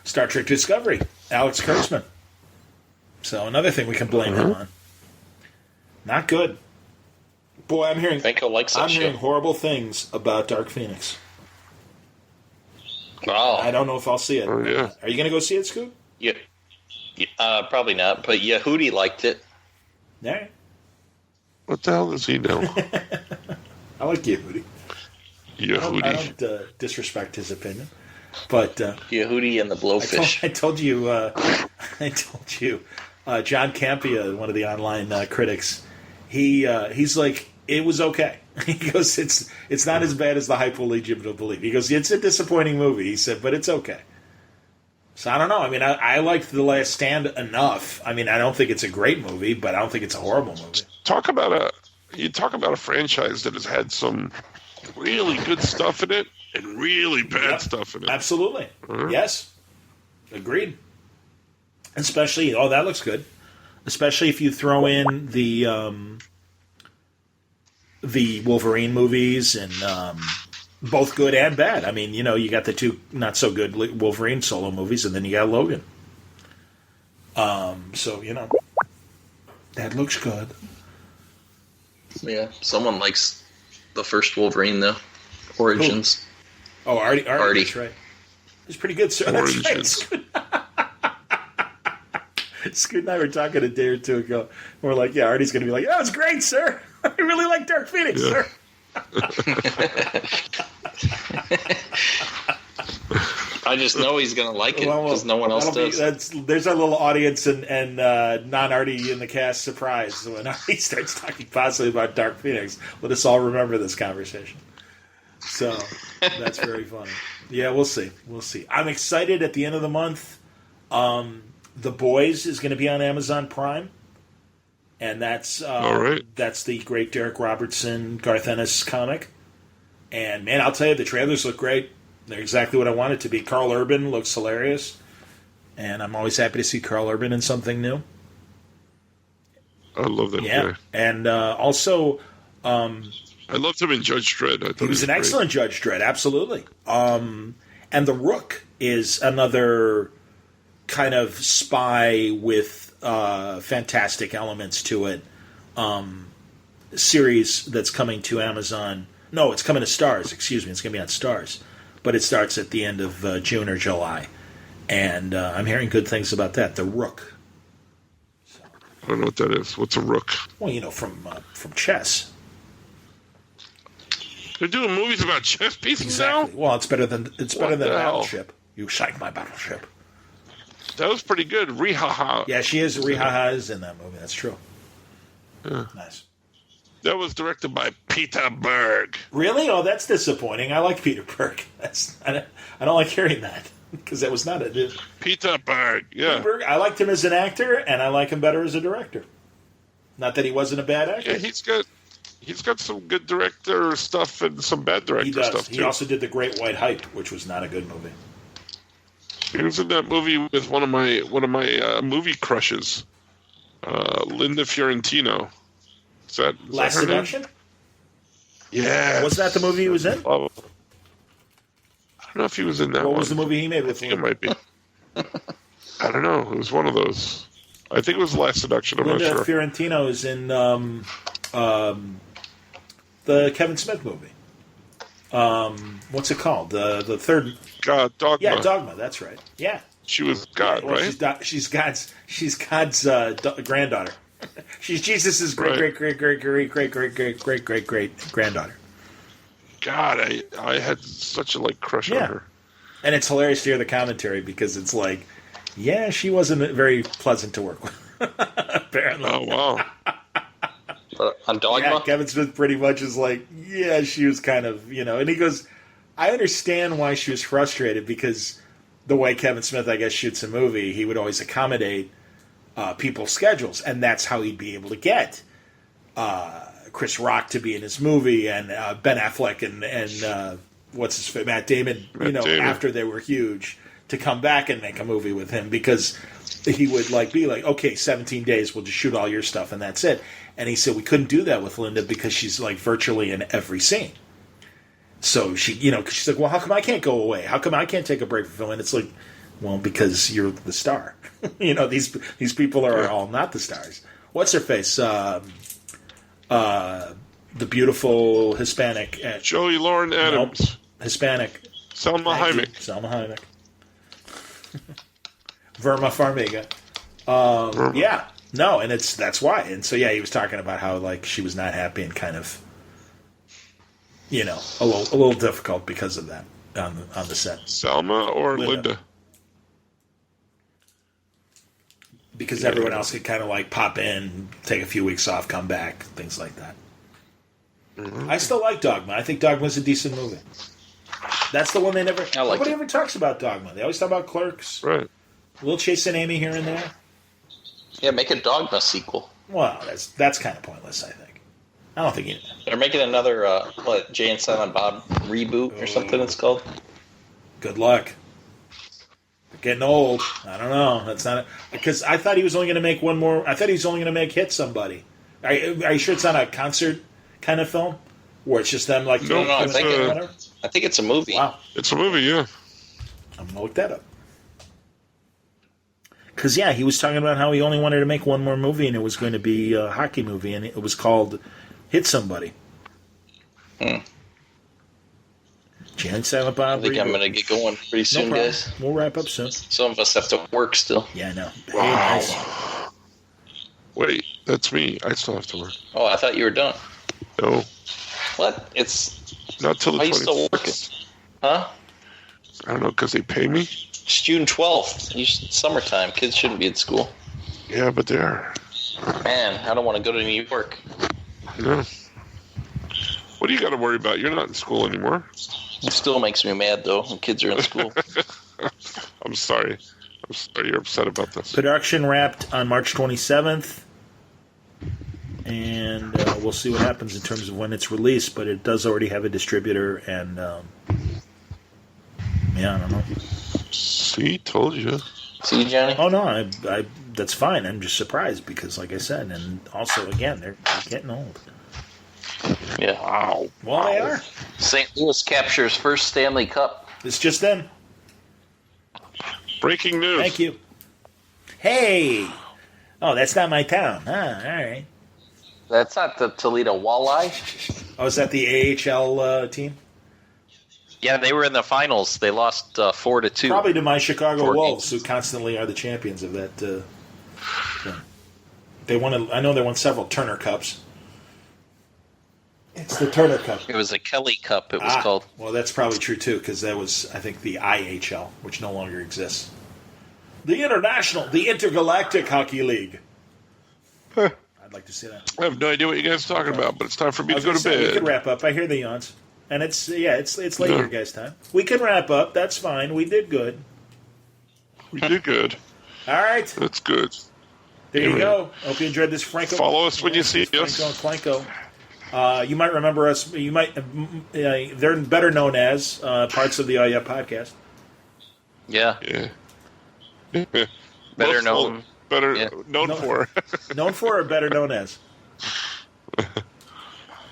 Star Trek Discovery, Alex Kurtzman. So another thing we can blame him on. Not good. Boy, I'm hearing horrible things about Dark Phoenix. Oh. I don't know if I'll see it. Oh, yeah. Are you going to go see it, Scoot? Yeah. Probably not, but Yehudi liked it. All right. What the hell does he know? I like Yehudi. Yehudi. I don't disrespect his opinion, but Yehudi and the Blowfish. I told you, John Campia, one of the online critics, he's like, it was okay. He goes, it's not as bad as the hype will lead you to believe. He goes, it's a disappointing movie. He said, but it's okay. So I don't know. I mean, I liked The Last Stand enough. I mean, I don't think it's a great movie, but I don't think it's a horrible movie. Talk about a franchise that has had some really good stuff in it and really bad stuff in it. Absolutely. Yes. Agreed. Especially, that looks good. Especially if you throw in the Wolverine movies and both good and bad. I mean, you got the two not so good Wolverine solo movies, and then you got Logan. So that looks good. Yeah, someone likes the first Wolverine though. Origins. Who? Oh, Artie. That's right. It's pretty good, sir. That's right. Scoot and I were talking a day or two ago. And we're like, yeah, Artie's going to be like, "That was great, sir. I really like Dark Phoenix, sir." I just know he's going to like it because no one else does. There's our little audience and non-Artie in the cast surprise. So when Artie starts talking positively about Dark Phoenix, let us all remember this conversation. So that's very funny. Yeah, we'll see. I'm excited at the end of the month. The Boys is going to be on Amazon Prime. And that's all right. That's the great Derek Robertson, Garth Ennis comic. And, man, I'll tell you, the trailers look great. They're exactly what I want it to be. Carl Urban looks hilarious. And I'm always happy to see Carl Urban in something new. I love that guy. And also... I loved him in Judge Dredd. I thought he was an excellent Judge Dredd, absolutely. And The Rook is another kind of spy with fantastic elements to it. Series that's coming to Amazon. No, it's coming to Starz. Excuse me. It's going to be on Starz. But it starts at the end of June or July. And I'm hearing good things about that. The Rook. So. I don't know what that is. What's a rook? Well, from chess. They're doing movies about chess pieces exactly. now? Well, it's better than Battleship. You sank my Battleship. That was pretty good. Rihaha. Yeah, she is. Rihaha is in that movie. That's true. Yeah. Nice. That was directed by Peter Berg. Really? Oh, that's disappointing. I like Peter Berg. I don't like hearing that because that was not it. Peter Berg. Yeah. Peter Berg, I liked him as an actor, and I like him better as a director. Not that he wasn't a bad actor. Yeah, he's got some good director stuff and some bad director stuff too. He also did The Great White Hype, which was not a good movie. He was in that movie with one of my movie crushes, Linda Fiorentino. Is that Last Seduction? Yeah. Was that the movie he was in? I don't know if he was in that one. What was the movie he made with I think it might be. I don't know. It was one of those. I think it was Last Seduction. I'm Linda not sure. Fiorentino is in the Kevin Smith movie. What's it called? The third. Dogma. Yeah, Dogma. That's right. Yeah. She was God, Well, right? she's God's granddaughter. She's Jesus's great granddaughter. God, I had such a crush on her. And it's hilarious to hear the commentary because it's like, yeah, she wasn't very pleasant to work with. Apparently. Oh wow. On Dogma? Yeah, Kevin Smith pretty much is like, yeah, she was kind of, and he goes, I understand why she was frustrated because the way Kevin Smith, I guess, shoots a movie, he would always accommodate people's schedules, and that's how he'd be able to get Chris Rock to be in his movie and Ben Affleck and what's his face, Matt Damon, after they were huge, to come back and make a movie with him because he would be like, okay, 17 days, we'll just shoot all your stuff and that's it. And he said we couldn't do that with Linda because she's virtually in every scene. So she, she's like, well, how come I can't go away? How come I can't take a break from filming? It's like, well, because you're the star. These people are all not the stars. What's her face? The beautiful Hispanic. Joey Lauren Adams. Nope, Hispanic. Selma Hayek. Selma Hayek. Verma Farmiga. Yeah. No, and that's why. And so, yeah, he was talking about how, she was not happy and kind of, a little difficult because of that on the set. Selma or Linda? Because everyone else could kind of, pop in, take a few weeks off, come back, things like that. Mm-hmm. I still like Dogma. I think Dogma's a decent movie. That's the one they never... Nobody ever talks about Dogma. They always talk about Clerks. Right. A little Chasing Amy here and there. Yeah, make a Dogma sequel. Well, that's kind of pointless, I think. I don't think they're making another, Jay and Silent Bob reboot or something it's called. Good luck. They're getting old. I don't know. That's not... Because I thought he was only going to make one more... I thought he was only going to make Hit Somebody. Are you sure it's not a concert kind of film? Where it's just them, No, I think it's a movie. Wow. It's a movie, yeah. I'm going to look that up. Because, yeah, he was talking about how he only wanted to make one more movie, and it was going to be a hockey movie, and it was called Hit Somebody. Jan Silent Bob. I think I'm going to get going pretty soon, guys. We'll wrap up soon. Some of us have to work still. Yeah, I know. Wow. Hey, nice. Wait, that's me. I still have to work. Oh, I thought you were done. No. What? It's... Not till the 20th. Are you still working? Huh? I don't know, because they pay me? It's June 12th. Summertime. Kids shouldn't be at school. Yeah, but they are. Man, I don't want to go to New York. No. What do you got to worry about? You're not in school anymore. It still makes me mad, though, when kids are in school. I'm sorry you're upset about this. Production wrapped on March 27th. And we'll see what happens in terms of when it's released. But it does already have a distributor. And, yeah, I don't know. See, told you. See, Johnny? Oh, no, I that's fine. I'm just surprised because, like I said, and also, again, they're getting old. Yeah. Wow. Well, they are. St. Louis captures first Stanley Cup. It's just them. Breaking news. Thank you. Hey! Oh, that's not my town. Ah, all right. That's not the Toledo Walleye. Oh, is that the AHL team? Yeah, they were in the finals. They lost 4-2. Probably to my Chicago 4 Wolves, games. who constantly are the champions of that thing. They won. I know they won several Turner Cups. It's the Turner Cup. It was a Kelly Cup, it was called. Well, that's probably true, too, because that was, I think, the IHL, which no longer exists. The Intergalactic Hockey League. I'd like to see that. I have no idea what you guys are talking about, but it's time for me to go to bed. We can wrap up. I hear the yawns. And it's late your guys' time. We can wrap up. That's fine. We did good. We did good. All right. That's good. There you go. Hope you enjoyed this Franco. Follow us when you see us. Franco and Clanco. You might remember us. You might. They're better known as parts of the Yeah podcast. Yeah. Yeah. Better known. Known for. Known for or better known as?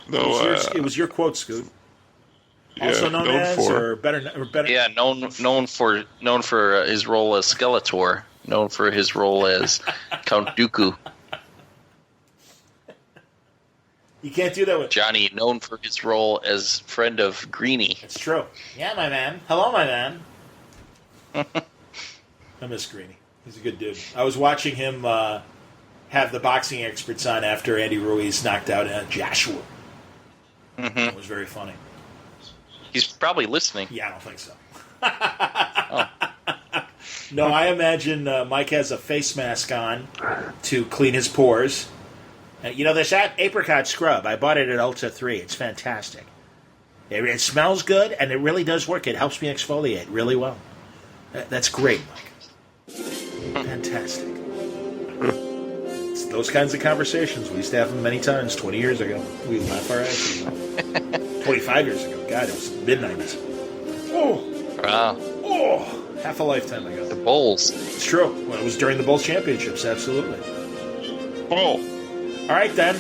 No. It was your quote, Scoot. Yeah, Also known as, or better. Yeah, known for his role as Skeletor. Known for his role as Count Dooku. You can't do that with Johnny, known for his role as friend of Greenie. It's true. Yeah, my man. Hello, my man. I miss Greenie. He's a good dude. I was watching him have the boxing experts on after Andy Ruiz knocked out Joshua. Mm-hmm. It was very funny. He's probably listening. Yeah, I don't think so. Oh. No, I imagine Mike has a face mask on to clean his pores. There's that apricot scrub. I bought it at Ulta 3. It's fantastic. It smells good, and it really does work. It helps me exfoliate really well. That's great, Mike. Fantastic. It's those kinds of conversations. We used to have them many times 20 years ago. We laugh our asses off. 25 years ago. God, it was mid-90s. Oh! Wow. Oh! Half a lifetime ago. The Bulls. It's true. Well, it was during the Bulls championships, absolutely. Oh. All right, then.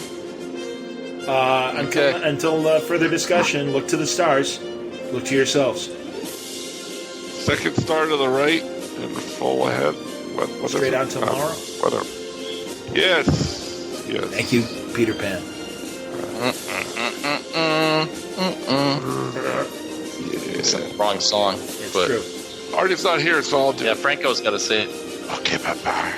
Until further discussion, look to the stars. Look to yourselves. Second star to the right and full ahead. What Straight on tomorrow? Whatever. Yes. Yes. Thank you, Peter Pan. It's the wrong song. It's but true. Artie's not here, so I'll do Yeah, Franco's got to say it. Okay, bye-bye.